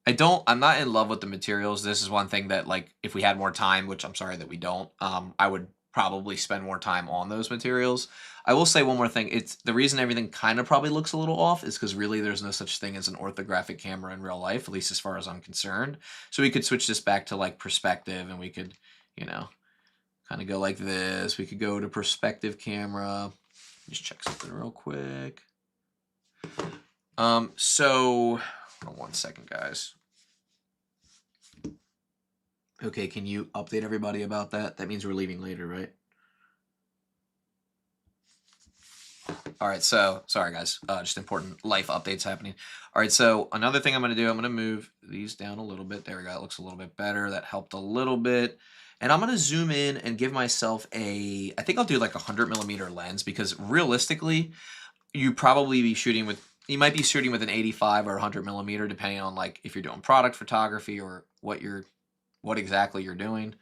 I'm not in love with the materials. This is one thing that like if we had more time, which I'm sorry that we don't, I would probably spend more time on those materials. I will say one more thing. It's the reason everything kind of probably looks a little off is because really there's no such thing as an orthographic camera in real life, at least as far as I'm concerned. So we could switch this back to like perspective and we could, you know, kind of go like this. We could go to perspective camera. Just check something real quick. So hold on one second, guys. Okay, can you update everybody about that? That means we're leaving later, right? All right, so sorry guys, just important life updates happening. All right, so another thing I'm gonna do, I'm gonna move these down a little bit. There we go, it looks a little bit better. That helped a little bit. And I'm gonna zoom in and give myself I think I'll do like a 100mm lens because realistically, you might be shooting with an 85 or 100mm depending on like if you're doing product photography or what exactly you're doing.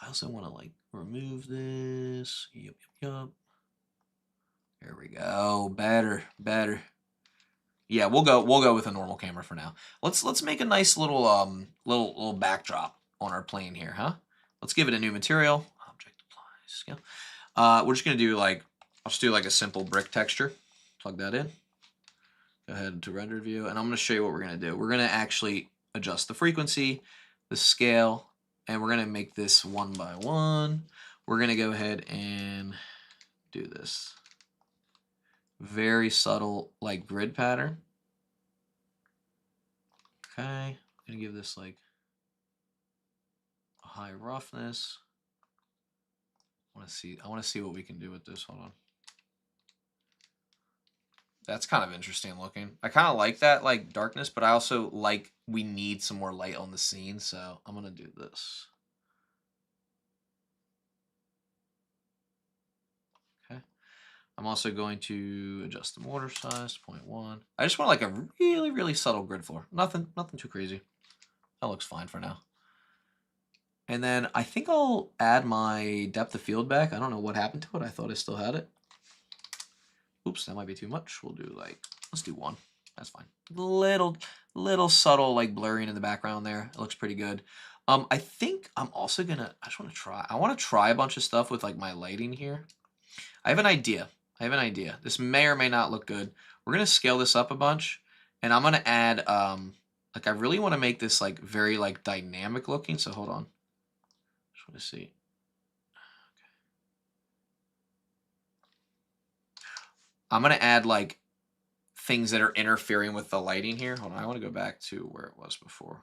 I also want to like remove this. Yup. There we go. Better. Yeah, we'll go with a normal camera for now. Let's make a nice little backdrop on our plane here, huh? Let's give it a new material. Object apply scale. We're just gonna do like I'll just do like a simple brick texture. Plug that in. Go ahead to render view, and I'm gonna show you what we're gonna do. We're gonna actually adjust the frequency, the scale, and we're gonna make this 1 by 1. We're gonna go ahead and do this very subtle like grid pattern. Okay, I'm gonna give this like a high roughness. I want to see what we can do with this. Hold on. That's kind of interesting looking. I kind of like that like darkness, but I also like we need some more light on the scene, so I'm gonna do this. Okay. I'm also going to adjust the mortar size to 0.1. I just want like a really subtle grid floor. Nothing too crazy. That looks fine for now. And then I think I'll add my depth of field back. I don't know what happened to it. I thought I still had it. Oops, that might be too much. We'll do like, let's do 1. That's fine. Little subtle like blurring in the background there. It looks pretty good. I think I'm also gonna, I want to try a bunch of stuff with like my lighting here. I have an idea. This may or may not look good. We're gonna scale this up a bunch, and I'm gonna add, like I really want to make this like very like dynamic looking. So hold on. Just want to see. I'm gonna add like things that are interfering with the lighting here. Hold on, I want to go back to where it was before.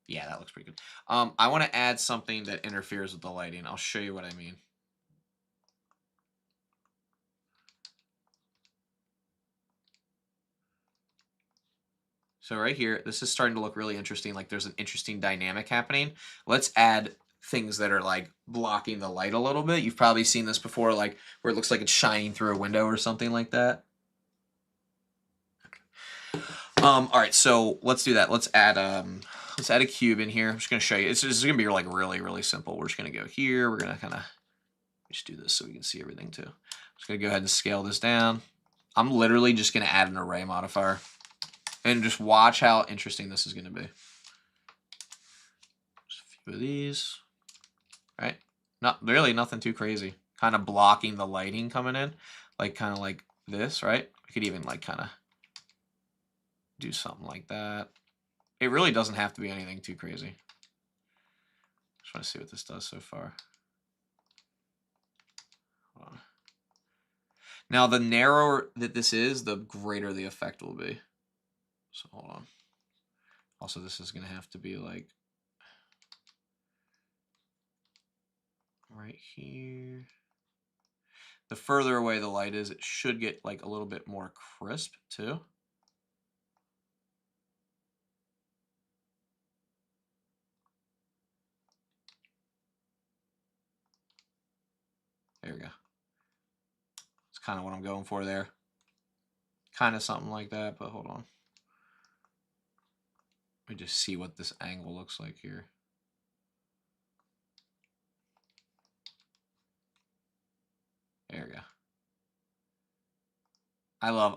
Yeah, that looks pretty good. I want to add something that interferes with the lighting. I'll show you what I mean. So right here, this is starting to look really interesting. Like there's an interesting dynamic happening. Let's add things that are like blocking the light a little bit. You've probably seen this before, like where it looks like it's shining through a window or something like that. All right, so let's do that. Let's add a cube in here. I'm just gonna show you. This is gonna be like really simple. We're just gonna go here. We're gonna kind of just do this so we can see everything too. Just gonna go ahead and scale this down. I'm literally just gonna add an array modifier and just watch how interesting this is gonna be. Just a few of these, right? Not really nothing too crazy. Kind of blocking the lighting coming in, like kind of like this, right? We could even like kind of do something like that. It really doesn't have to be anything too crazy. Just want to see what this does so far. Hold on. Now, the narrower that this is, the greater the effect will be. So hold on. Also, this is going to have to be like right here. The further away the light is, it should get like a little bit more crisp too. There we go. That's kind of what I'm going for there. Kind of something like that, but hold on. Let me just see what this angle looks like here. There we go.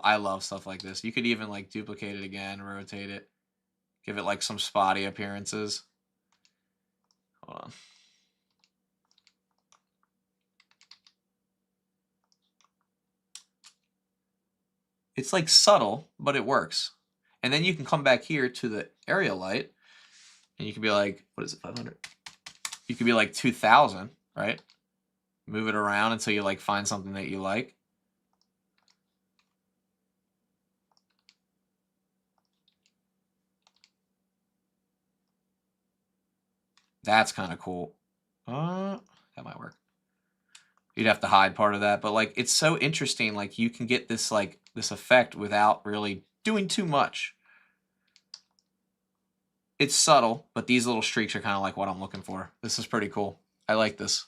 I love stuff like this. You could even like duplicate it again, rotate it, give it like some spotty appearances. Hold on. It's like subtle, but it works. And then you can come back here to the area light, and you can be like, what is it, 500? You could be like 2000, right? Move it around until you like find something that you like. That's kind of cool. That might work. You'd have to hide part of that, but like it's so interesting. Like you can get this like this effect without really doing too much. It's subtle, but these little streaks are kind of like what I'm looking for. This is pretty cool. I like this.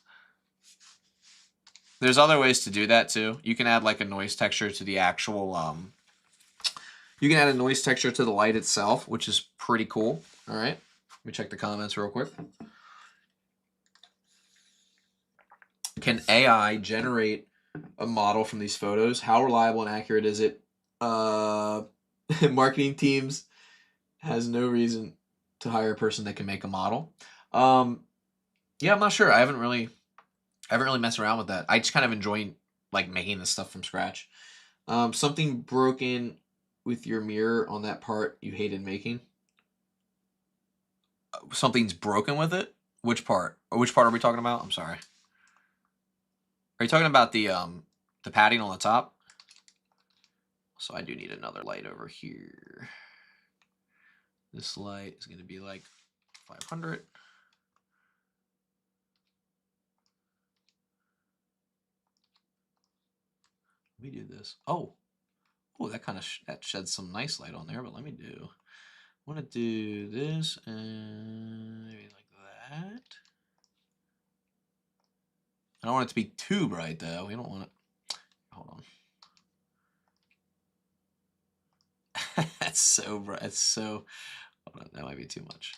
There's other ways to do that too. You can add like a noise texture to the actual you can add a noise texture to the light itself, which is pretty cool. All right. Let me check the comments real quick. Can AI generate a model from these photos? How reliable and accurate is it? Marketing teams has no reason to hire a person that can make a model. Yeah, I'm not sure. I haven't really messed around with that. I just kind of enjoy like making this stuff from scratch. Something broken with your mirror on that part you hated making. Something's broken with it. Which part? Or which part are we talking about? I'm sorry. Are you talking about the padding on the top? So I do need another light over here. This light is going to be like 500. Let me do this. Oh, that kind of that sheds some nice light on there. But let me do. I want to do this and maybe like that. I don't want it to be too bright though. We don't want it. Hold on. That's so bright. It's so. Hold on. That might be too much.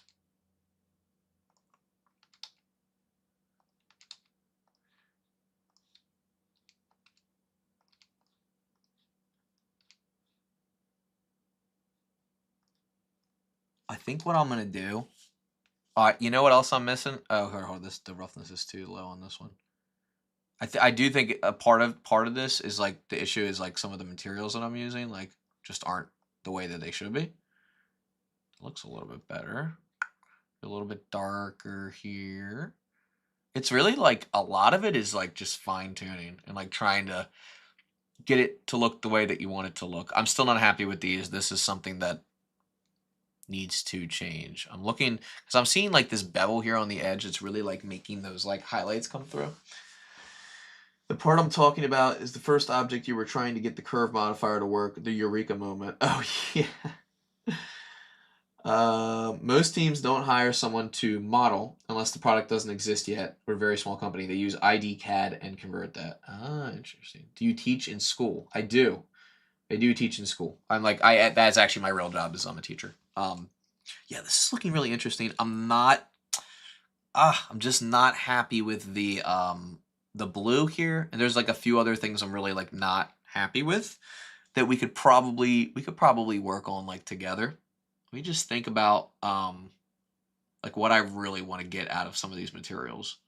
think what I'm gonna do. You know what else I'm missing? Oh, hold on, the roughness is too low on this one. I do think a part of this is like the issue is like some of the materials that I'm using like just aren't the way that they should be. It looks a little bit better. A little bit darker here. It's really like a lot of it is like just fine tuning and like trying to get it to look the way that you want it to look. I'm still not happy with these. This is something that needs to change. I'm looking because I'm seeing like this bevel here on the edge. It's really like making those like highlights come through. The part I'm talking about is the first object you were trying to get the curve modifier to work, the eureka moment. Oh, yeah. Most teams don't hire someone to model unless the product doesn't exist yet. We're a very small company. They use ID CAD and convert that. Ah, interesting. Do you teach in school? I do. I do teach in school. I'm like, that's actually my real job is I'm a teacher. Yeah, this is looking really interesting. I'm just not happy with the blue here. And there's like a few other things I'm really like not happy with that we could probably work on like together. Let me just think about like what I really want to get out of some of these materials.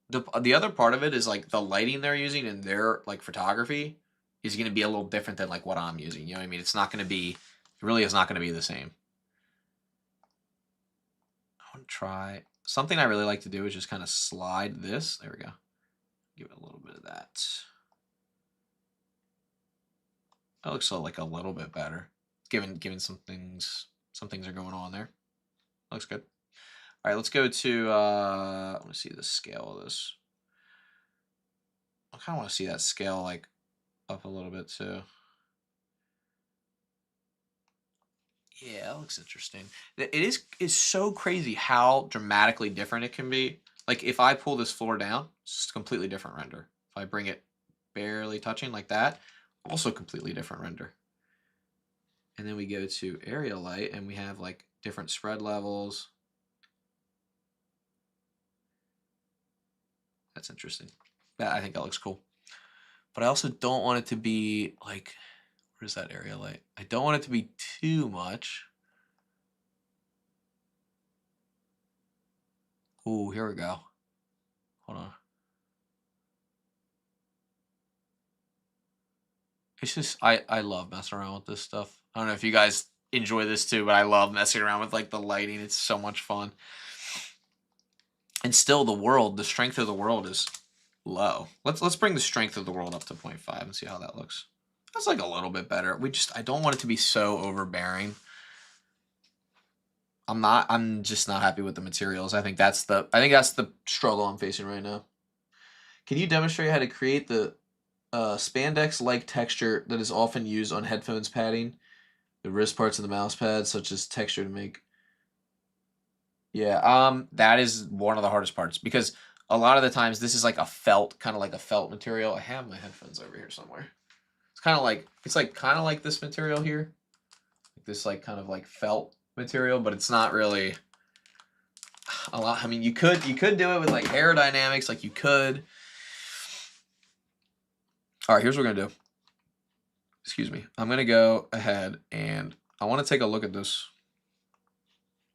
The other part of it is like the lighting they're using in their like photography is going to be a little different than like what I'm using. You know what I mean? It's not going to be, it really is not going to be the same. I want to try something I really like to do is just kind of slide this. There we go. Give it a little bit of that. That looks like a little bit better. Given some things are going on there. Looks good. All right, let's go to I want to see the scale of this. I kind of want to see that scale like up a little bit too. Yeah, that looks interesting. It's so crazy how dramatically different it can be. Like if I pull this floor down, it's a completely different render. If I bring it barely touching like that, also completely different render. And then we go to area light and we have like different spread levels. That's interesting. I think that looks cool. But I also don't want it to be like, where's that area light? I don't want it to be too much. Ooh, here we go. Hold on. It's just, I love messing around with this stuff. I don't know if you guys enjoy this too, but I love messing around with like the lighting. It's so much fun. And still the strength of the world is low. Let's bring the strength of the world up to 0.5 and see how that looks. That's like a little bit better. I don't want it to be so overbearing. I'm just not happy with the materials. I think that's the struggle I'm facing right now. Can you demonstrate how to create the spandex-like texture that is often used on headphones padding, the wrist parts of the mouse pad, such as texture to make? Yeah, that is one of the hardest parts because a lot of the times this is like a felt, kind of like a felt material. I have my headphones over here somewhere. It's kind of like kind of like this material here, like this like kind of like felt material, but it's not really a lot. I mean, you could do it with like aerodynamics, like you could. All right, here's what we're gonna do. Excuse me. I'm gonna go ahead and I want to take a look at this,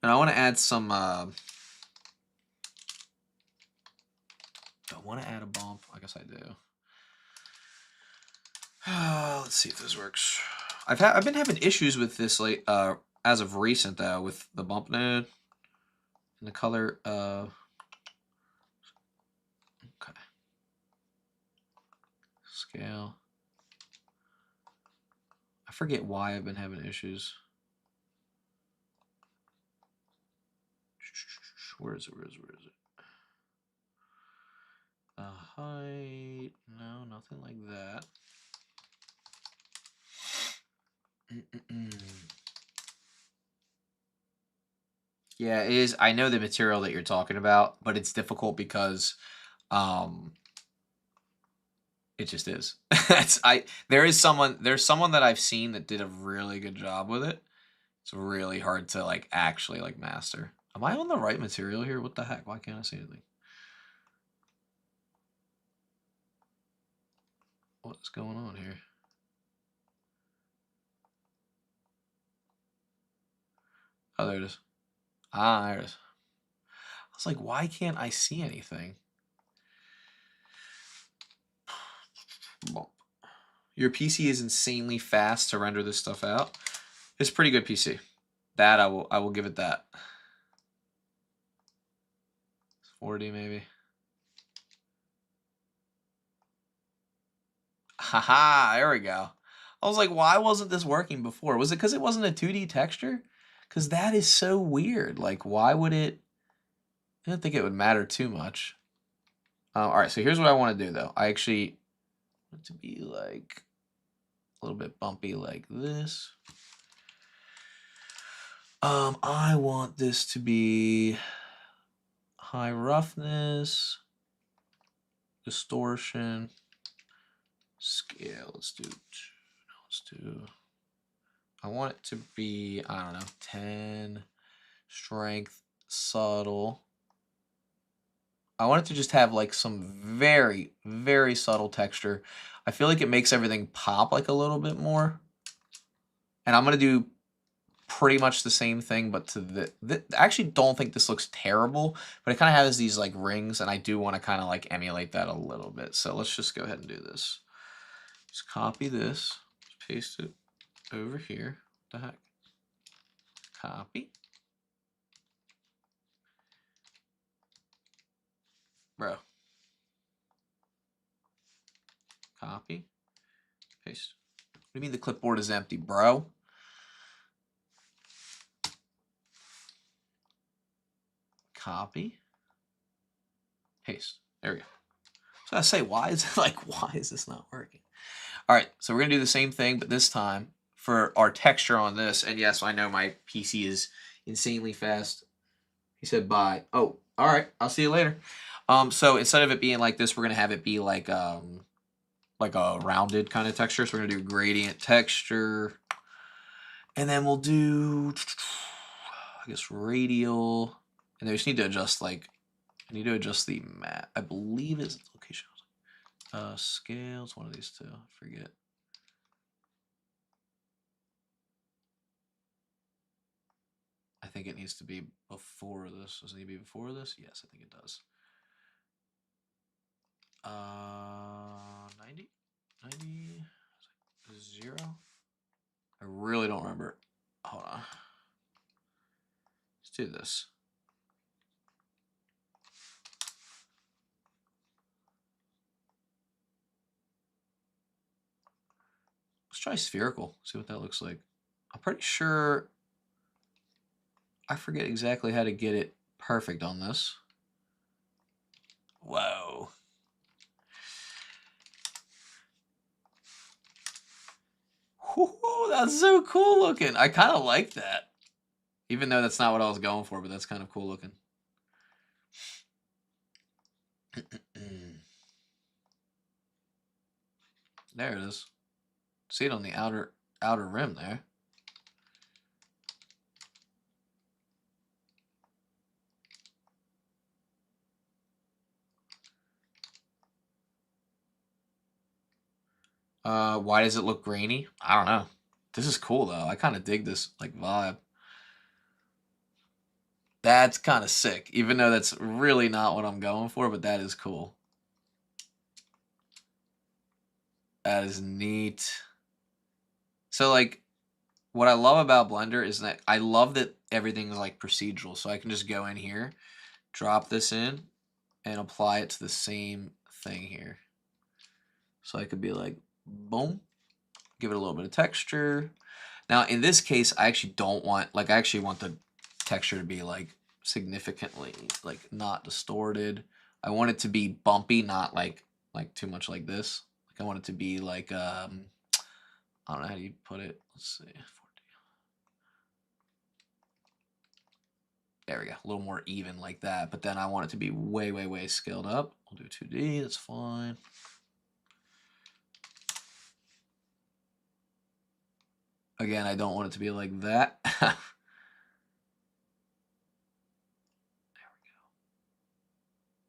and I want to add some. I want to add a bump. I guess I do. Let's see if this works. I've been having issues with this like as of recent though with the bump node and the color. Okay. Scale. I forget why I've been having issues. Where is it? Height. No, nothing like that. Yeah, it is. I know the material that you're talking about, but it's difficult because it just is. There's someone that I've seen that did a really good job with it. It's really hard to like actually like master. Am I on the right material here? What the heck? Why can't I see anything? What's going on here? Oh, there it is. Ah, there it is. I was like, why can't I see anything? Your PC is insanely fast to render this stuff out. It's a pretty good PC. That I will give it that. 40 maybe. Haha, there we go. I was like, why wasn't this working before? Was it because it wasn't a 2D texture? Because that is so weird. Like, why would it? I didn't think it would matter too much. All right, so here's what I want to do, though. I actually want it to be like a little bit bumpy like this. I want this to be high roughness, distortion, scale. Let's do. I want it to be, I don't know, 10, strength, subtle. I want it to just have like some very, very subtle texture. I feel like it makes everything pop like a little bit more. And I'm going to do pretty much the same thing, but to I actually don't think this looks terrible, but it kind of has these like rings, and I do want to kind of like emulate that a little bit. So let's just go ahead and do this. Just copy this, paste it over here. What the heck? Copy. Bro. Copy. Paste. What do you mean the clipboard is empty, bro? Copy. Paste. There we go. So I say, why is it like, why is this not working? All right, so we're gonna do the same thing, but this time for our texture on this. And yes, I know my PC is insanely fast. He said bye. Oh, all right. I'll see you later. So instead of it being like this, we're gonna have it be like a rounded kind of texture. So we're gonna do gradient texture, and then we'll do, I guess, radial, and then we just need to adjust like, I need to adjust the map. I believe it's location. Scales, one of these two. I forget. I think it needs to be before this. Does it need to be before this? Yes, I think it does. 90? 90? 0? I really don't remember. Hold on. Let's do this. Let's try spherical. See what that looks like. I'm pretty sure I forget exactly how to get it perfect on this. Whoa. Whoo, that's so cool looking. I kind of like that. Even though that's not what I was going for, but that's kind of cool looking. There it is. See it on the outer rim there. Why does it look grainy? I don't know. This is cool though. I kind of dig this like vibe. That's kind of sick, even though that's really not what I'm going for, but that is cool. That is neat. So like, what I love about Blender is that I love that everything is like procedural. So I can just go in here, drop this in, and apply it to the same thing here. So I could be like, boom, give it a little bit of texture. Now in this case, I actually don't want, like I actually want the texture to be like significantly like not distorted. I want it to be bumpy, not like too much like this. Like I want it to be like I don't know how you put it. Let's see. There we go. A little more even like that. But then I want it to be way, way, way scaled up. We'll do 2D. That's fine. Again, I don't want it to be like that. There we go.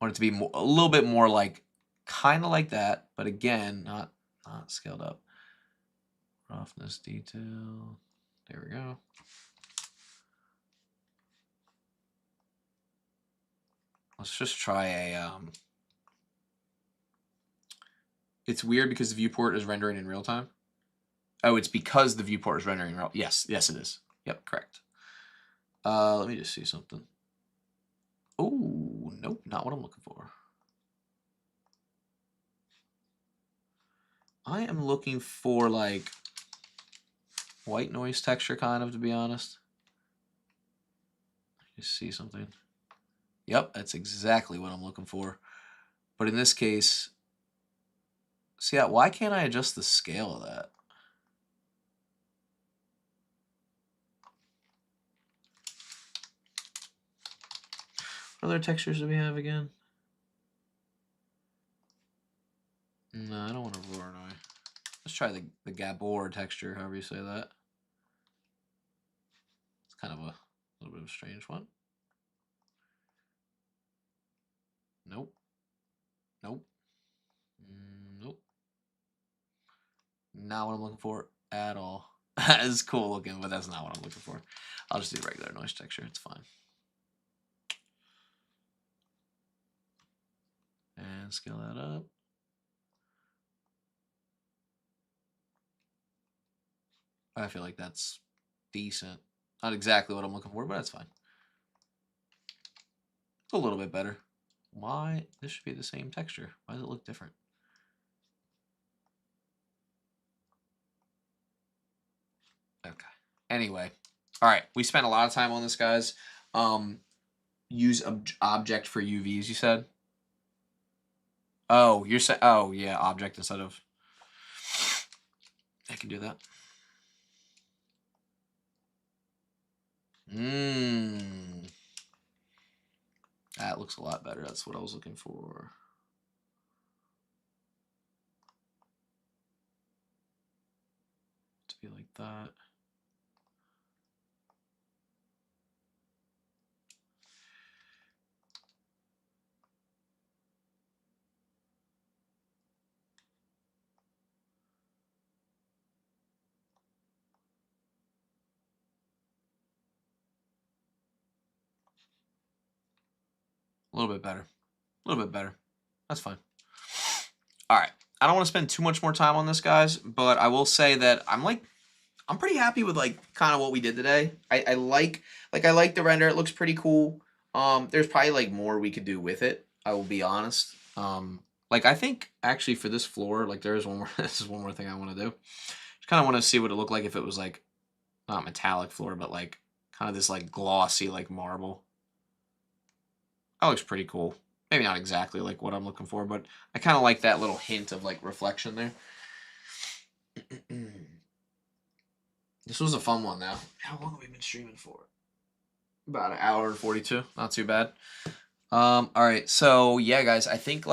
I want it to be more, a little bit more like, kind of like that, but again, not scaled up. Roughness, detail. There we go. let's just try a, it's weird because the viewport is rendering in real time. Oh, it's because the viewport is rendering in real, yes, it is. Yep, correct. Let me just see something. Oh, nope, not what I'm looking for. I am looking for like white noise texture, kind of, to be honest. You see something? Yep, that's exactly what I'm looking for. But in this case, see that? Why can't I adjust the scale of that? What other textures do we have again? No, I don't want a roar noise. Let's try the Gabor texture, however you say that. It's kind of a little bit of a strange one. Nope. Nope. Nope. Not what I'm looking for at all. It's cool looking, but that's not what I'm looking for. I'll just do regular noise texture. It's fine. And scale that up. I feel like that's decent. Not exactly what I'm looking for, but that's fine. It's a little bit better. Why? This should be the same texture. Why does it look different? Okay. Anyway. All right. We spent a lot of time on this, guys. Use object for UVs, you said? Oh, you're saying, oh, yeah, object instead of, I can do that. That looks a lot better. That's what I was looking for. To be like that. A little bit better. A little bit better. That's fine. All right. I don't want to spend too much more time on this, guys, but I will say that I'm pretty happy with like kind of what we did today. I like the render. It looks pretty cool. There's probably like more we could do with it. I will be honest. Like I think actually for this floor, like there is one more. This is one more thing I want to do. Just kind of want to see what it looked like if it was like not metallic floor, but like kind of this like glossy like marble. That looks pretty cool. Maybe not exactly like what I'm looking for, but I kind of like that little hint of like reflection there. This was a fun one now. How long have we been streaming for? About an hour and 42. Not too bad. All right. So yeah, guys, I think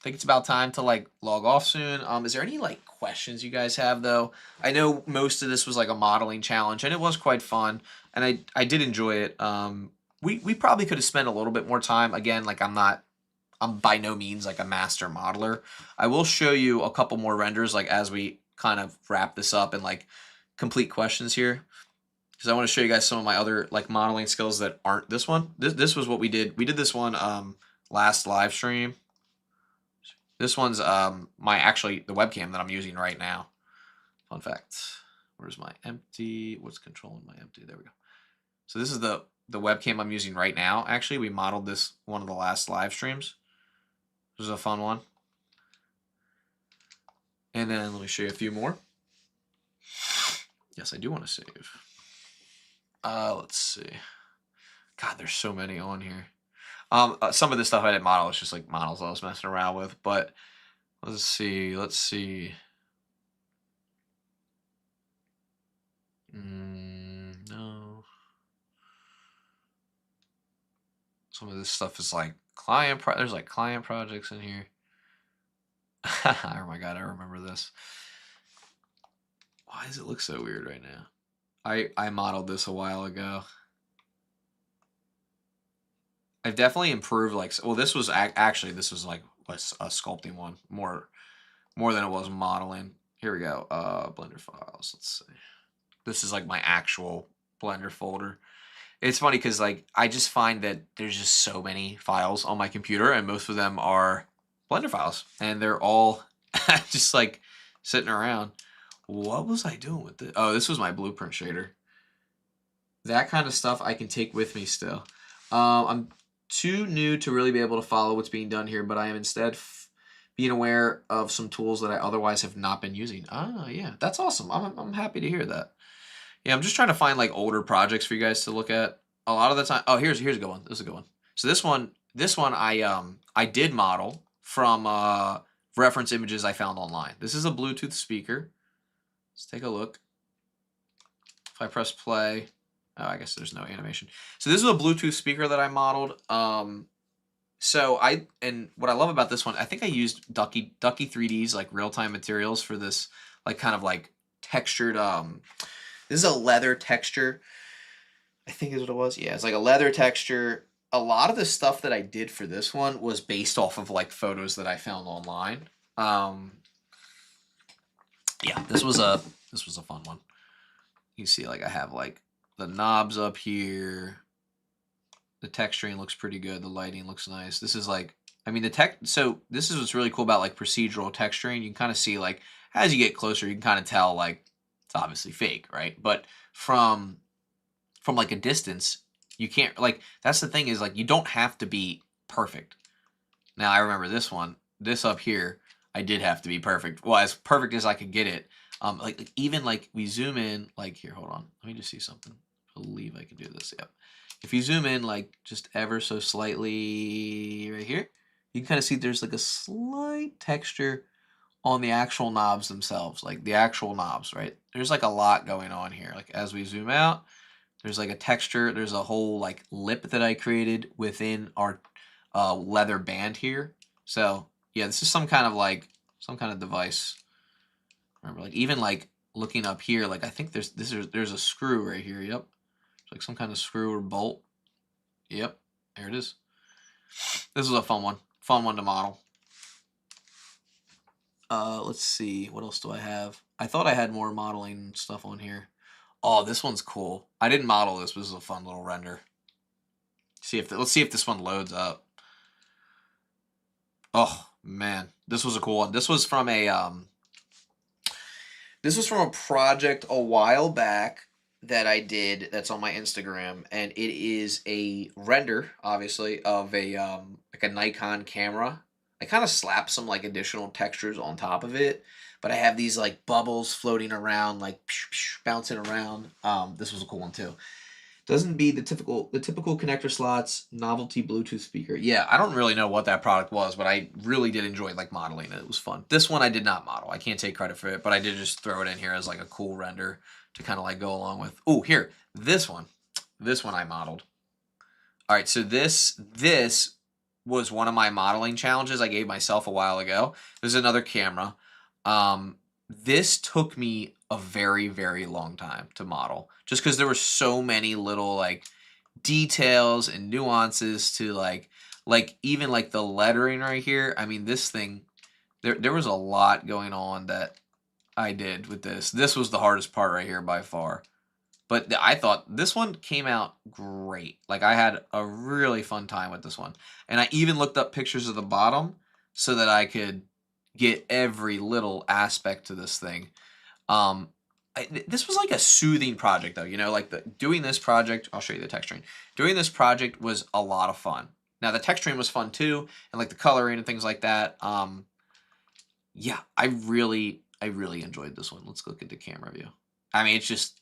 it's about time to like log off soon. Is there any like questions you guys have though? I know most of this was like a modeling challenge and it was quite fun and I did enjoy it. We probably could have spent a little bit more time. Again, like I'm by no means like a master modeler. I will show you a couple more renders like as we kind of wrap this up and like complete questions here. Because I want to show you guys some of my other like modeling skills that aren't this one. This was what we did. We did this one last live stream. This one's my actually the webcam that I'm using right now. Fun fact. Where's my empty? What's controlling my empty? There we go. So this is the webcam I'm using right now. Actually, we modeled this one of the last live streams. This is a fun one. And then let me show you a few more. Yes, I do want to save. Let's see. God, there's so many on here. Some of this stuff I didn't model. It's just like models I was messing around with. But let's see. No. Some of this stuff is like there's like client projects in here. Oh my god, I remember this. Why does it look so weird right now? I modeled this a while ago. I've definitely improved like well this was actually this was like a sculpting one more than it was modeling. Here we go. Blender files. Let's see. This is like my actual Blender folder. It's funny because like I just find that there's just so many files on my computer, and most of them are Blender files, and they're all just like sitting around. What was I doing with it? Oh, this was my blueprint shader. That kind of stuff I can take with me still. I'm too new to really be able to follow what's being done here, but I am instead being aware of some tools that I otherwise have not been using. Ah, yeah, that's awesome. I'm happy to hear that. Yeah, I'm just trying to find like older projects for you guys to look at. A lot of the time, oh, here's a good one. This is a good one. So this one I did model from reference images I found online. This is a Bluetooth speaker. Let's take a look. If I press play, oh, I guess there's no animation. So this is a Bluetooth speaker that I modeled. So and what I love about this one, I think I used Ducky 3D's like real-time materials for this like kind of like textured this is a leather texture. I think is what it was. Yeah, it's like a leather texture. A lot of the stuff that I did for this one was based off of like photos that I found online. Yeah, this was a fun one. You see like I have like the knobs up here. The texturing looks pretty good. The lighting looks nice. This is like, I mean, so this is what's really cool about like procedural texturing. You can kind of see like, as you get closer, you can kind of tell like, it's obviously fake, right? But from like a distance, you can't, like, that's the thing is like, you don't have to be perfect. Now I remember this up here, I did have to be perfect. Well, as perfect as I could get it. Like even like we zoom in, like here, hold on. Let me just see something. I believe I can do this. Yep. If you zoom in like just ever so slightly right here, you can kind of see there's like a slight texture on the actual knobs themselves, like the actual knobs, right? There's like a lot going on here. Like as we zoom out, there's like a texture. There's a whole like lip that I created within our leather band here. So yeah, this is some kind of device. Remember, like even like looking up here, like I think there's a screw right here. Yep. Like some kind of screw or bolt. Yep, there it is. This is a fun one to model. Let's see, what else do I have? I thought I had more modeling stuff on here. Oh, this one's cool. I didn't model this, but this is a fun little render. Let's see if this one loads up. Oh man, this was a cool one. This was from a project a while back that I did that's on my Instagram, and it is a render, obviously, of a like a Nikon camera. I kind of slapped some like additional textures on top of it, but I have these like bubbles floating around, like bouncing around. This was a cool one too. Doesn't be the typical connector slots, novelty Bluetooth speaker. Yeah, I don't really know what that product was, but I really did enjoy like modeling it. It was fun. This one I did not model. I can't take credit for it, but I did just throw it in here as like a cool render to kind of like go along with. Oh, here, this one I modeled. All right, so this was one of my modeling challenges I gave myself a while ago. There's another camera. This took me a very, very long time to model, just because there were so many little like details and nuances to like even like the lettering right here. I mean, this thing, there was a lot going on that I did with this. This was the hardest part right here by far. But I thought this one came out great. Like I had a really fun time with this one. And I even looked up pictures of the bottom so that I could get every little aspect to this thing. This was like a soothing project though, you know, like doing this project, I'll show you the texturing. Doing this project was a lot of fun. Now the texturing was fun too, and like the coloring and things like that. Yeah, I really enjoyed this one. Let's look at the camera view. I mean, it's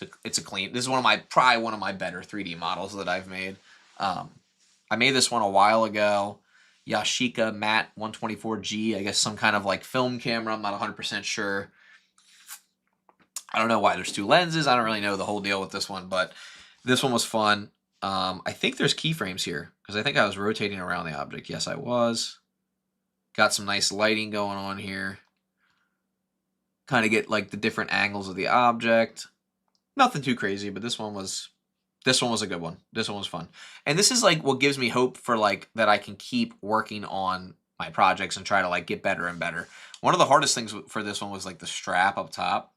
a clean, this is probably one of my better 3D models that I've made. I made this one a while ago. Yashica Matte 124G, I guess some kind of like film camera. I'm not 100% sure. I don't know why there's two lenses. I don't really know the whole deal with this one, but this one was fun. I think there's keyframes here because I think I was rotating around the object. Yes, I was. Got some nice lighting going on here. Kind of get like the different angles of the object. Nothing too crazy, but this one was a good one. This one was fun. And this is like what gives me hope for like that I can keep working on my projects and try to like get better and better. One of the hardest things for this one was like the strap up top.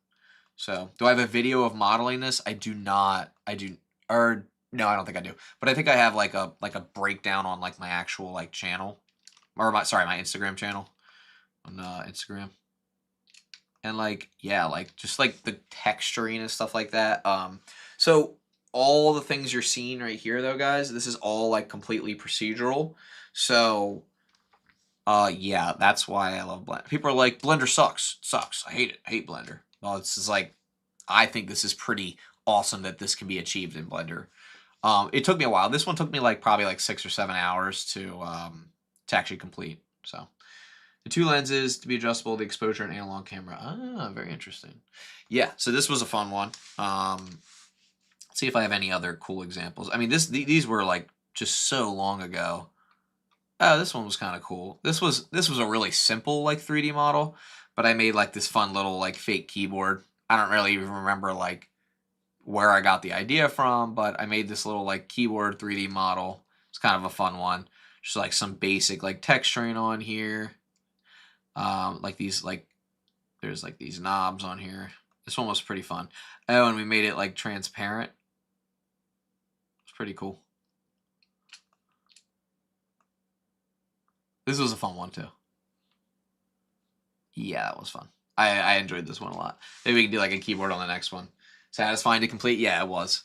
So, do I have a video of modeling this? I do not. Or no, I don't think I do. But I think I have like a breakdown on like my actual like channel, or my Instagram channel on Instagram. And like, yeah, like just like the texturing and stuff like that. So all the things you're seeing right here though, guys, this is all like completely procedural. So yeah, that's why I love Blender. People are like, Blender sucks. I hate it. I hate Blender. Well, this is like, I think this is pretty awesome that this can be achieved in Blender. It took me a while. This one took me like probably like 6 or 7 hours to actually complete. So the two lenses to be adjustable, the exposure and analog camera. Ah, very interesting. Yeah, so this was a fun one. Let's see if I have any other cool examples. I mean, these were like just so long ago. Oh, this one was kind of cool. This was a really simple like 3D model, but I made like this fun little like fake keyboard. I don't really even remember like where I got the idea from, but I made this little like keyboard 3D model. It's kind of a fun one. Just like some basic like texturing on here. Like these like there's like these knobs on here. This one was pretty fun. Oh, and we made it like transparent. It's pretty cool. This was a fun one too. Yeah, that was fun. I enjoyed this one a lot. Maybe we can do like a keyboard on the next one. Satisfying to complete? Yeah, it was.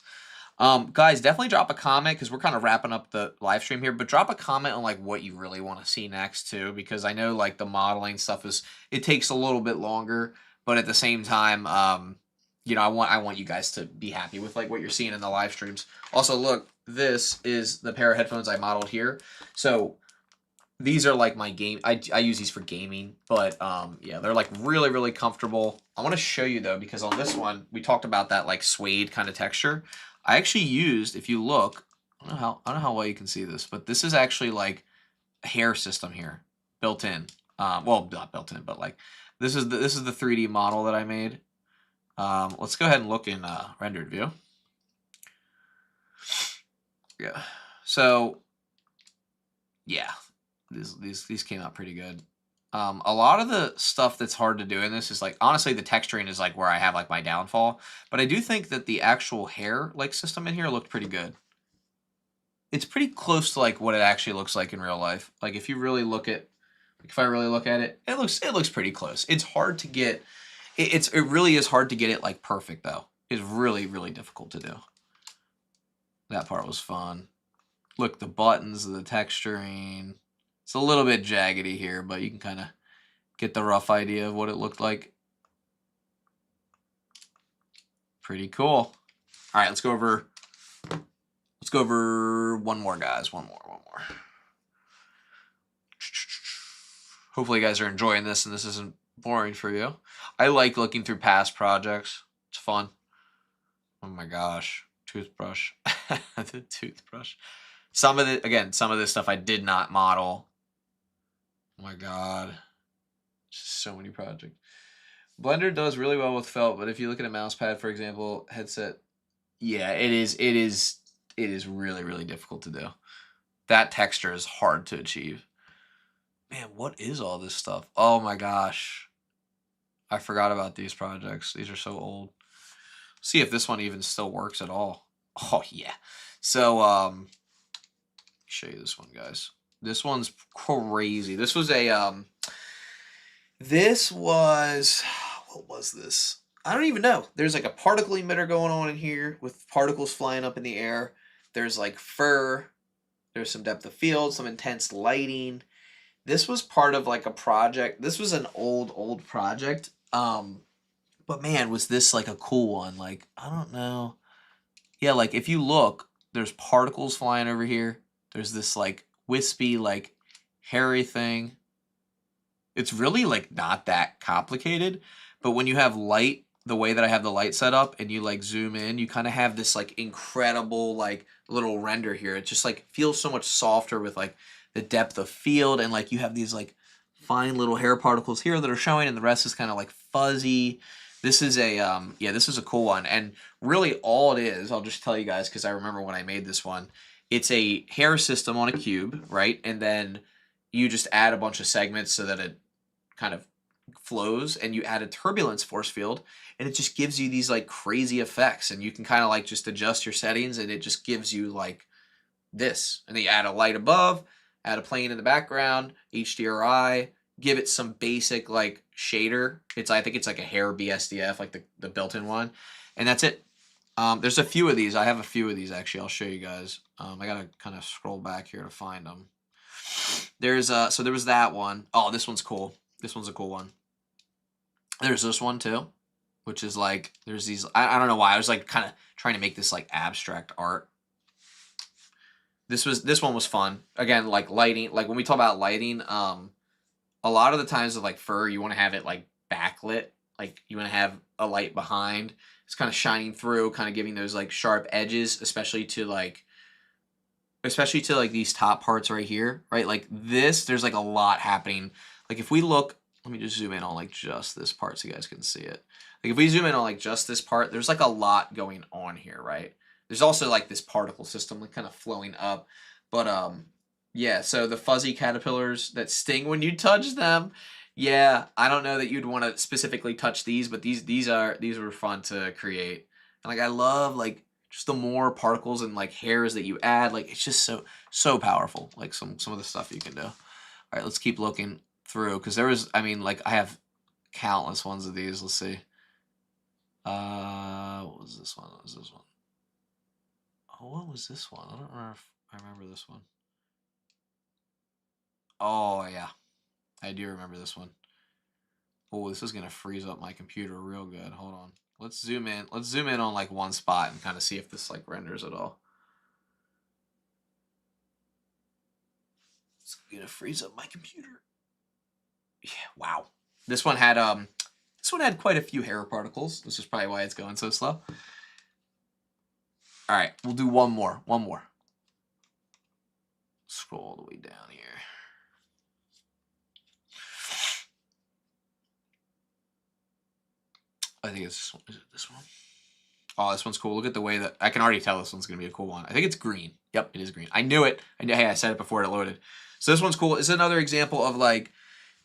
Guys, definitely drop a comment because we're kind of wrapping up the live stream here. But drop a comment on like what you really want to see next too, because I know like the modeling stuff it takes a little bit longer, but at the same time, you know, I want you guys to be happy with like what you're seeing in the live streams. Also, look, this is the pair of headphones I modeled here. So these are like my game. I use these for gaming, but yeah, they're like really comfortable. I want to show you though, because on this one we talked about that like suede kind of texture. I actually used, if you look, I don't know how well you can see this, but this is actually like a hair system here built in. Well, not built in, but like this is the 3D model that I made. Let's go ahead and look in rendered view. Yeah. So yeah, these came out pretty good. A lot of the stuff that's hard to do in this is like, honestly, the texturing is like where I have like my downfall. But I do think that the actual hair like system in here looked pretty good. It's pretty close to like what it actually looks like in real life. Like if you really look at, if I really look at it, it looks pretty close. It's hard to get, it really is hard to get it like perfect though. It's really difficult to do. That part was fun. Look, the buttons, the texturing. It's a little bit jaggedy here, but you can kind of get the rough idea of what it looked like. Pretty cool. All right, let's go over one more, guys. One more. Hopefully you guys are enjoying this and this isn't boring for you. I like looking through past projects. It's fun. Oh my gosh. Toothbrush. The toothbrush. Some of this stuff I did not model. Oh my god. Just so many projects. Blender does really well with felt, but if you look at a mouse pad, for example, headset, yeah, it is really difficult to do. That texture is hard to achieve. Man, what is all this stuff? Oh my gosh. I forgot about these projects. These are so old. See if this one even still works at all. Oh yeah. So show you this one, guys. This one's crazy. This was a what was this? I don't even know. There's like a particle emitter going on in here with particles flying up in the air. There's like fur. There's some depth of field, some intense lighting. This was part of like a project. This was an old project. But man, was this like a cool one? Like, I don't know. Yeah, like if you look, there's particles flying over here. There's this like wispy, like hairy thing. It's really like not that complicated, but when you have light, the way that I have the light set up and you like zoom in, you kind of have this like incredible like little render here. It just like feels so much softer with like the depth of field, and like you have these like fine little hair particles here that are showing, and the rest is kind of like fuzzy. This is a yeah, this is a cool one, and really all it is, I'll just tell you guys because I remember when I made this one. It's a hair system on a cube, right? And then you just add a bunch of segments so that it kind of flows and you add a turbulence force field, and it just gives you these like crazy effects, and you can kind of like just adjust your settings, and it just gives you like this. And then you add a light above, add a plane in the background, HDRI, give it some basic like shader. I think it's like a hair BSDF, like the built-in one, and that's it. There's a few of these. I have a few of these actually. I'll show you guys. I gotta kind of scroll back here to find them. So there was that one. Oh, this one's cool. This one's a cool one. There's this one too, which is like, there's these, I don't know why, I was like kind of trying to make this like abstract art. This one was fun. Again, like lighting, like when we talk about lighting, a lot of the times with like fur, you want to have it like backlit. Like you want to have a light behind. It's kind of shining through, kind of giving those like sharp edges, especially to like these top parts right here, right? Like this, there's like a lot happening. Like if we look, let me just zoom in on like just this part so you guys can see it. Like if we zoom in on like just this part, there's like a lot going on here, right? There's also like this particle system like kind of flowing up. But yeah, so the fuzzy caterpillars that sting when you touch them. Yeah, I don't know that you'd want to specifically touch these, but these were fun to create. And like I love like just the more particles and like hairs that you add, like it's just so powerful. Like some of the stuff you can do. All right, let's keep looking through, because there was, I mean, like I have countless ones of these. Let's see. What was this one? What was this one? Oh, what was this one? I don't remember if I remember this one. Oh yeah, I do remember this one. Oh, this is gonna freeze up my computer real good. Hold on. Let's zoom in. Let's zoom in on like one spot and kind of see if this like renders at all. It's gonna freeze up my computer. Yeah, wow. This one had quite a few hair particles. This is probably why it's going so slow. All right, we'll do one more. One more. Scroll all the way down here. I think it's this one. Is it this one? Oh, this one's cool. Look at the way that I can already tell this one's gonna be a cool one. I think it's green. Yep, it is green. I knew it. Hey, I said it before it loaded. So this one's cool. It's another example of like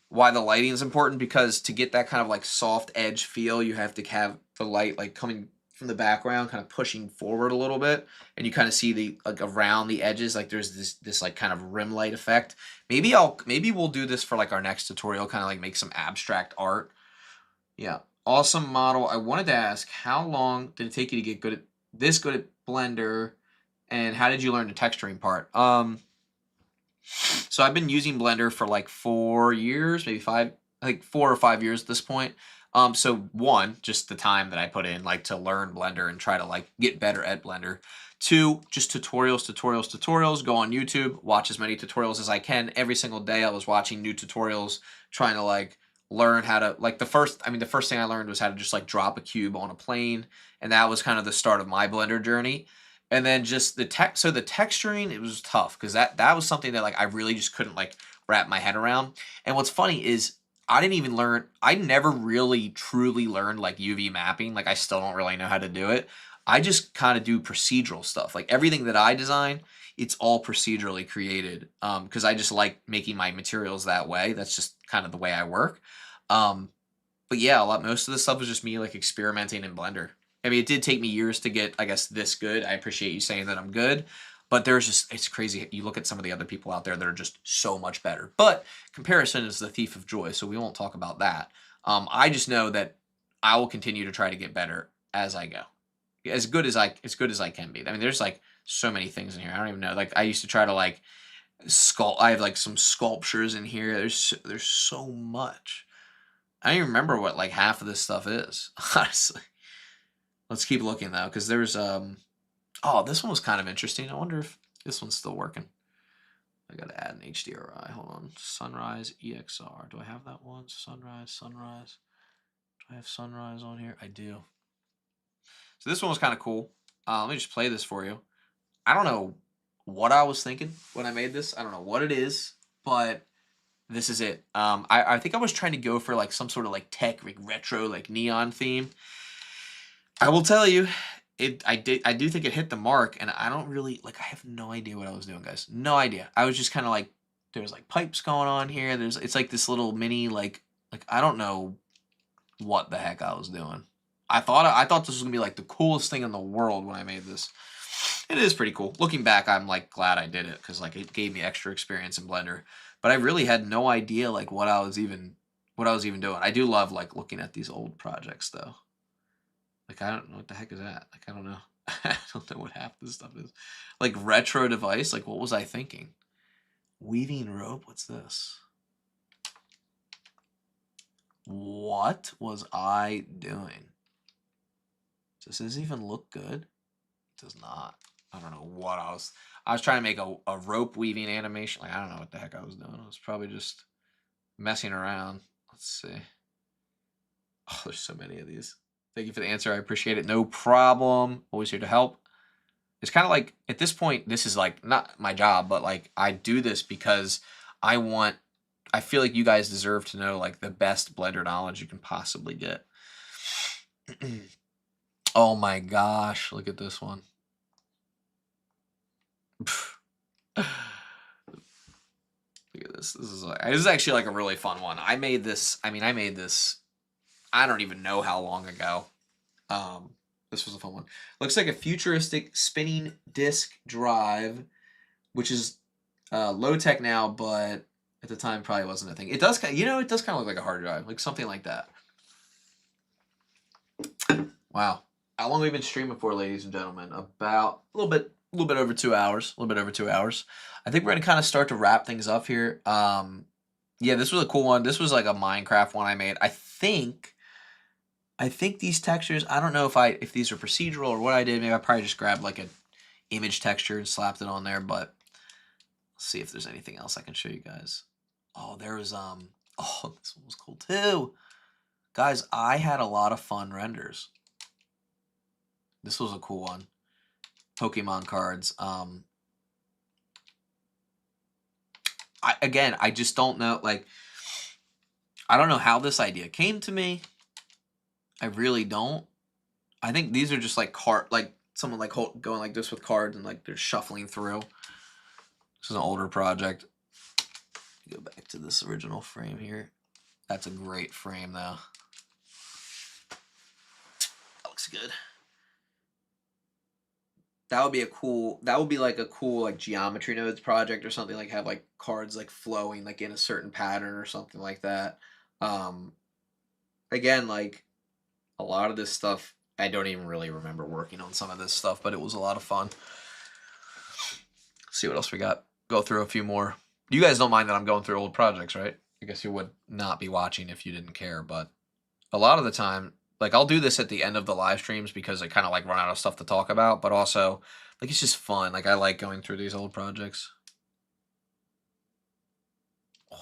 why the lighting is important, because to get that kind of like soft edge feel, you have to have the light like coming from the background, kind of pushing forward a little bit, and you kind of see the like around the edges, like there's this like kind of rim light effect. Maybe we'll do this for like our next tutorial, kind of like make some abstract art. Yeah, awesome model. I wanted to ask, how long did it take you to get good at Blender, and how did you learn the texturing part? So I've been using Blender for like 4 years, maybe 5, I think 4 or 5 years at this point. So one, just the time that I put in like to learn Blender and try to like get better at Blender. 2, just tutorials, go on YouTube, watch as many tutorials as I can. Every single day I was watching new tutorials, trying to like learn how to, like the first thing I learned was how to just like drop a cube on a plane. And that was kind of the start of my Blender journey. And then just the texturing, it was tough, because that was something that like I really just couldn't like wrap my head around. And what's funny is I never really truly learned like UV mapping. Like I still don't really know how to do it. I just kind of do procedural stuff. Like everything that I design, it's all procedurally created, because I just like making my materials that way. That's just kind of the way I work. But yeah, most of the stuff was just me like experimenting in Blender. I mean, it did take me years to get, I guess, this good. I appreciate you saying that I'm good. But it's crazy. You look at some of the other people out there that are just so much better. But comparison is the thief of joy, so we won't talk about that. I just know that I will continue to try to get better as I go. As good as I can be. I mean, there's like so many things in here. I don't even know. Like I used to try to like sculpt. I have like some sculptures in here. There's so much. I don't even remember what like half of this stuff is, honestly. Let's keep looking though, because there's oh, this one was kind of interesting. I wonder if this one's still working. I gotta add an HDRI. Hold on. Sunrise EXR. Do I have that one? Sunrise. Do I have sunrise on here? I do. So this one was kind of cool. Let me just play this for you. I don't know what I was thinking when I made this. I don't know what it is, but this is it. I think I was trying to go for like some sort of like tech, like retro, like neon theme. I will tell you, I do think it hit the mark, and I don't really like. I have no idea what I was doing, guys. No idea. I was just kind of like, there's like pipes going on here. It's like this little mini like Like, I don't know what the heck I was doing. I thought this was gonna be like the coolest thing in the world when I made this. It is pretty cool. Looking back, I'm like glad I did it because like it gave me extra experience in Blender. But I really had no idea like what I was even doing. I do love like looking at these old projects though. Like I don't know what the heck is that. Like I don't know. I don't know what half this stuff is. Like retro device. Like what was I thinking? Weaving rope. What's this? What was I doing? Does this even look good? It does not. I don't know what I was trying to make a rope weaving animation. Like I don't know what the heck I was doing. I was probably just messing around. Let's see. Oh, there's so many of these. Thank you for the answer. I appreciate it. No problem. Always here to help. It's kind of like at this point, this is like not my job, but like I do this because I feel like you guys deserve to know like the best Blender knowledge you can possibly get. Oh my gosh, look at this one. Look at this. This is actually like a really fun one. I made this I don't even know how long ago. This was a fun one. Looks like a futuristic spinning disc drive, which is low tech now, but at the time probably wasn't a thing. It does kind of look like a hard drive, like something like that. Wow. How long have we been streaming for, ladies and gentlemen? About a little bit over 2 hours. A little bit over 2 hours. I think we're gonna kind of start to wrap things up here. Yeah, this was a cool one. This was like a Minecraft one I made. I think these textures, I don't know if these are procedural or what I did. Maybe I probably just grabbed like an image texture and slapped it on there, but let's see if there's anything else I can show you guys. Oh, there was oh, this one was cool too. Guys, I had a lot of fun renders. This was a cool one. Pokemon cards. I just don't know, like, I don't know how this idea came to me. I really don't. I think these are just like someone like going like this with cards and like they're shuffling through. This is an older project. Go back to this original frame here. That's a great frame though. That looks good. That would be like a cool like geometry nodes project or something, like have like cards like flowing like in a certain pattern or something like that. Again, like a lot of this stuff, I don't even really remember working on some of this stuff, but it was a lot of fun. Let's see what else we got. Go through a few more. You guys don't mind that I'm going through old projects, right? I guess you would not be watching if you didn't care, but a lot of the time, like I'll do this at the end of the live streams because I kind of like run out of stuff to talk about, but also like it's just fun. Like I like going through these old projects. Oh,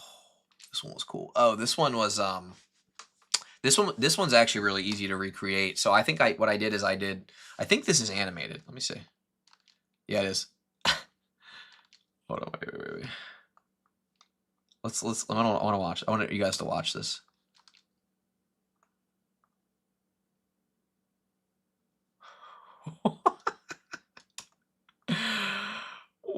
this one was cool. Oh, this one was this one's actually really easy to recreate. So I think what I did is I think this is animated. Let me see. Yeah, it is. Hold on, wait. Let's I want to watch. I want you guys to watch this.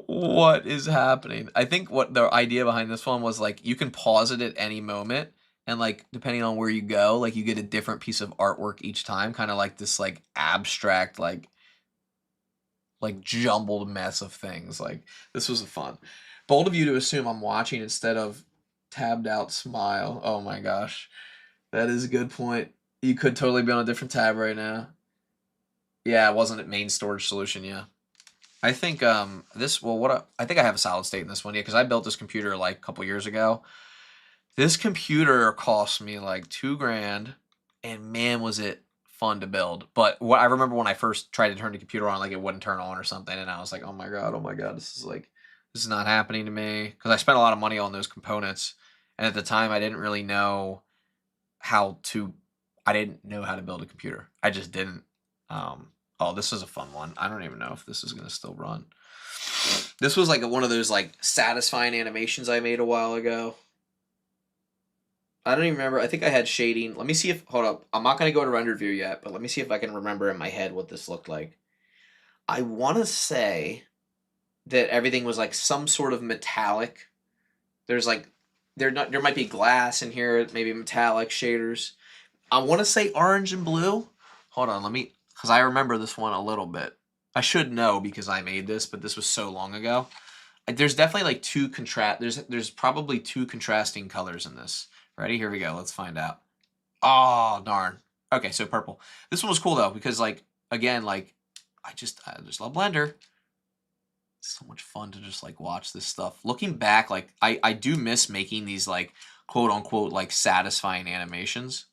What is happening? I think what the idea behind this one was like you can pause it at any moment and like depending on where you go, like you get a different piece of artwork each time, kind of like this like abstract like jumbled mess of things. Like this was fun. Bold of you to assume I'm watching instead of tabbed out smile. Oh my gosh. That is a good point. You could totally be on a different tab right now. Yeah, it wasn't at main storage solution, yeah. I think I think I have a solid state in this one, yeah, because I built this computer like a couple years ago. This computer cost me like $2,000, and man, was it fun to build. But what I remember when I first tried to turn the computer on, like it wouldn't turn on or something, and I was like, oh my god, this is not happening to me because I spent a lot of money on those components, and at the time I didn't really know how to build a computer. I just didn't. Oh, this is a fun one. I don't even know if this is gonna still run. This was like one of those like satisfying animations I made a while ago. I don't even remember. I think I had shading. Let me see if, hold up. I'm not gonna go to render view yet, but let me see if I can remember in my head what this looked like. I want to say that everything was like some sort of metallic. There's like There might be glass in here, maybe metallic shaders. I want to say orange and blue. Hold on, because I remember this one a little bit. I should know because I made this, but this was so long ago. There's definitely like there's probably two contrasting colors in this. Ready? Here we go. Let's find out. Oh, darn. Okay, so purple. This one was cool though because like again, like I just love Blender. It's so much fun to just like watch this stuff. Looking back, like I do miss making these like quote unquote like satisfying animations.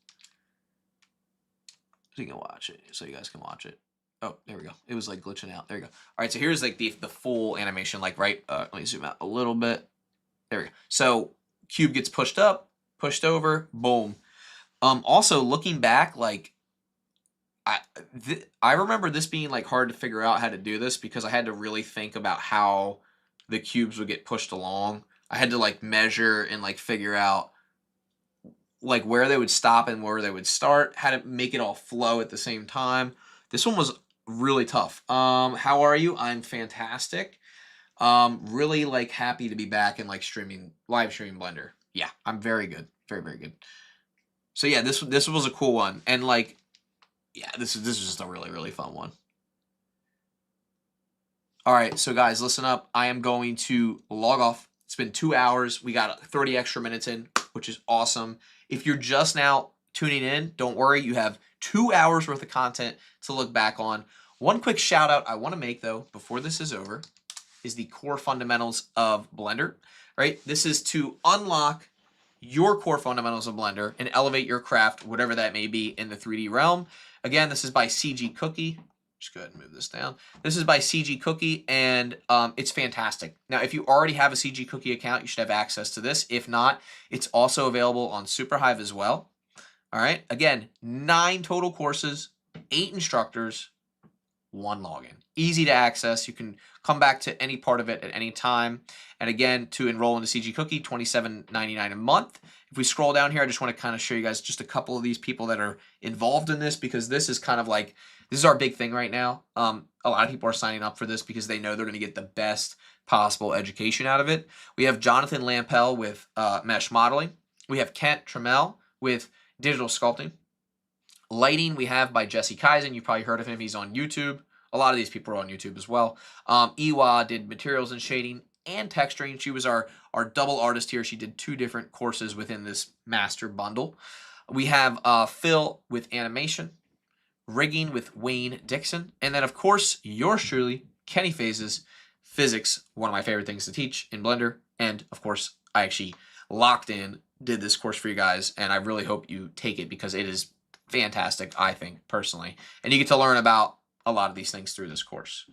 So you can watch it. So you guys can watch it. Oh, there we go. It was like glitching out. There you go. All right, so here's like the full animation. Like right. Let me zoom out a little bit. There we go. So cube gets pushed up, pushed over, boom. Also looking back, like I remember this being like hard to figure out how to do this because I had to really think about how the cubes would get pushed along. I had to like measure and like figure out like where they would stop and where they would start, how to make it all flow at the same time. This one was really tough. How are you? I'm fantastic. Really like happy to be back and like live streaming Blender. Yeah, I'm very good. Very, very good. So yeah, this was a cool one. And like, yeah, this is just a really, really fun one. All right, so guys, listen up. I am going to log off. It's been 2 hours. We got 30 extra minutes in, which is awesome. If you're just now tuning in, don't worry. You have 2 hours worth of content to look back on. One quick shout out I want to make though, before this is over, is the core fundamentals of Blender, right? This is to unlock your core fundamentals of Blender and elevate your craft, whatever that may be in the 3D realm. Again, this is by CG Cookie. Just go ahead and move this down. This is by CG Cookie, and it's fantastic. Now, if you already have a CG Cookie account, you should have access to this. If not, it's also available on Superhive as well. All right. Again, 9 total courses, 8 instructors, 1 login. Easy to access. You can come back to any part of it at any time. And again, to enroll into CG Cookie, $27.99 a month. If we scroll down here, I just want to kind of show you guys just a couple of these people that are involved in this because this is kind of like, this is our big thing right now. A lot of people are signing up for this because they know they're going to get the best possible education out of it. We have Jonathan Lampel with mesh modeling. We have Kent Trammell with digital sculpting. Lighting we have by Jesse Kaizen. You've probably heard of him. He's on YouTube. A lot of these people are on YouTube as well. Iwa did materials and shading and texturing. She was our double artist here. She did 2 different courses within this master bundle. We have Phil with animation, rigging with Wayne Dixon, and then of course yours truly, Kenny Phases, physics, one of my favorite things to teach in Blender. And of course, I actually did this course for you guys, and I really hope you take it because it is fantastic, I think, personally. And you get to learn about a lot of these things through this course.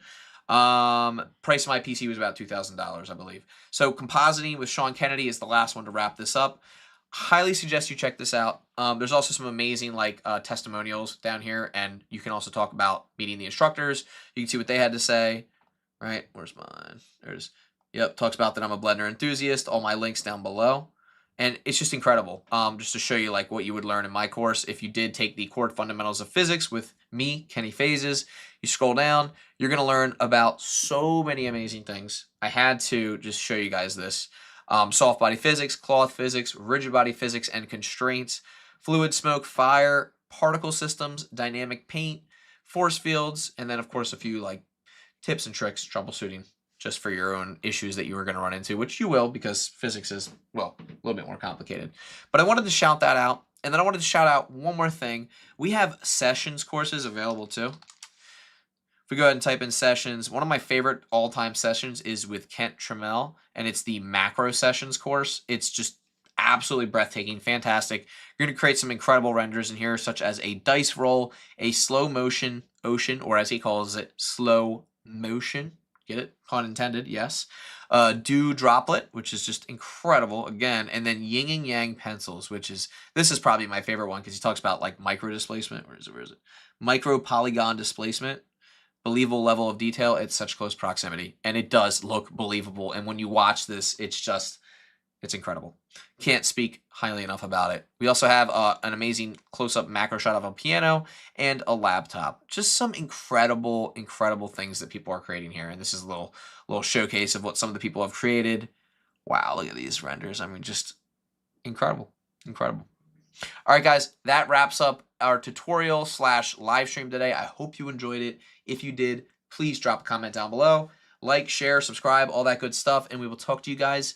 Price of my PC was about $2,000, I believe. So compositing with Sean Kennedy is the last one to wrap this up. Highly suggest you check this out. There's also some amazing like testimonials down here, and you can also talk about meeting the instructors. You can see what they had to say. Right? Where's mine? There's, yep, talks about that I'm a Blender enthusiast. All my links down below. And it's just incredible, just to show you like what you would learn in my course. If you did take the core fundamentals of physics with me, Kenny Phases, you scroll down, you're going to learn about so many amazing things. I had to just show you guys this. Soft body physics, cloth physics, rigid body physics and constraints, fluid, smoke, fire, particle systems, dynamic paint, force fields, and then of course a few like tips and tricks, troubleshooting, just for your own issues that you were going to run into, which you will because physics is, well, a little bit more complicated. But I wanted to shout that out. And then I wanted to shout out one more thing. We have sessions courses available too. If we go ahead and type in sessions, one of my favorite all-time sessions is with Kent Trammell, and it's the macro sessions course. It's just absolutely breathtaking, fantastic. You're going to create some incredible renders in here, such as a dice roll, a slow motion ocean, or as he calls it, slow motion. Get it? Pun intended, yes. Dew droplet, which is just incredible again, and then yin and yang pencils, which is, this is probably my favorite one because he talks about like micro displacement. Where is it? Micro polygon displacement, believable level of detail at such close proximity, and it does look believable. And when you watch this, it's incredible. Can't speak highly enough about it. We also have an amazing close-up macro shot of a piano and a laptop. Just some incredible, incredible things that people are creating here. And this is a little showcase of what some of the people have created. Wow, look at these renders. I mean, just Incredible. Incredible. All right, guys, that wraps up our tutorial / live stream today. I hope you enjoyed it. If you did, please drop a comment down below. Like, share, subscribe, all that good stuff, and we will talk to you guys